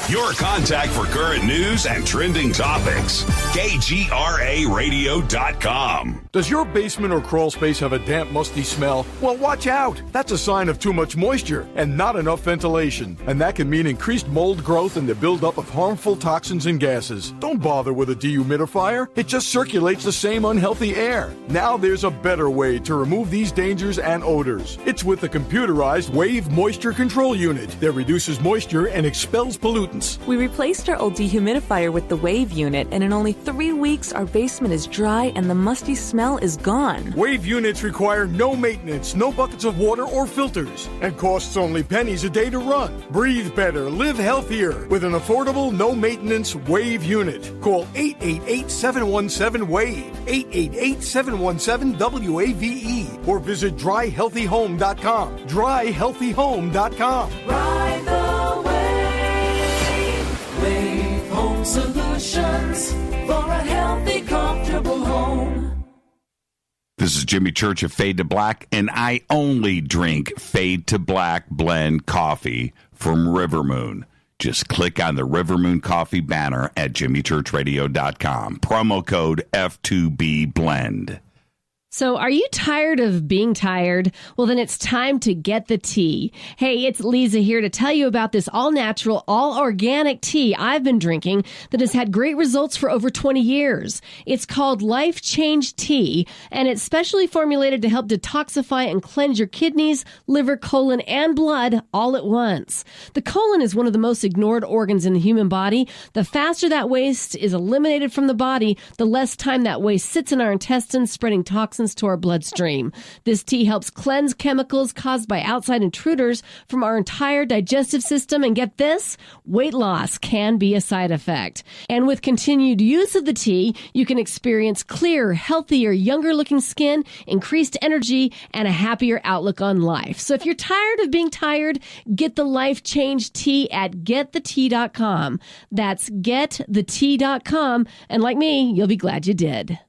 Your contact for current news and trending topics. KGRARadio.com. Does your basement or crawl space have a damp, musty smell? Well, watch out. That's a sign of too much moisture and not enough ventilation. And that can mean increased mold growth and the buildup of harmful toxins and gases. Don't bother with a dehumidifier. It just circulates the same unhealthy air. Now there's a better way to remove these dangers and odors. It's with the computerized Wave Moisture Control Unit that reduces moisture and expels pollutants. We replaced our old dehumidifier with the Wave unit, and in only 3 weeks, our basement is dry and the musty smell is gone. Wave units require no maintenance, no buckets of water or filters, and costs only pennies a day to run. Breathe better, live healthier with an affordable, no-maintenance Wave unit. Call 888-717-WAVE, 888-717-WAVE, or visit dryhealthyhome.com, dryhealthyhome.com. Ride the wave. Wave Home Solutions for a healthy, comfortable home. This is Jimmy Church of Fade to Black, and I only drink Fade to Black blend coffee from River Moon. Just click on the River Moon coffee banner at jimmychurchradio.com. Promo code F2B Blend. So are you tired of being tired? Well, then it's time to get the tea. Hey, it's Lisa here to tell you about this all-natural, all-organic tea I've been drinking that has had great results for over 20 years. It's called Life Change Tea, and it's specially formulated to help detoxify and cleanse your kidneys, liver, colon, and blood all at once. The colon is one of the most ignored organs in the human body. The faster that waste is eliminated from the body, the less time that waste sits in our intestines, spreading toxins to our bloodstream. This tea helps cleanse chemicals caused by outside intruders from our entire digestive system. And get this, weight loss can be a side effect. And with continued use of the tea, you can experience clearer, healthier, younger looking skin, increased energy, and a happier outlook on life. So if you're tired of being tired, get the Life Change Tea at getthetea.com. That's getthetea.com. And like me, you'll be glad you did.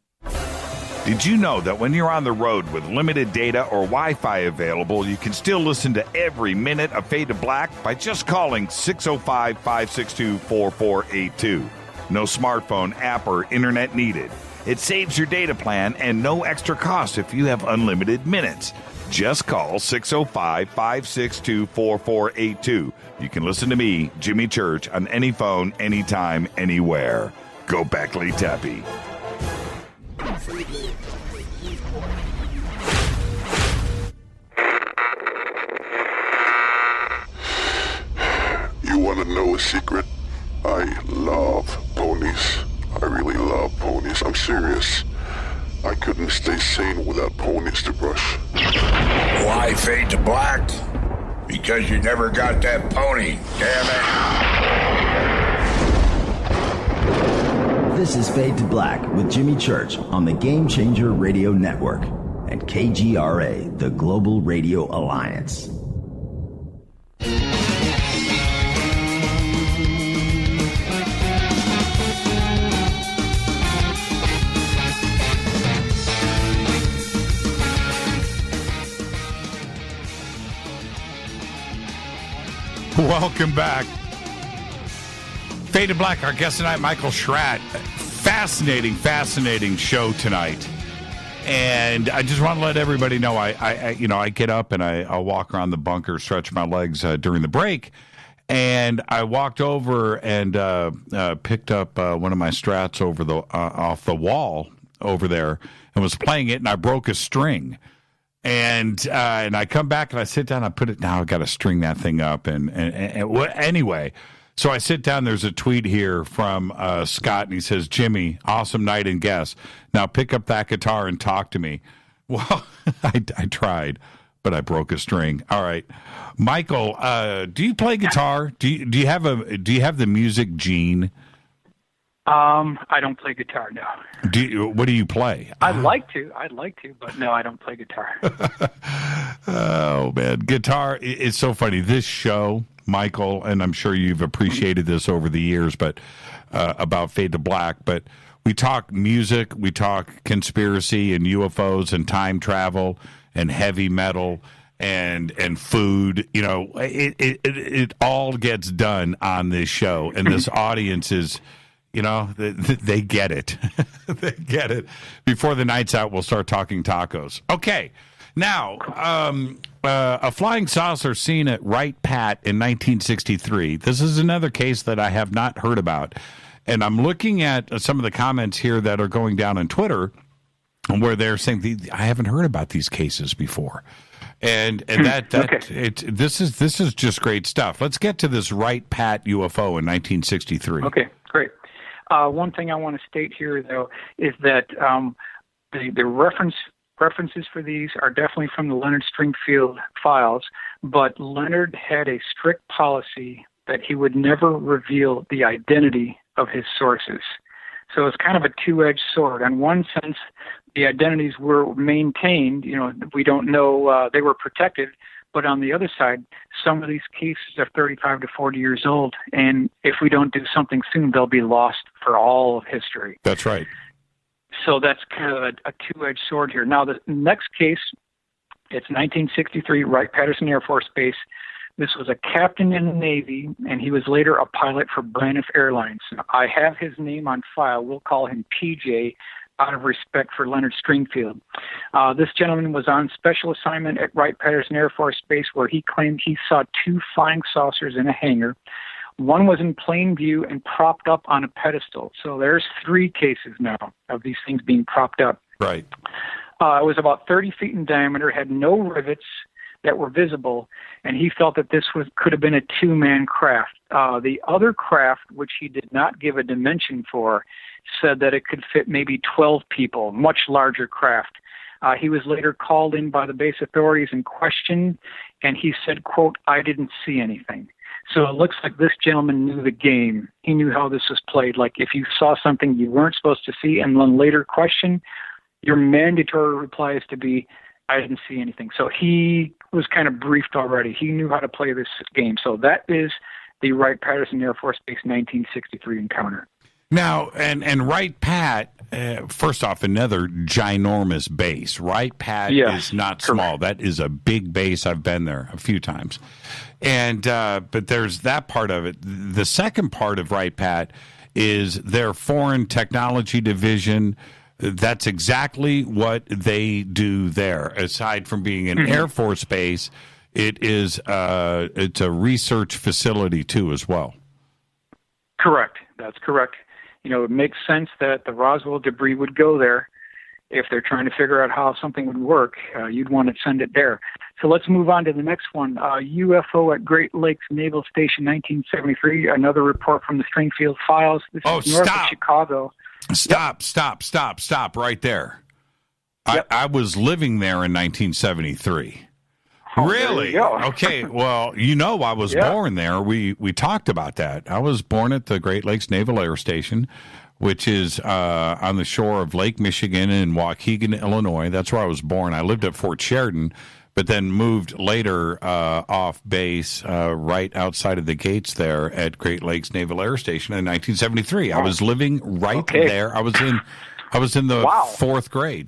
Did you know that when you're on the road with limited data or Wi-Fi available, you can still listen to every minute of Fade to Black by just calling 605-562-4482. No smartphone, app, or internet needed. It saves your data plan and no extra cost if you have unlimited minutes. Just call 605-562-4482. You can listen to me, Jimmy Church, on any phone, anytime, anywhere. Go Beckley Tappy. You want to know a secret? I love ponies. I really love ponies. I'm serious. I couldn't stay sane without ponies to brush. Why Fade to Black? Because you never got that pony, damn it. This is Fade to Black with Jimmy Church on the Game Changer Radio Network and KGRA, the Global Radio Alliance. Welcome back. Fade to Black, our guest tonight, Michael Schratt. Fascinating show tonight. And I just want to let everybody know, I get up and I'll walk around the bunker, stretch my legs during the break. And I walked over and picked up one of my Strats over off the wall over there and was playing it, and I broke a string. And I come back and I sit down, I put it down, I got to string that thing up. And anyway, so I sit down, there's a tweet here from Scott, and he says, Jimmy, awesome night and guest. Now pick up that guitar and talk to me. Well, I tried, but I broke a string. All right. Michael, do you play guitar? Do you have the music gene? I don't play guitar, no. What do you play? I'd like to, but no, I don't play guitar. Oh, man. Guitar is so funny. This show, Michael, and I'm sure you've appreciated this over the years, but about Fade to Black, but we talk music, we talk conspiracy and UFOs and time travel and heavy metal and food. You know, it all gets done on this show, and this audience is... You know, they get it. They get it. Before the night's out, we'll start talking tacos. Okay. Now, a flying saucer seen at Wright-Patt in 1963. This is another case that I have not heard about. And I'm looking at some of the comments here that are going down on Twitter where they're saying, I haven't heard about these cases before. And this is just great stuff. Let's get to this Wright-Patt UFO in 1963. Okay, great. One thing I want to state here, though, is that the references for these are definitely from the Leonard Stringfield files, but Leonard had a strict policy that he would never reveal the identity of his sources. So it's kind of a two-edged sword. In one sense, the identities were maintained. You know, we don't know, they were protected. But on the other side, some of these cases are 35 to 40 years old, and if we don't do something soon, they'll be lost for all of history. That's right. So that's kind of a two-edged sword here. Now, the next case, it's 1963, Wright-Patterson Air Force Base. This was a captain in the Navy, and he was later a pilot for Braniff Airlines. I have his name on file. We'll call him PJ, out of respect for Leonard Stringfield. This gentleman was on special assignment at Wright-Patterson Air Force Base, where he claimed he saw two flying saucers in a hangar. One was in plain view and propped up on a pedestal. So there's three cases now of these things being propped up. Right. It was about 30 feet in diameter, had no rivets that were visible, and he felt that this could have been a two-man craft. The other craft, which he did not give a dimension for, said that it could fit maybe 12 people, much larger craft. He was later called in by the base authorities and questioned, and he said, quote, I didn't see anything. So it looks like this gentleman knew the game. He knew how this was played. Like if you saw something you weren't supposed to see and then later question, your mandatory reply is to be, I didn't see anything. So he was kind of briefed already. He knew how to play this game. So that is the Wright-Patterson Air Force Base 1963 encounter. Now, and Wright-Patt, first off, another ginormous base. Wright-Patt is not small. That is a big base. I've been there a few times. And but there's that part of it. The second part of Wright-Patt is their foreign technology division. That's exactly what they do there. Aside from being an Air Force base, it's a research facility too as well. Correct. That's correct. You know, it makes sense that the Roswell debris would go there. If they're trying to figure out how something would work, you'd want to send it there. So let's move on to the next one. UFO at Great Lakes Naval Station, 1973. Another report from the Stringfield files. This is north of Chicago. Stop right there. Yep. I was living there in 1973. Oh, really? Okay. Well, you know, I was born there. We talked about that. I was born at the Great Lakes Naval Air Station, which is on the shore of Lake Michigan in Waukegan, Illinois. That's where I was born. I lived at Fort Sheridan, but then moved later off base right outside of the gates there at Great Lakes Naval Air Station in 1973. I was living right there. I was in I was in the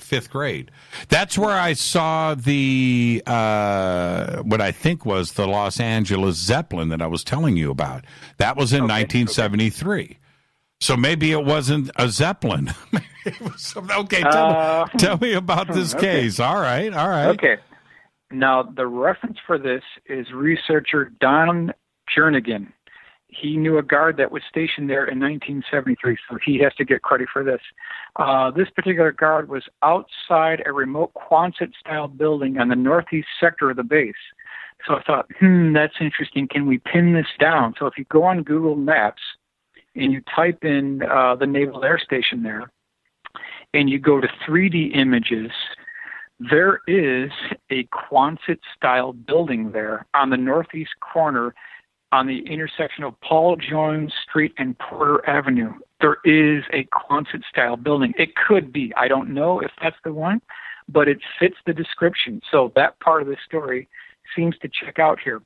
fifth grade. That's where I saw the what I think was the Los Angeles Zeppelin that I was telling you about. That was in 1973. Okay. So maybe it wasn't a Zeppelin. Tell me about this case. All right. Okay. Now, the reference for this is researcher Don Jernigan. He knew a guard that was stationed there in 1973, so he has to get credit for this. This particular guard was outside a remote Quonset-style building on the northeast sector of the base. So I thought, that's interesting. Can we pin this down? So if you go on Google Maps and you type in the Naval Air Station there, and you go to 3D images, there is a Quonset-style building there on the northeast corner on the intersection of Paul Jones Street and Porter Avenue. There is a Quonset-style building. It could be. I don't know if that's the one, but it fits the description. So that part of the story seems to check out here.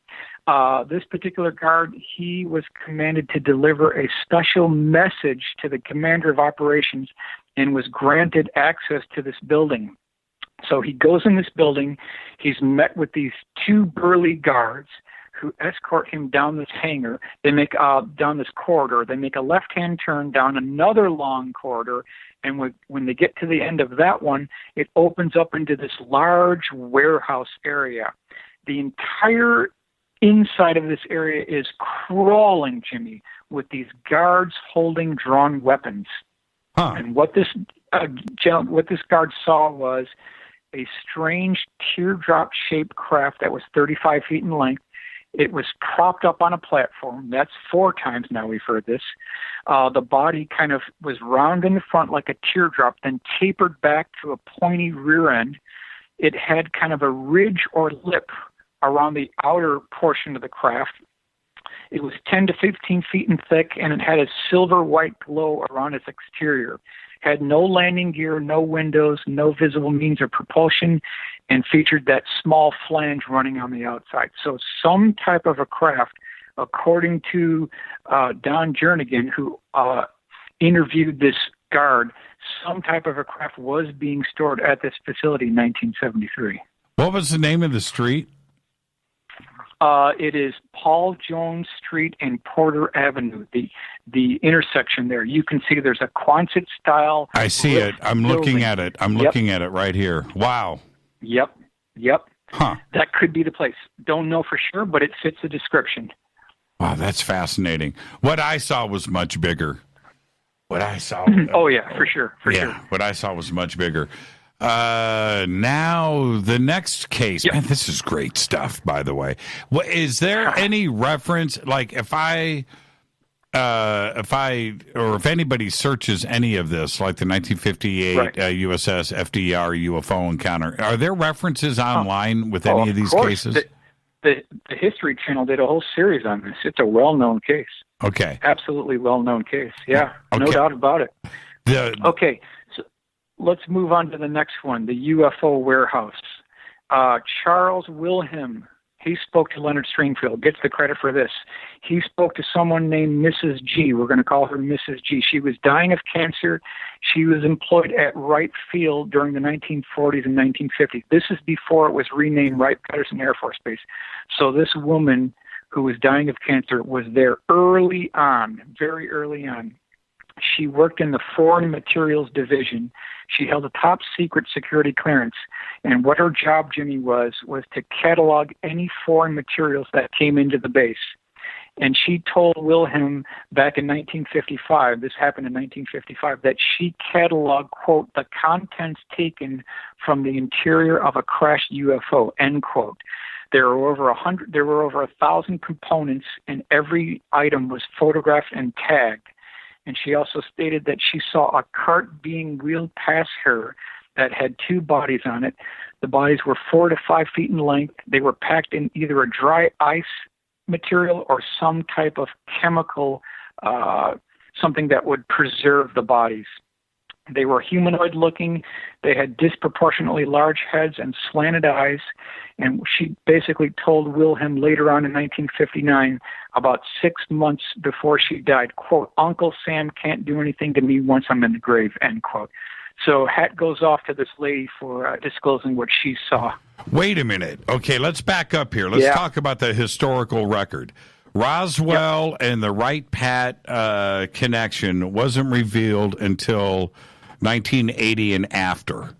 This particular guard, he was commanded to deliver a special message to the commander of operations and was granted access to this building. So he goes in this building. He's met with these two burly guards who escort him down this hangar. They make down this corridor. They make a left-hand turn down another long corridor, and when they get to the end of that one, it opens up into this large warehouse area. The entire inside of this area is crawling, Jimmy, with these guards holding drawn weapons. And what this guard saw was a strange teardrop-shaped craft that was 35 feet in length. It was propped up on a platform. That's 4 times now we've heard this. The body kind of was round in the front like a teardrop, then tapered back to a pointy rear end. It had kind of a ridge or lip around the outer portion of the craft. It was 10 to 15 feet in thick, and it had a silver-white glow around its exterior. Had no landing gear, no windows, no visible means of propulsion, and featured that small flange running on the outside. So some type of a craft, according to Don Jernigan, who interviewed this guard, some type of a craft was being stored at this facility in 1973. What was the name of the street? It is Paul Jones Street and Porter Avenue, the intersection there. You can see there's a Quonset-style. I see it. I'm looking at it. I'm looking at it right here. Wow. Yep. Huh. That could be the place. Don't know for sure, but it fits the description. Wow, that's fascinating. What I saw was much bigger. What I saw. Oh, yeah, for sure. What I saw was much bigger. Now the next case, man, this is great stuff, by the way. Is there any reference, like if anybody searches any of this, like the 1958 USS Fdr UFO Encounter, are there references online with any of these cases? The History Channel did a whole series on this. It's a well-known case. Okay. Absolutely well-known case. Yeah, no doubt about it. Okay, so let's move on to the next one, the UFO Warehouse. Charles Wilhelm, he spoke to Leonard Stringfield, gets the credit for this. He spoke to someone named Mrs. G. We're going to call her Mrs. G. She was dying of cancer. She was employed at Wright Field during the 1940s and 1950s. This is before it was renamed Wright-Patterson Air Force Base. So this woman who was dying of cancer was there early on, very early on. She worked in the Foreign Materials Division. She held a top secret security clearance. And what her job, Jimmy, was to catalog any foreign materials that came into the base. And she told Wilhelm back in 1955, this happened in 1955, that she cataloged, quote, the contents taken from the interior of a crashed UFO, end quote. There were over 1,000 components, and every item was photographed and tagged. And she also stated that she saw a cart being wheeled past her that had 2 bodies on it. The bodies were 4 to 5 feet in length. They were packed in either a dry ice material or some type of chemical, something that would preserve the bodies. They were humanoid looking. They had disproportionately large heads and slanted eyes. And she basically told Wilhelm later on in 1959, about 6 months before she died, quote, Uncle Sam can't do anything to me once I'm in the grave, end quote. So hat goes off to this lady for disclosing what she saw. Wait a minute. Okay, let's back up here. Let's talk about the historical record. Roswell and the Wright-Patt connection wasn't revealed until 1980 and after.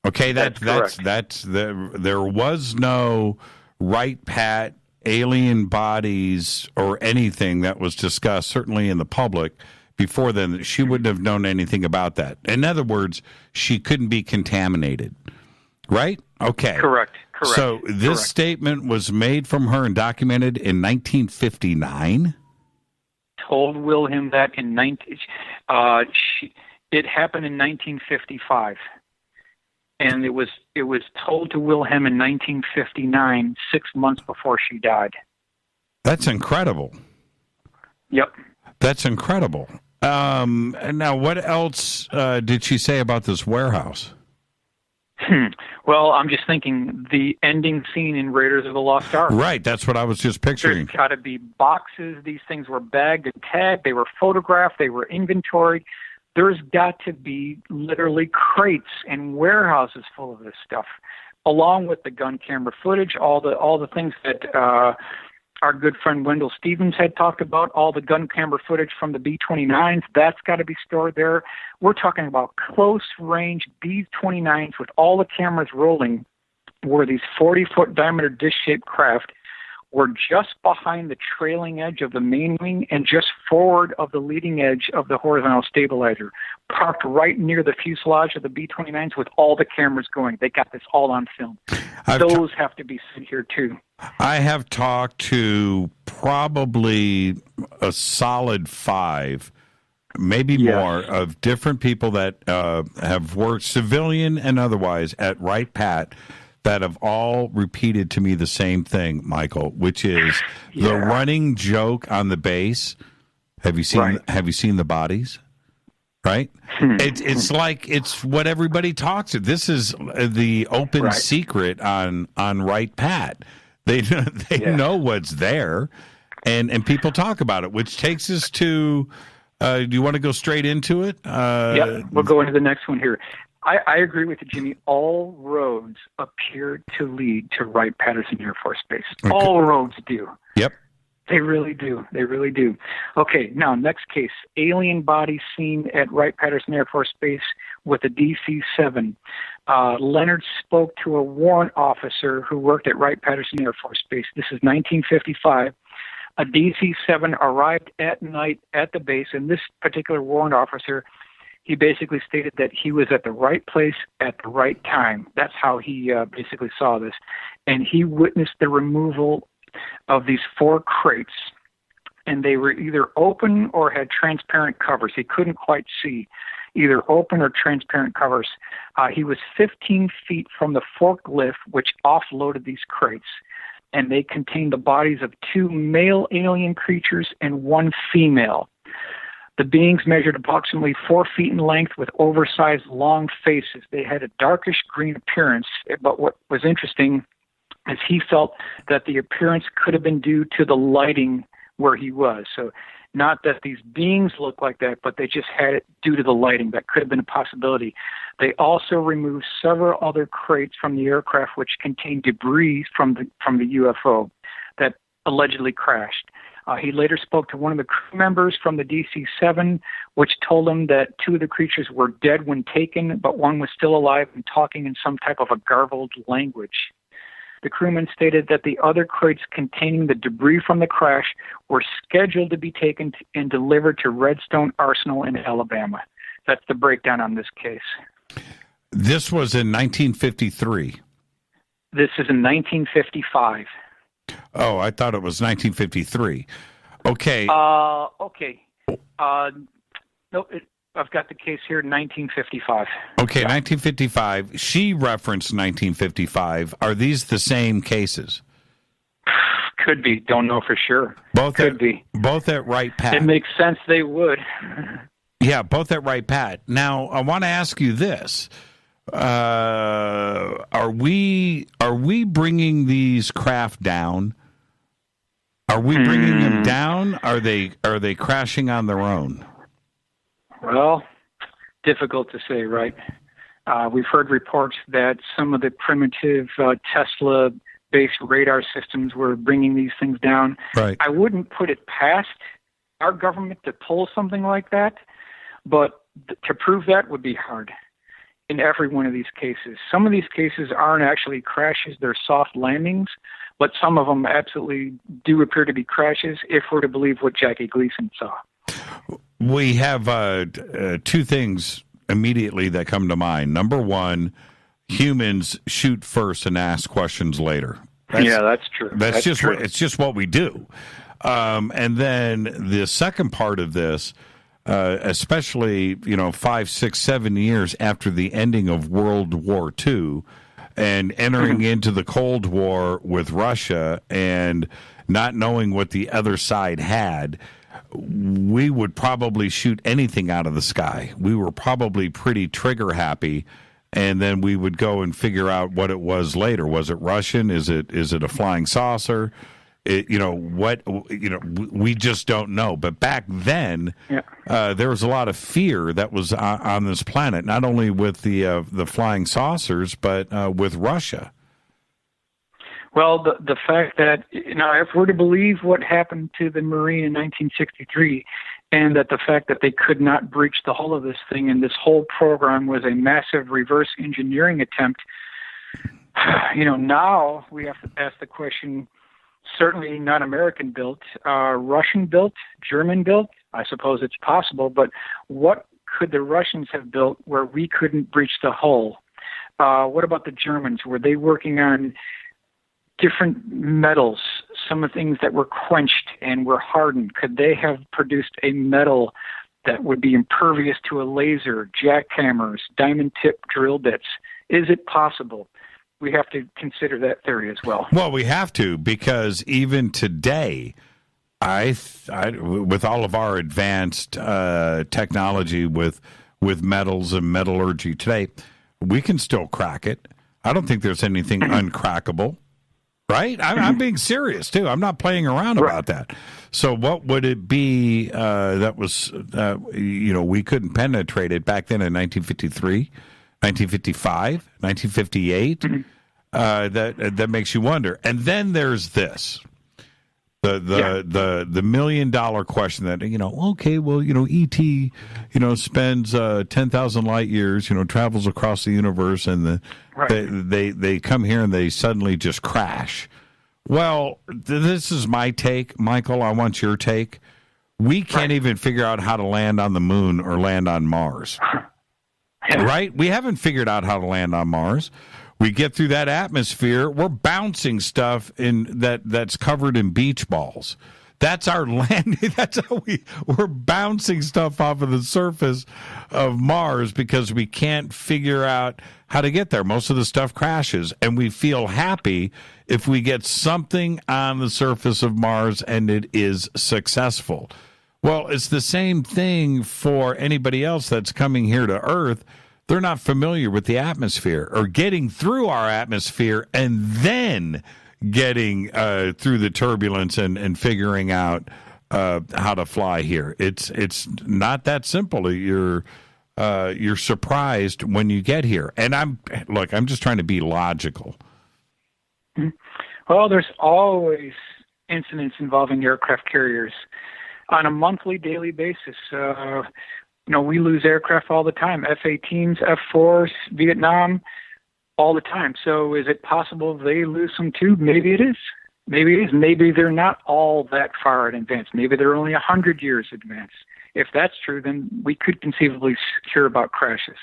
Okay, there was no Wright-Patt alien bodies or anything that was discussed, certainly in the public, before then. She wouldn't have known anything about that. In other words, she couldn't be contaminated, right? Okay. Correct. So this statement was made from her and documented in 1959? Told Wilhelm that it happened in 1955. And it was told to Wilhelm in 1959, 6 months before she died. That's incredible. Yep. That's incredible. Now, what else did she say about this warehouse? Well, I'm just thinking the ending scene in Raiders of the Lost Ark. Right, that's what I was just picturing. There's got to be boxes. These things were bagged and tagged. They were photographed. They were inventoried. There's got to be literally crates and warehouses full of this stuff, along with the gun camera footage, all the things that our good friend Wendell Stevens had talked about, all the gun camera footage from the B-29s. That's got to be stored there. We're talking about close-range B-29s with all the cameras rolling, where these 40-foot diameter dish-shaped craft were just behind the trailing edge of the main wing and just forward of the leading edge of the horizontal stabilizer, parked right near the fuselage of the B-29s with all the cameras going. They got this all on film. Those have to be seen here, too. I have talked to probably a solid 5, maybe more, of different people that have worked, civilian and otherwise, at Wright-Patt, that have all repeated to me the same thing, Michael, which is the running joke on the base. Have you seen the bodies? Right? It's like it's what everybody talks about. This is the open secret on Wright-Patt. They know what's there, and people talk about it, which takes us to. Do you want to go straight into it? We'll go into the next one here. I agree with you, Jimmy. All roads appear to lead to Wright-Patterson Air Force Base. Okay. All roads do. Yep. They really do. They really do. Okay, now, next case. Alien body seen at Wright-Patterson Air Force Base with a DC-7. Leonard spoke to a warrant officer who worked at Wright-Patterson Air Force Base. This is 1955. A DC-7 arrived at night at the base, and this particular warrant officer, he basically stated that he was at the right place at the right time. That's how he basically saw this. And he witnessed the removal of these 4 crates, and they were either open or had transparent covers. He couldn't quite see, either open or transparent covers. He was 15 feet from the forklift, which offloaded these crates, and they contained the bodies of 2 male alien creatures and 1 female. The beings measured approximately 4 feet in length with oversized long faces. They had a darkish green appearance, but what was interesting is he felt that the appearance could have been due to the lighting where he was. So not that these beings looked like that, but they just had it due to the lighting. That could have been a possibility. They also removed several other crates from the aircraft which contained debris from the UFO that allegedly crashed. He later spoke to one of the crew members from the DC-7, which told him that 2 of the creatures were dead when taken, but one was still alive and talking in some type of a garbled language. The crewman stated that the other crates containing the debris from the crash were scheduled to be taken and delivered to Redstone Arsenal in Alabama. That's the breakdown on this case. This was in 1953. This is in 1955. Oh, I thought it was 1953. Okay. Okay. Nope. I've got the case here, 1955. Okay, 1955. She referenced 1955. Are these the same cases? Could be. Don't know for sure. Both could be. Both at Wright-Patt. It makes sense they would. Yeah, both at Wright-Patt. Now, I want to ask you this. Are we bringing these craft down? Are we bringing them down? Are they crashing on their own? Well, difficult to say, right? We've heard reports that some of the primitive Tesla-based radar systems were bringing these things down. Right. I wouldn't put it past our government to pull something like that, but to prove that would be hard in every one of these cases. Some of these cases aren't actually crashes, they're soft landings, but some of them absolutely do appear to be crashes if we're to believe what Jackie Gleason saw. We have two things immediately that come to mind. Number one, humans shoot first and ask questions later. That's true. That's just true. It's just what we do. And then the second part of this, especially 5, 6, 7 years after the ending of World War II, and entering into the Cold War with Russia, and not knowing what the other side had, we would probably shoot anything out of the sky. We were probably pretty trigger happy, and then we would go and figure out what it was later. Was it Russian? Is it a flying saucer? We just don't know. But back then, there was a lot of fear that was on this planet, not only with the flying saucers, but with Russia. Well, the fact that, if we're to believe what happened to the Marine in 1963, and that the fact that they could not breach the hull of this thing, and this whole program was a massive reverse engineering attempt, now we have to ask the question, certainly not American-built, Russian-built, German-built, I suppose it's possible, but what could the Russians have built where we couldn't breach the hull? What about the Germans? Were they working on different metals, some of the things that were quenched and were hardened? Could they have produced a metal that would be impervious to a laser, jackhammers, diamond-tip drill bits? Is it possible? We have to consider that theory as well. Well, we have to, because even today, with all of our advanced technology with metals and metallurgy today, we can still crack it. I don't think there's anything uncrackable. Right? I'm being serious, too. I'm not playing around about that. So what would it be that was, we couldn't penetrate it back then in 1953, 1955, 1958? That makes you wonder. And then there's this. The $1 million question that, E.T., spends 10,000 light years, travels across the universe, and they come here and they suddenly just crash. Well, this is my take. Michael, I want your take. We can't even figure out how to land on the moon or land on Mars. Right? We haven't figured out how to land on Mars. We get through that atmosphere, we're bouncing stuff that's covered in beach balls. That's our landing. That's how we're bouncing stuff off of the surface of Mars because we can't figure out how to get there. Most of the stuff crashes, and we feel happy if we get something on the surface of Mars and it is successful. Well, it's the same thing for anybody else that's coming here to Earth. They're not familiar with the atmosphere or getting through our atmosphere and then getting through the turbulence and figuring out how to fly here. It's not that simple. You're surprised when you get here. And I'm just trying to be logical. Well, there's always incidents involving aircraft carriers on a monthly, daily basis. We lose aircraft all the time, F-18s, F-4s, Vietnam, all the time. So is it possible they lose some too? Maybe it is. Maybe it is. Maybe they're not all that far in advance. Maybe they're only 100 years advance. If that's true, then we could conceivably hear about crashes.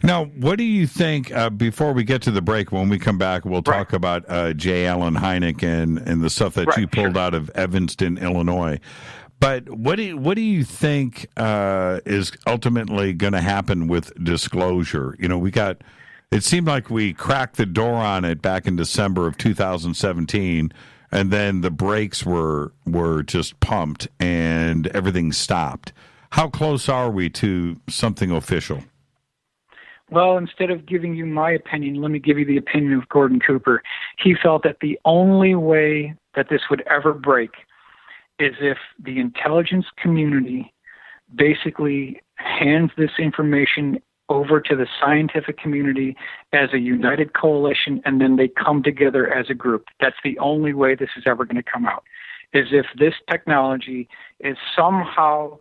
Now, what do you think, before we get to the break, when we come back, we'll talk about J. Allen Hynek and the stuff that you pulled out of Evanston, Illinois. But what do you think is ultimately going to happen with disclosure? It seemed like we cracked the door on it back in December of 2017, and then the brakes were just pumped and everything stopped. How close are we to something official? Well, instead of giving you my opinion, let me give you the opinion of Gordon Cooper. He felt that the only way that this would ever break is if the intelligence community basically hands this information over to the scientific community as a united coalition, and then they come together as a group. That's the only way this is ever going to come out, is if this technology is somehow,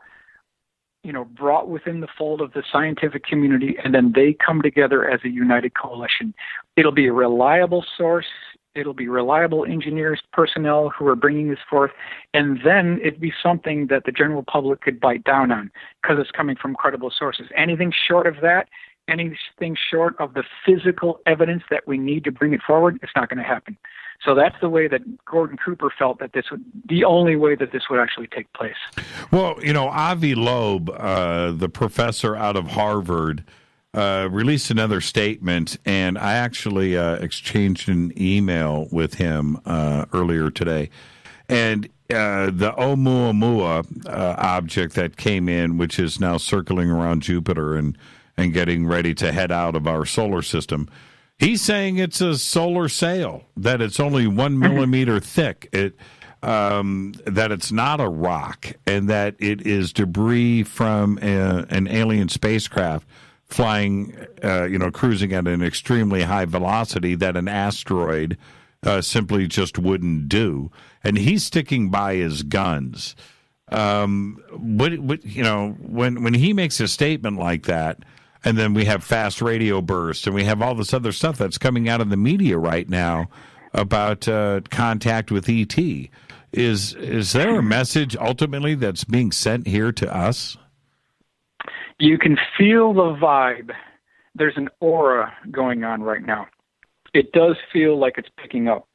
brought within the fold of the scientific community, and then they come together as a united coalition. It'll be a reliable source. It'll be reliable engineers, personnel who are bringing this forth, and then it'd be something that the general public could bite down on because it's coming from credible sources. Anything short of that, anything short of the physical evidence that we need to bring it forward, it's not going to happen. So that's the way that Gordon Cooper felt that the only way that this would actually take place. Well, Avi Loeb, the professor out of Harvard, released another statement, and I actually exchanged an email with him earlier today. And the Oumuamua object that came in, which is now circling around Jupiter and getting ready to head out of our solar system, he's saying it's a solar sail, that it's only 1 millimeter thick, that it's not a rock, and that it is debris from an alien spacecraft flying, cruising at an extremely high velocity that an asteroid simply just wouldn't do. And he's sticking by his guns. When he makes a statement like that, and then we have fast radio bursts, and we have all this other stuff that's coming out of the media right now about contact with ET. Is there a message ultimately that's being sent here to us? You can feel the vibe. There's an aura going on right now. It does feel like it's picking up.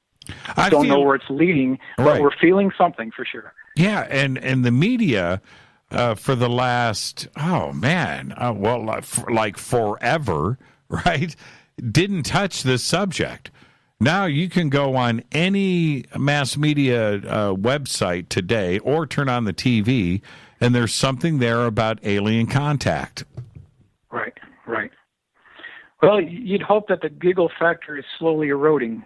I don't know where it's leading, but we're feeling something for sure. Yeah, and the media for the last, like forever, right, didn't touch this subject. Now you can go on any mass media website today or turn on the TV, and there's something there about alien contact. Right. Well, you'd hope that the giggle factor is slowly eroding.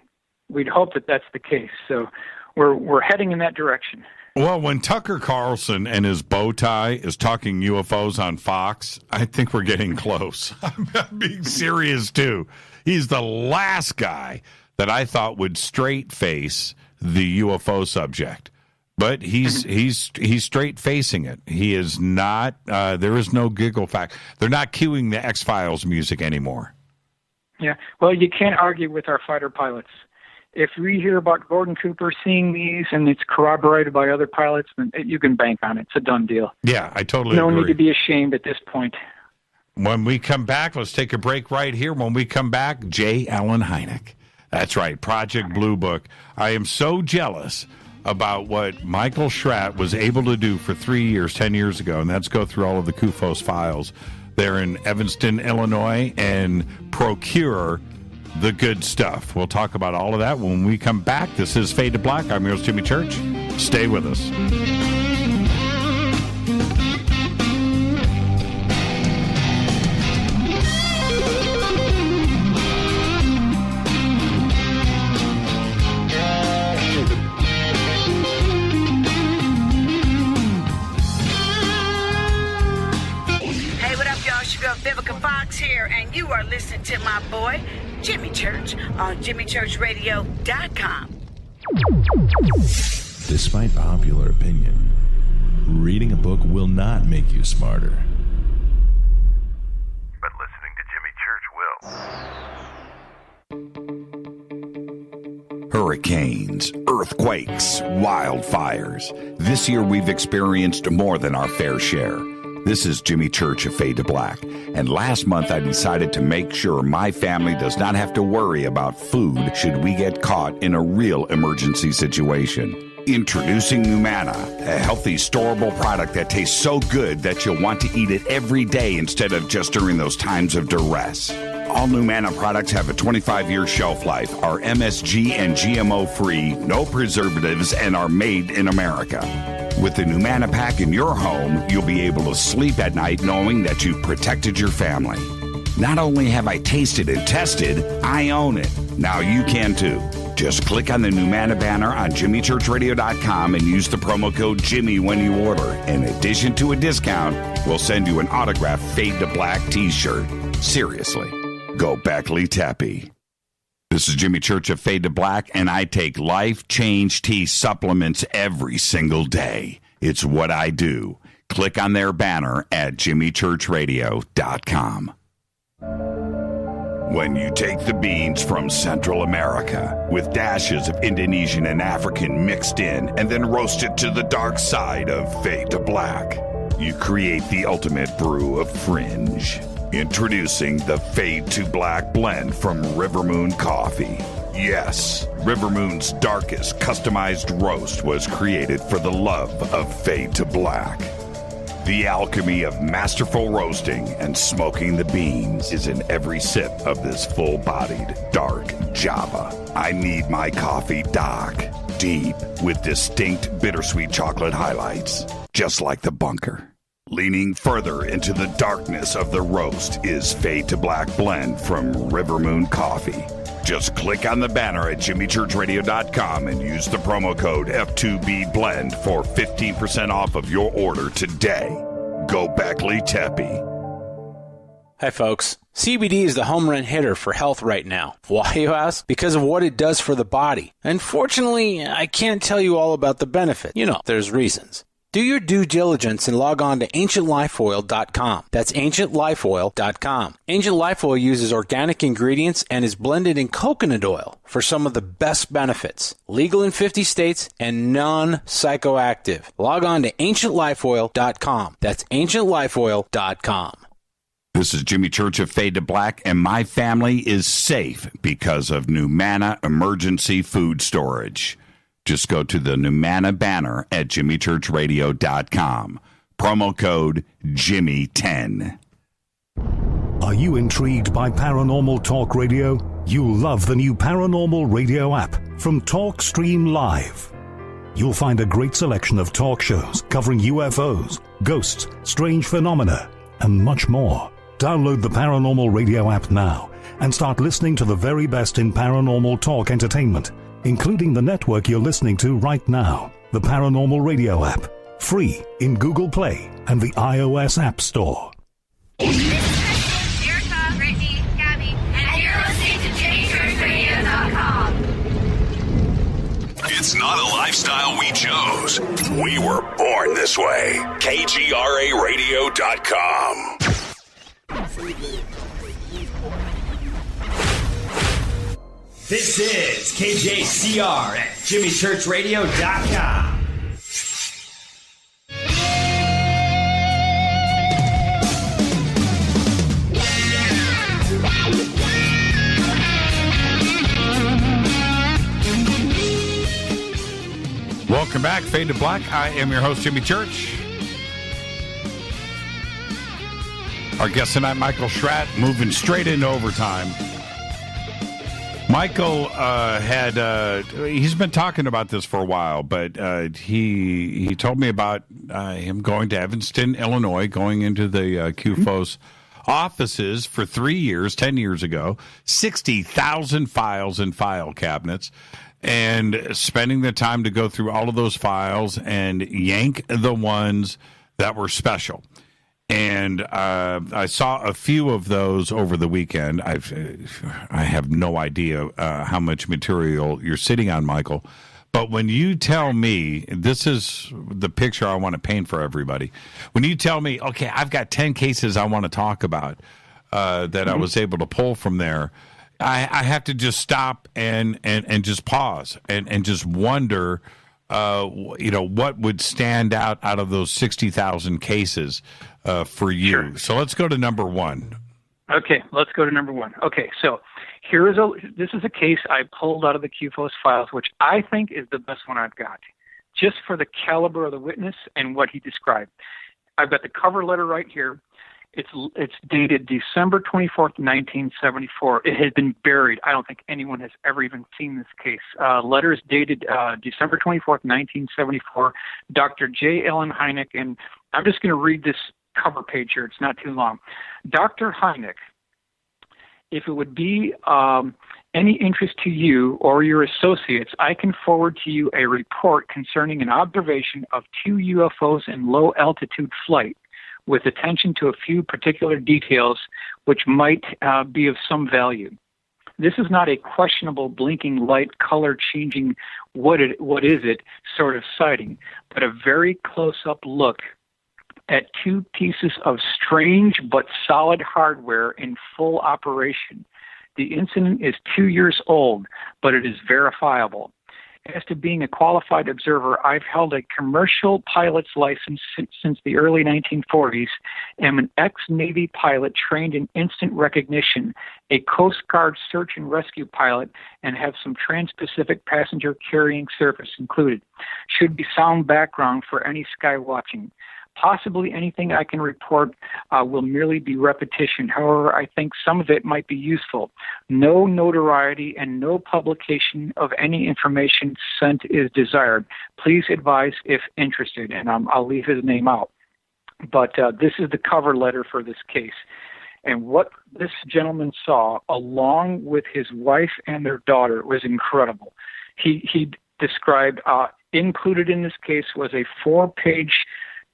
We'd hope that that's the case. So we're heading in that direction. Well, when Tucker Carlson and his bow tie is talking UFOs on Fox, I think we're getting close. I'm being serious, too. He's the last guy that I thought would straight face the UFO subject. But he's straight facing it. He is not. There is no giggle factor. They're not cueing the X-Files music anymore. Yeah. Well, you can't argue with our fighter pilots. If we hear about Gordon Cooper seeing these and it's corroborated by other pilots, then you can bank on it. It's a done deal. Yeah, I totally agree. No need to be ashamed at this point. When we come back, let's take a break right here. When we come back, J. Allen Hynek. That's right, Project Blue Book. I am so jealous about what Michael Schratt was able to do for 3 years, 10 years ago, and that's go through all of the CUFOS files there in Evanston, Illinois, and procure the good stuff. We'll talk about all of that when we come back. This is Fade to Black. I'm your host, Jimmy Church. Stay with us. Here, and you are listening to my boy Jimmy Church on JimmyChurchRadio.com. Despite popular opinion, reading a book will not make you smarter. But listening to Jimmy Church will. Hurricanes, earthquakes, wildfires. This year we've experienced more than our fair share. This is Jimmy Church of Fade to Black, and last month I decided to make sure my family does not have to worry about food should we get caught in a real emergency situation. Introducing Numana, a healthy, storable product that tastes so good that you'll want to eat it every day instead of just during those times of duress. All Numana products have a 25-year shelf life, are MSG and GMO-free, no preservatives, and are made in America. With the Numana pack in your home, you'll be able to sleep at night knowing that you've protected your family. Not only have I tasted and tested, I own it. Now you can too. Just click on the Numanna banner on jimmychurchradio.com and use the promo code Jimmy when you order. In addition to a discount, we'll send you an autographed Fade to Black t-shirt. Seriously, go Beckley Teppy. This is Jimmy Church of Fade to Black, and I take Life Change Tea supplements every single day. It's what I do. Click on their banner at jimmychurchradio.com. When you take the beans from Central America with dashes of Indonesian and African mixed in and then roast it to the dark side of Fade to Black, you create the ultimate brew of fringe. Introducing the Fade to Black blend from Rivermoon Coffee. Yes, Rivermoon's darkest customized roast was created for the love of Fade to Black. The alchemy of masterful roasting and smoking the beans is in every sip of this full-bodied, dark Java. I need my coffee dark, deep, with distinct bittersweet chocolate highlights, just like the bunker. Leaning further into the darkness of the roast is Fade to Black blend from Rivermoon Coffee. Just click on the banner at jimmychurchradio.com and use the promo code F2BBLEND for 15% off of your order today. Go Beckley Teppy. Hi, folks. CBD is the home run hitter for health right now. Why, you ask? Because of what it does for the body. Unfortunately, I can't tell you all about the benefit. You know, there's reasons. Do your due diligence and log on to ancientlifeoil.com. That's ancientlifeoil.com. Ancient Life Oil uses organic ingredients and is blended in coconut oil for some of the best benefits. Legal in 50 states and non-psychoactive. Log on to ancientlifeoil.com. That's ancientlifeoil.com. This is Jimmy Church of Fade to Black, and my family is safe because of Numanna Emergency Food Storage. Just go to the Numanna banner at jimmychurchradio.com. Promo code Jimmy10. Are you intrigued by paranormal talk radio? You'll love the new Paranormal Radio app from TalkStream Live. You'll find a great selection of talk shows covering UFOs, ghosts, strange phenomena, and much more. Download the Paranormal Radio app now and start listening to the very best in paranormal talk entertainment, including the network you're listening to right now, the Paranormal Radio app, free in Google Play and the iOS App Store. Erica, Brittany, Gabby, and you're listening to JimmyChurchRadio.com. It's not a lifestyle we chose. We were born this way. KGRARadio.com. This is KJCR at JimmyChurchRadio.com. Welcome back, Fade to Black. I am your host, Jimmy Church. Our guest tonight, Michael Schratt, moving straight into overtime. Michael he's been talking about this for a while, but he told me about him going to Evanston, Illinois, going into the QFOS offices for 3 years, 10 years ago, 60,000 files in file cabinets, and spending the time to go through all of those files and yank the ones that were special. And I saw a few of those over the weekend. I have no idea how much material you're sitting on, Michael. But when you tell me, this is the picture I want to paint for everybody. When you tell me, okay, I've got 10 cases I want to talk about that I was able to pull from there, I have to just stop and just pause and just wonder, what would stand out of those 60,000 cases for you. Sure. So let's go to number one. Okay, let's go to number one. Okay, so this is a case I pulled out of the QFOS files, which I think is the best one I've got, just for the caliber of the witness and what he described. I've got the cover letter right here. It's dated December 24th, 1974. It had been buried. I don't think anyone has ever even seen this case. Letter is dated December 24th, 1974. Dr. J. Ellen Hynek, and I'm just going to read this cover page here. It's not too long. Dr. Hynek, if it would be an any interest to you or your associates, I can forward to you a report concerning an observation of 2 UFOs in low-altitude flight, with attention to a few particular details which might be of some value. This is not a questionable blinking light, color-changing, what is it sort of sighting, but a very close-up look at 2 pieces of strange but solid hardware in full operation. The incident is 2 years old, but it is verifiable. As to being a qualified observer, I've held a commercial pilot's license since the early 1940s, am an ex-Navy pilot trained in instant recognition, a Coast Guard search and rescue pilot, and have some trans-Pacific passenger carrying service included. Should be sound background for any sky watching. Possibly anything I can report will merely be repetition. However, I think some of it might be useful. No notoriety and no publication of any information sent is desired. Please advise if interested, and I'll leave his name out. But this is the cover letter for this case. And what this gentleman saw, along with his wife and their daughter, was incredible. He described, included in this case was a 4-page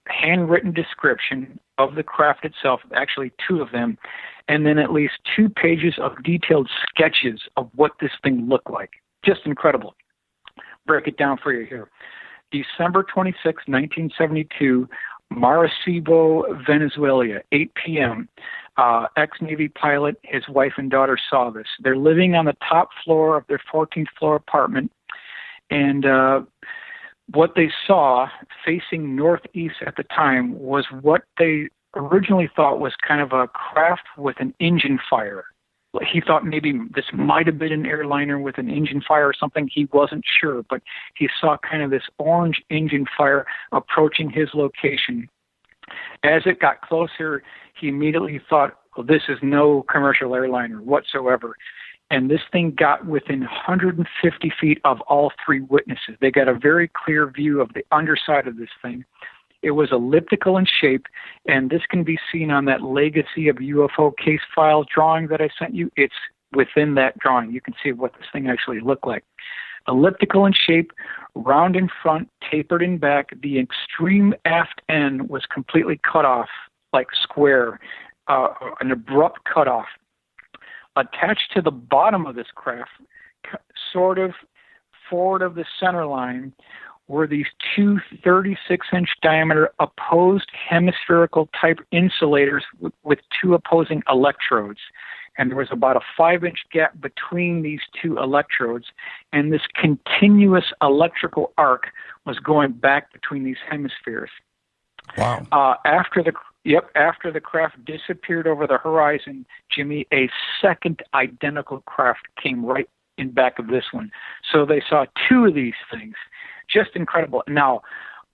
handwritten description of the craft itself, actually 2 of them, and then at least 2 pages of detailed sketches of what this thing looked like. Just incredible. Break it down for you here. December 26, 1972, Maracaibo, Venezuela, 8 p.m. Ex-Navy pilot, his wife and daughter saw this. They're living on the top floor of their 14th floor apartment, and what they saw facing northeast at the time was what they originally thought was kind of a craft with an engine fire. He thought maybe this might have been an airliner with an engine fire or something. He wasn't sure, but he saw kind of this orange engine fire approaching his location. As it got closer, he immediately thought, well, this is no commercial airliner whatsoever. And this thing got within 150 feet of all 3 witnesses. They got a very clear view of the underside of this thing. It was elliptical in shape, and this can be seen on that Legacy of UFO case file drawing that I sent you. It's within that drawing. You can see what this thing actually looked like. Elliptical in shape, round in front, tapered in back. The extreme aft end was completely cut off, like square, an abrupt cutoff. Attached to the bottom of this craft, sort of forward of the center line, were these 2 36-inch diameter opposed hemispherical type insulators with 2 opposing electrodes. And there was about a 5-inch gap between these 2 electrodes, and this continuous electrical arc was going back between these hemispheres. Wow. After the craft disappeared over the horizon, Jimmy, a second identical craft came right in back of this one. So they saw 2 of these things. Just incredible. Now,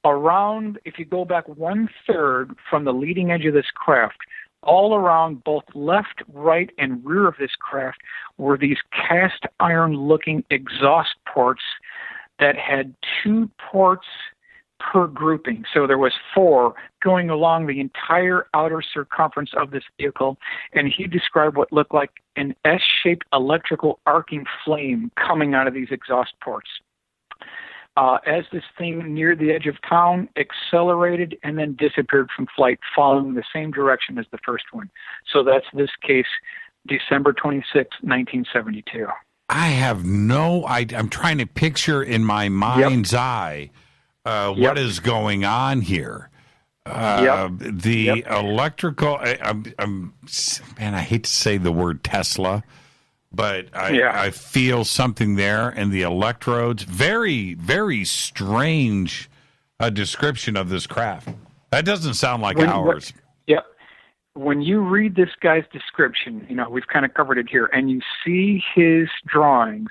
around, if you go back 1/3 from the leading edge of this craft, all around both left, right, and rear of this craft were these cast iron looking exhaust ports that had 2 ports per grouping. So there was 4 going along the entire outer circumference of this vehicle, and he described what looked like an S-shaped electrical arcing flame coming out of these exhaust ports. As this thing neared the edge of town, accelerated and then disappeared from flight, following the same direction as the first one. So that's this case, December 26, 1972. I have no idea. I'm trying to picture in my mind's eye what is going on here. The electrical, man, I hate to say the word Tesla, but I feel something there. And the electrodes, very, very strange description of this craft. That doesn't sound like ours. When you read this guy's description, we've kind of covered it here, and you see his drawings,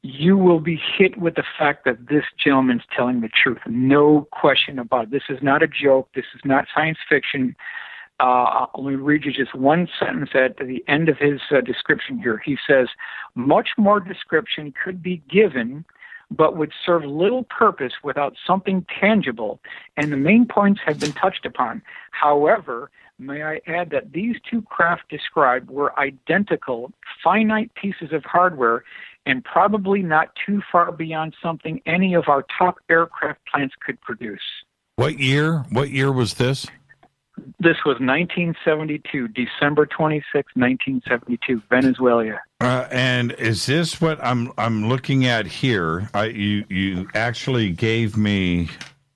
you will be hit with the fact that this gentleman's telling the truth. No question about it. This is not a joke. This is not science fiction. Let me read you just one sentence at the end of his description here. He says, much more description could be given, but would serve little purpose without something tangible, and the main points have been touched upon. However, may I add that these 2 craft described were identical finite pieces of hardware and probably not too far beyond something any of our top aircraft plants could produce. What year? What year was this? This was 1972, December 26, 1972, Venezuela. And is this what I'm looking at here? You actually gave me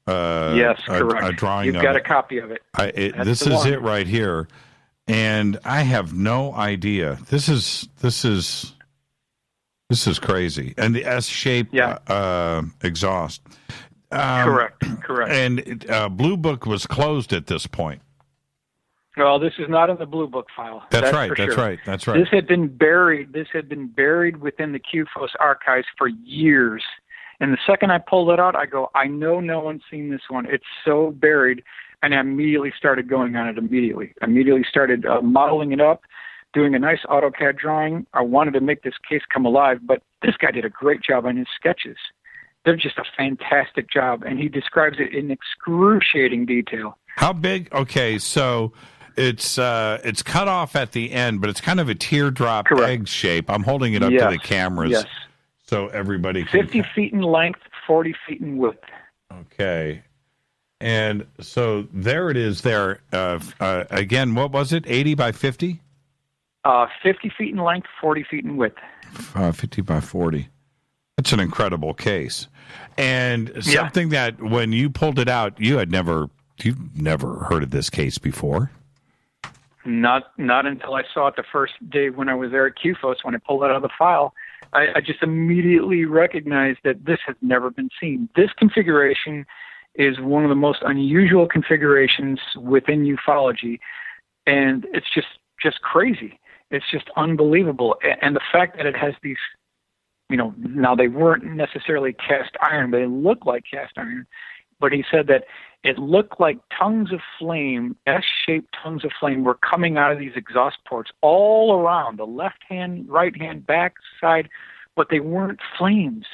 yes, correct. A drawing. You've got a copy of it. This is it right here, and I have no idea. This is crazy, and the S-shaped exhaust. Correct. And Blue Book was closed at this point. Well, this is not in the Blue Book file. That's right. This had been buried. This had been buried within the QFOS archives for years. And the second I pulled it out, I go, I know no one's seen this one. It's so buried. And I immediately started going on it immediately. Immediately started modeling it up, doing a nice AutoCAD drawing. I wanted to make this case come alive, but this guy did a great job on his sketches. They're just a fantastic job, and he describes it in excruciating detail. How big? Okay, so it's cut off at the end, but it's kind of a teardrop egg shape. I'm holding it up to the cameras so everybody can... 50 feet in length, 40 feet in width. Okay. And so there it is there. Again, what was it, 80 by 50? 50 feet in length, 40 feet in width. 50 by 40. That's an incredible case. And something that when you pulled it out, you've never heard of this case before. Not until I saw it the first day when I was there at QFOS. When I pulled it out of the file, I just immediately recognized that this has never been seen. This configuration is one of the most unusual configurations within ufology, and it's just crazy. It's just unbelievable. And the fact that it has these, now they weren't necessarily cast iron, but they looked like cast iron. But he said that it looked like tongues of flame, S-shaped tongues of flame were coming out of these exhaust ports all around, the left hand, right hand, back, side, but they weren't flames.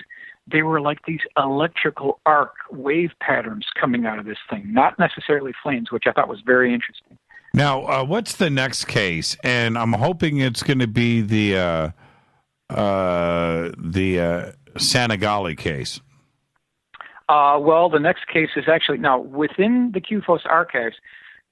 They were like these electrical arc wave patterns coming out of this thing, not necessarily flames, which I thought was very interesting. Now, what's the next case? And I'm hoping it's going to be the Senegali case. Well, the next case is actually, now, within the QFOS archives,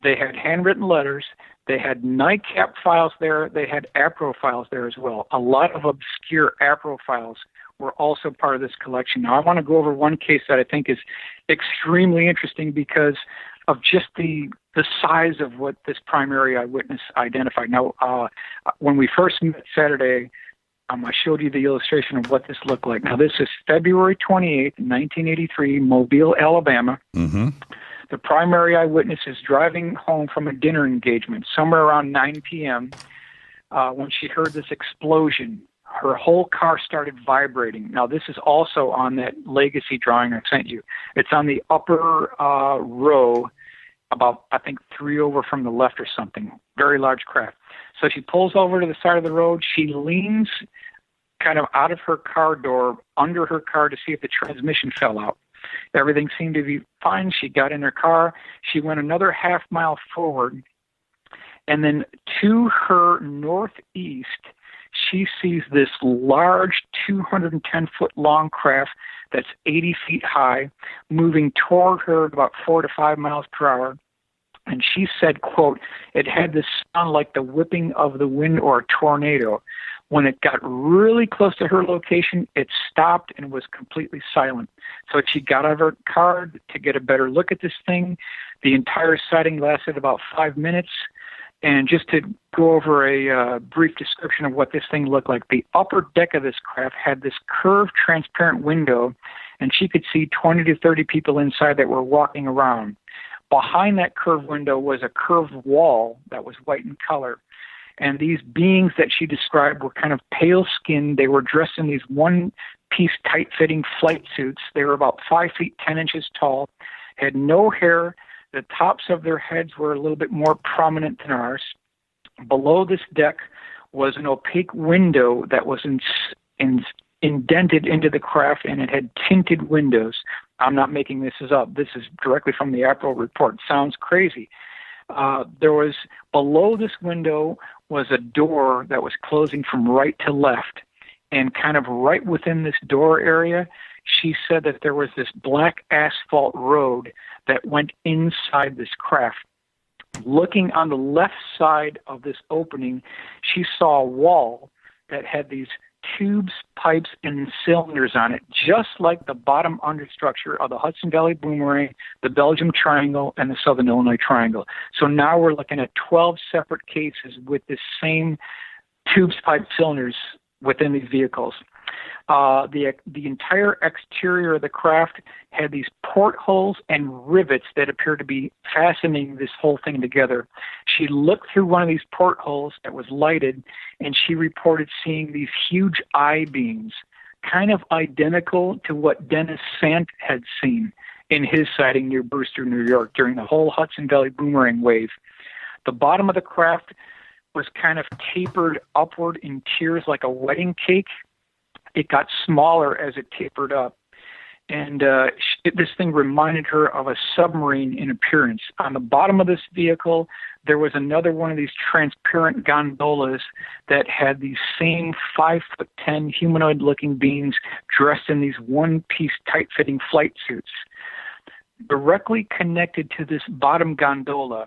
they had handwritten letters, they had NICAP files there, they had APRO files there as well. A lot of obscure APRO files were also part of this collection. Now, I want to go over one case that I think is extremely interesting because of just the size of what this primary eyewitness identified. Now, when we first met Saturday, I showed you the illustration of what this looked like. Now, this is February 28th, 1983, Mobile, Alabama. Mm-hmm. The primary eyewitness is driving home from a dinner engagement somewhere around 9 p.m. When she heard this explosion. Her whole car started vibrating. Now, this is also on that legacy drawing I sent you. It's on the upper row, about, I think, 3 over from the left or something. Very large craft. So she pulls over to the side of the road. She leans kind of out of her car door, under her car, to see if the transmission fell out. Everything seemed to be fine. She got in her car. She went another half mile forward. And then to her northeast, she sees this large 210-foot long craft that's 80 feet high, moving toward her at about 4 to 5 miles per hour. And she said, quote, it had this sound like the whipping of the wind or a tornado. When it got really close to her location, it stopped and was completely silent. So she got out of her car to get a better look at this thing. The entire sighting lasted about 5 minutes. And just to go over a brief description of what this thing looked like, the upper deck of this craft had this curved, transparent window, and she could see 20 to 30 people inside that were walking around. Behind that curved window was a curved wall that was white in color. And these beings that she described were kind of pale-skinned. They were dressed in these one-piece, tight-fitting flight suits. They were about 5 feet 10 inches tall, had no hair. The tops of their heads were a little bit more prominent than ours. Below this deck was an opaque window that was indented into the craft, and it had tinted windows. I'm not making this up. This is directly from the APRO report. Sounds crazy. There was, below this window was a door that was closing from right to left. And kind of right within this door area, she said that there was this black asphalt road that went inside this craft. Looking on the left side of this opening, she saw a wall that had these tubes, pipes, and cylinders on it, just like the bottom understructure of the Hudson Valley Boomerang, the Belgium Triangle, and the Southern Illinois Triangle. So now we're looking at 12 separate cases with the same tubes, pipes, cylinders within these vehicles. The entire exterior of the craft had these portholes and rivets that appeared to be fastening this whole thing together. She looked through one of these portholes that was lighted, and she reported seeing these huge eye beams, kind of identical to what Dennis Sant had seen in his sighting near Brewster, New York, during the whole Hudson Valley Boomerang wave. The bottom of the craft was kind of tapered upward in tiers like a wedding cake. It got smaller as it tapered up. And this thing reminded her of a submarine in appearance. On the bottom of this vehicle, there was another one of these transparent gondolas that had these same 5'10" humanoid-looking beings dressed in these one-piece tight-fitting flight suits. Directly connected to this bottom gondola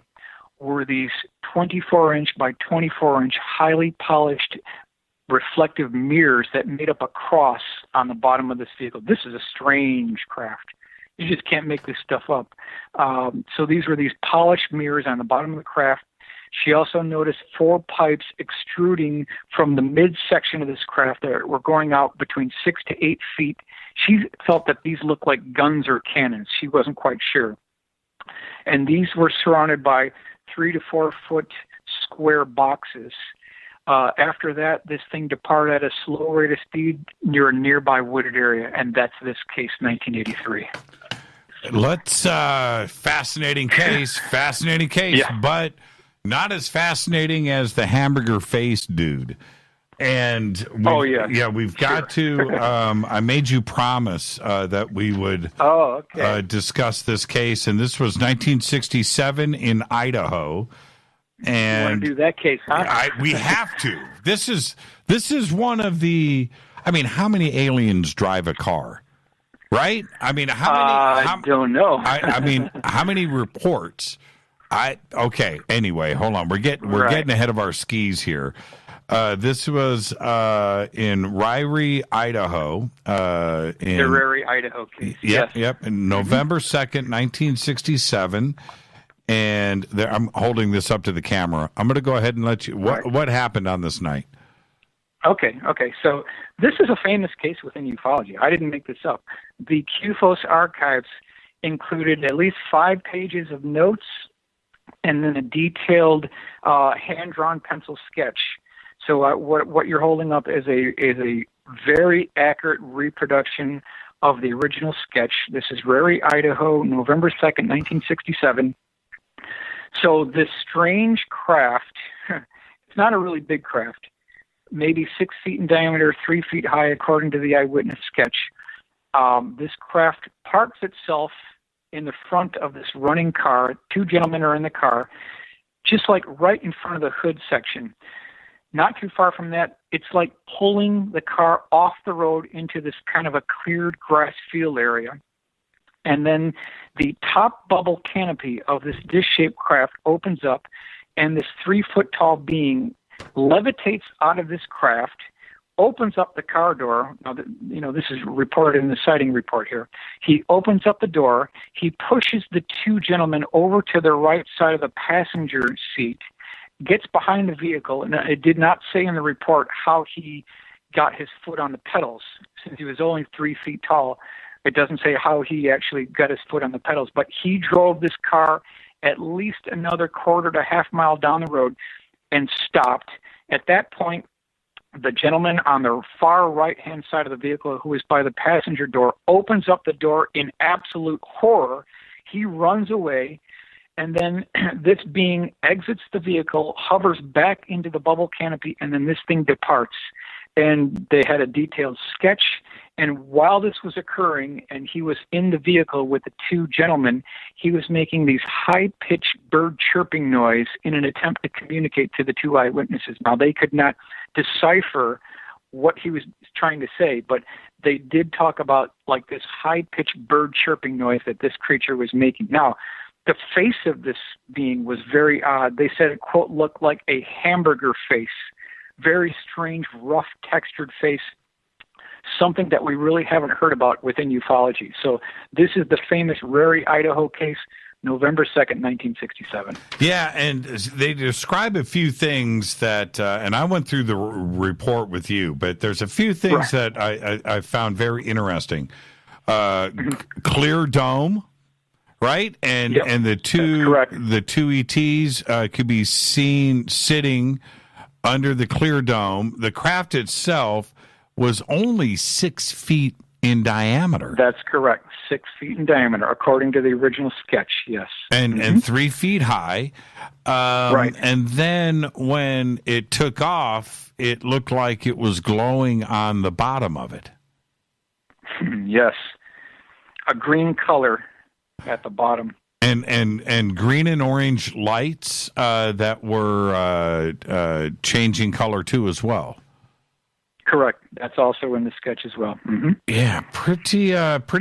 were these 24-inch by 24-inch highly polished reflective mirrors that made up a cross on the bottom of this vehicle. This is a strange craft. You just can't make this stuff up. So these were these polished mirrors on the bottom of the craft. She also noticed 4 pipes extruding from the midsection of this craft that were going out between 6 to 8 feet. She felt that these looked like guns or cannons. She wasn't quite sure. And these were surrounded by 3 to 4 foot square boxes. After that, this thing departed at a slow rate of speed near a nearby wooded area, and that's this case, 1983. Fascinating case, yeah. But not as fascinating as the hamburger-faced dude. And we've got to. I made you promise that we would discuss this case, and this was 1967 in Idaho. And you want to do that case, huh? We have to. This is one of the. I mean, how many aliens drive a car? Right? I mean, how many? I don't know. I mean, how many reports? Okay. Anyway, hold on. We're getting ahead of our skis here. This was in Ryrie, Idaho. The Ryrie, Idaho case. Yep. In November 2nd, 1967. And I'm holding this up to the camera. I'm going to go ahead and let you. What happened on this night? Okay. So this is a famous case within ufology. I didn't make this up. The QFOS archives included at least 5 pages of notes and then a detailed hand-drawn pencil sketch. So what you're holding up is a very accurate reproduction of the original sketch. This is Ryrie, Idaho, November 2nd, 1967. So this strange craft, it's not a really big craft, maybe 6 feet in diameter, 3 feet high, according to the eyewitness sketch. This craft parks itself in the front of this running car. 2 gentlemen are in the car, just like right in front of the hood section. Not too far from that, it's like pulling the car off the road into this kind of a cleared grass field area. And then the top bubble canopy of this dish-shaped craft opens up, and this 3-foot-tall being levitates out of this craft, opens up the car door. Now, this is reported in the sighting report here. He opens up the door. He pushes the 2 gentlemen over to the right side of the passenger seat, gets behind the vehicle, and it did not say in the report how he got his foot on the pedals. Since he was only 3 feet tall, it doesn't say how he actually got his foot on the pedals, but he drove this car at least another quarter to half mile down the road and stopped. At that point, the gentleman on the far right-hand side of the vehicle, who is by the passenger door, opens up the door in absolute horror. He runs away, and then this being exits the vehicle, hovers back into the bubble canopy, and then this thing departs. And they had a detailed sketch And while this was occurring, and he was in the vehicle with the two gentlemen, he was making these high-pitched bird chirping noise in an attempt to communicate to the two eyewitnesses. Now, they could not decipher what he was trying to say, but they did talk about like this high-pitched bird chirping noise that this creature was making. Now, the face of this being was very odd. They said it, quote, looked like a hamburger face, very strange, rough textured face, something that we really haven't heard about within ufology. So this is the famous Rary, Idaho case, November 2nd, 1967. Yeah, and they describe a few things that, and I went through the report with you, but there's a few things that I found very interesting. Clear dome, right? And the two ETs could be seen sitting under the clear dome. The craft itself was only 6 feet in diameter. That's correct. 6 feet in diameter, according to the original sketch, yes. And 3 feet high. Right. And then when it took off, it looked like it was glowing on the bottom of it. Yes. A green color at the bottom. And green and orange lights that were changing color too as well. Correct. That's also in the sketch as well. Mm-hmm. Yeah, pretty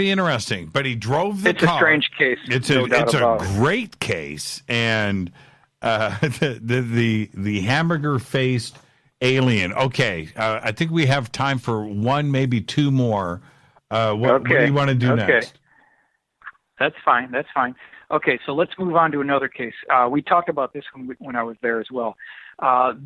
interesting. But he drove the car. It's a strange case. It's a great case, and the hamburger faced alien. Okay, I think we have time for one, maybe two more. What do you want to do next? That's fine. Okay, so let's move on to another case. We talked about this when I was there as well.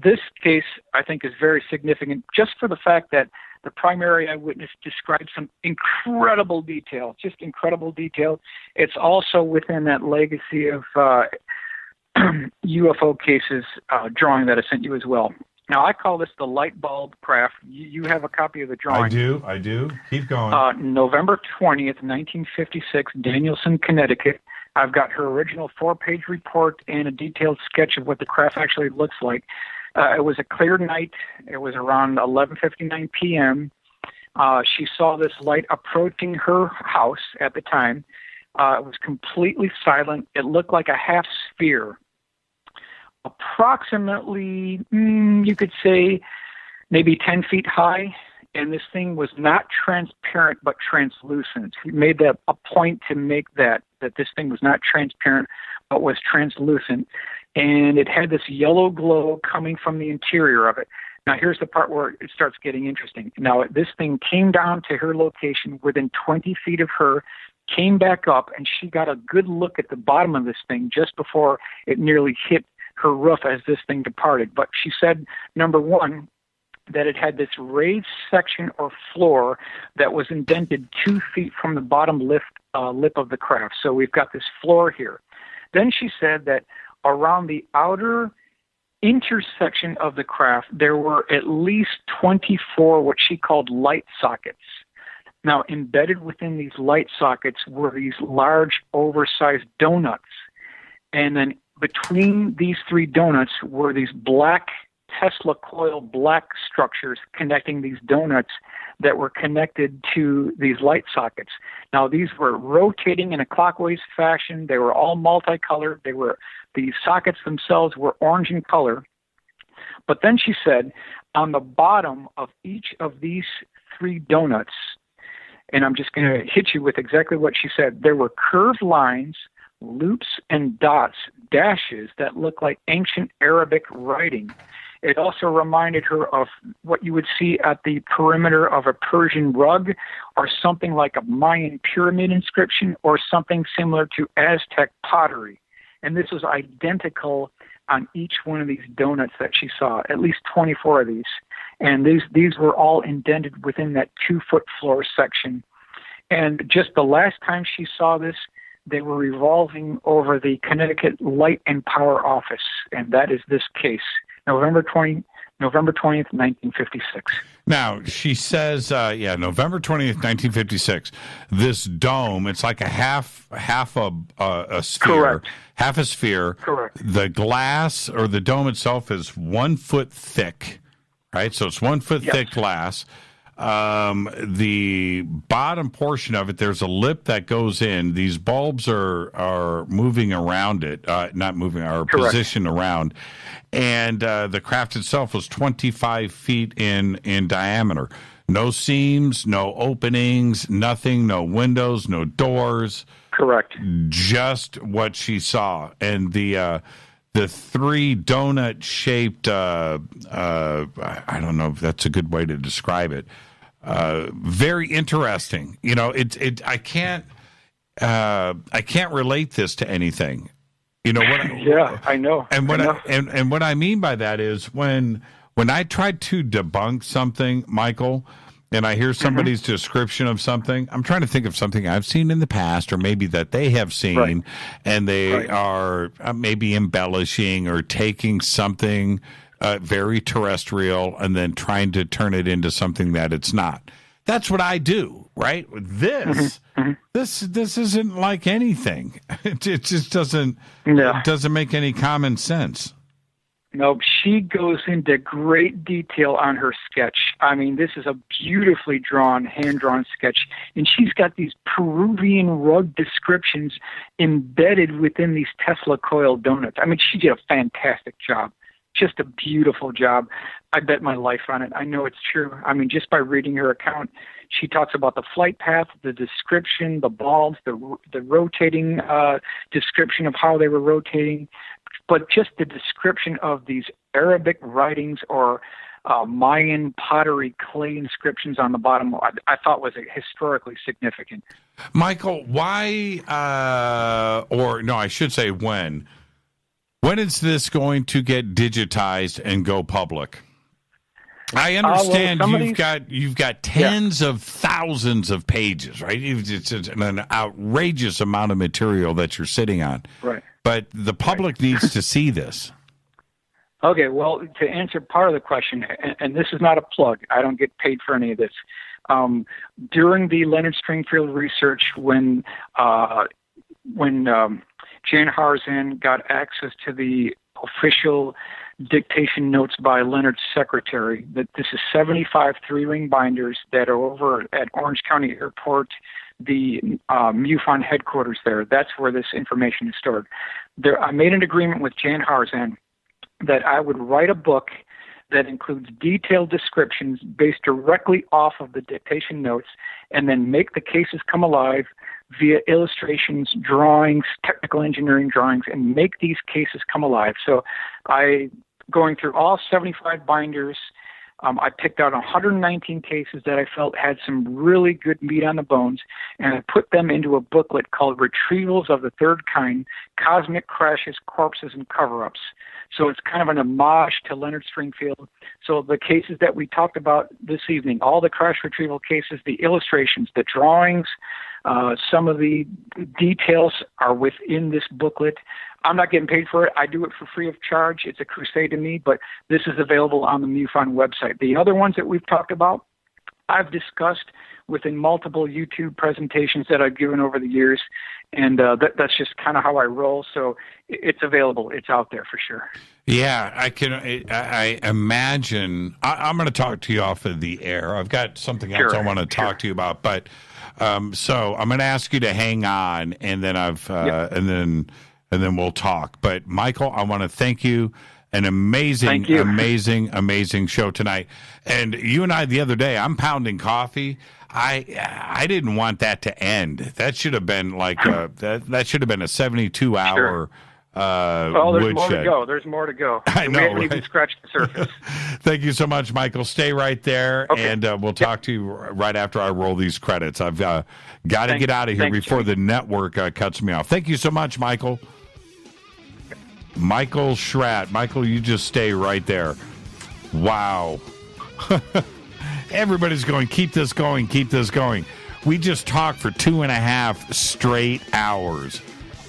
This case, I think, is very significant just for the fact that the primary eyewitness described some incredible detail, just incredible detail. It's also within that legacy of UFO cases drawing that I sent you as well. Now, I call this the light bulb craft. You have a copy of the drawing. I do. Keep going. November 20th, 1956, Danielson, Connecticut. I've got her original 4-page report and a detailed sketch of what the craft actually looks like. It was a clear night. It was around 11:59 p.m. She saw this light approaching her house at the time. It was completely silent. It looked like a half sphere. Approximately, you could say, maybe 10 feet high. And this thing was not transparent, but translucent. He made that a point to make that this thing was not transparent, but was translucent. And it had this yellow glow coming from the interior of it. Now, here's the part where it starts getting interesting. Now, this thing came down to her location within 20 feet of her, came back up, and she got a good look at the bottom of this thing just before it nearly hit her roof as this thing departed. But she said, number one, that it had this raised section or floor that was indented 2 feet from the bottom lip of the craft. So we've got this floor here. Then she said that around the outer intersection of the craft, there were at least 24 what she called light sockets. Now, embedded within these light sockets were these large, oversized donuts. And then between these three donuts were these black Tesla coil black structures connecting these donuts that were connected to these light sockets. Now, these were rotating in a clockwise fashion. They were all multicolored. The sockets themselves were orange in color. But then she said, on the bottom of each of these three donuts, and I'm just going to hit you with exactly what she said, there were curved lines, loops and dots, dashes that looked like ancient Arabic writing. It also reminded her of what you would see at the perimeter of a Persian rug, or something like a Mayan pyramid inscription, or something similar to Aztec pottery. And this was identical on each one of these donuts that she saw, at least 24 of these. And these were all indented within that 2-foot floor section. And just the last time she saw this, they were revolving over the Connecticut Light and Power Office, and that is this case. November 20th, 1956. Now, she says, November 20th, 1956. This dome, it's like a half a sphere. Correct. Half a sphere. Correct. The glass or the dome itself is 1 foot thick, right? So it's 1 foot thick glass. the bottom portion of it, there's a lip that goes in. These bulbs are moving around it, not moving, are positioned around. And the craft itself was 25 feet in diameter. No seams, no openings, nothing, no windows, no doors. Correct. Just what she saw. And the 3 donut-shaped, I don't know if that's a good way to describe it. Very interesting. You know, I can't relate this to anything. You know what? I know. And what I mean by that is when I try to debunk something, Michael, and I hear somebody's description of something, I'm trying to think of something I've seen in the past or maybe that they have seen, and they are maybe embellishing or taking something very terrestrial and then trying to turn it into something that it's not. That's what I do, right? This isn't like anything. It just doesn't make any common sense. No, she goes into great detail on her sketch. I mean, this is a beautifully drawn, hand-drawn sketch, and she's got these Peruvian rug descriptions embedded within these Tesla coil donuts. I mean, she did a fantastic job. Just a beautiful job. I bet my life on it. I know it's true. I mean, just by reading her account, she talks about the flight path, the description, the bulbs, the rotating description of how they were rotating, but just the description of these Arabic writings or Mayan pottery clay inscriptions on the bottom, I thought was historically significant. Michael, why, or no, I should say when is this going to get digitized and go public? I understand you've got tens of thousands of pages, right? It's an outrageous amount of material that you're sitting on. Right. But the public needs to see this. Okay, well, to answer part of the question, and this is not a plug, I don't get paid for any of this. During the Leonard Stringfield research, when Jan Harzan got access to the official dictation notes by Leonard's secretary, that this is 75 3-ring binders that are over at Orange County Airport, the MUFON headquarters there. That's where this information is stored. I made an agreement with Jan Harzan that I would write a book that includes detailed descriptions based directly off of the dictation notes, and then make the cases come alive via illustrations, drawings, technical engineering drawings, and make these cases come alive. So going through all 75 binders, I picked out 119 cases that I felt had some really good meat on the bones, and I put them into a booklet called Retrievals of the Third Kind, Cosmic Crashes, Corpses, and Cover-Ups. So it's kind of an homage to Leonard Stringfield. So the cases that we talked about this evening, all the crash retrieval cases, the illustrations, the drawings, some of the details are within this booklet. I'm not getting paid for it. I do it for free of charge. It's a crusade to me, but this is available on the MUFON website. The other ones that we've talked about, I've discussed within multiple YouTube presentations that I've given over the years, and that's just kind of how I roll. So it's available. It's out there for sure. Yeah, I imagine. I'm going to talk to you off of the air. I've got something else I want to talk to you about, but so I'm going to ask you to hang on, and then and then we'll talk. But Michael, I want to thank you. An amazing show tonight. And you and I the other day, I'm pounding coffee. I didn't want that to end. That should have been like that should have been a 72-hour. Sure. There's more to go. There's more to go. I know. We haven't even scratched the surface. Thank you so much, Michael. Stay right there, and we'll talk to you right after I roll these credits. I've got to get out of here before the network cuts me off. Thank you so much, Michael. Michael Schratt. Michael, you just stay right there. Wow. Everybody's going, keep this going, keep this going. We just talked for 2.5 straight hours.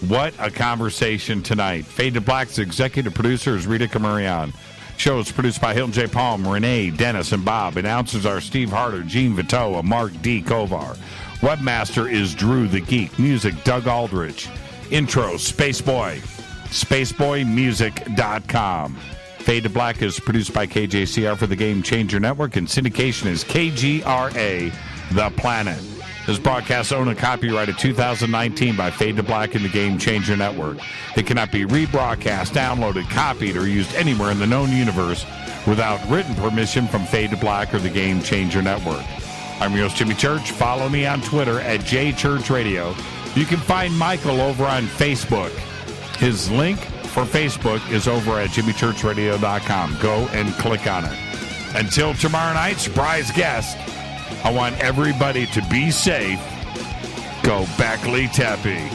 What a conversation tonight. Fade to Black's executive producer is Rita Camarion. Show is produced by Hilton J. Palm, Renee, Dennis, and Bob. Announcers are Steve Harder, Gene Vitoa, and Mark D. Kovar. Webmaster is Drew the Geek. Music, Doug Aldrich. Intro, Spaceboy. SpaceboyMusic.com. Fade to Black is produced by KJCR for the Game Changer Network, and syndication is KGRA, The Planet. This broadcast owned and copyrighted 2019 by Fade to Black and the Game Changer Network. It cannot be rebroadcast, downloaded, copied, or used anywhere in the known universe without written permission from Fade to Black or the Game Changer Network. I'm your host, Jimmy Church. Follow me on Twitter at JChurchRadio. You can find Michael over on Facebook. His link for Facebook is over at jimmychurchradio.com. Go and click on it. Until tomorrow night, surprise guest, I want everybody to be safe. Go Beckley Tepe.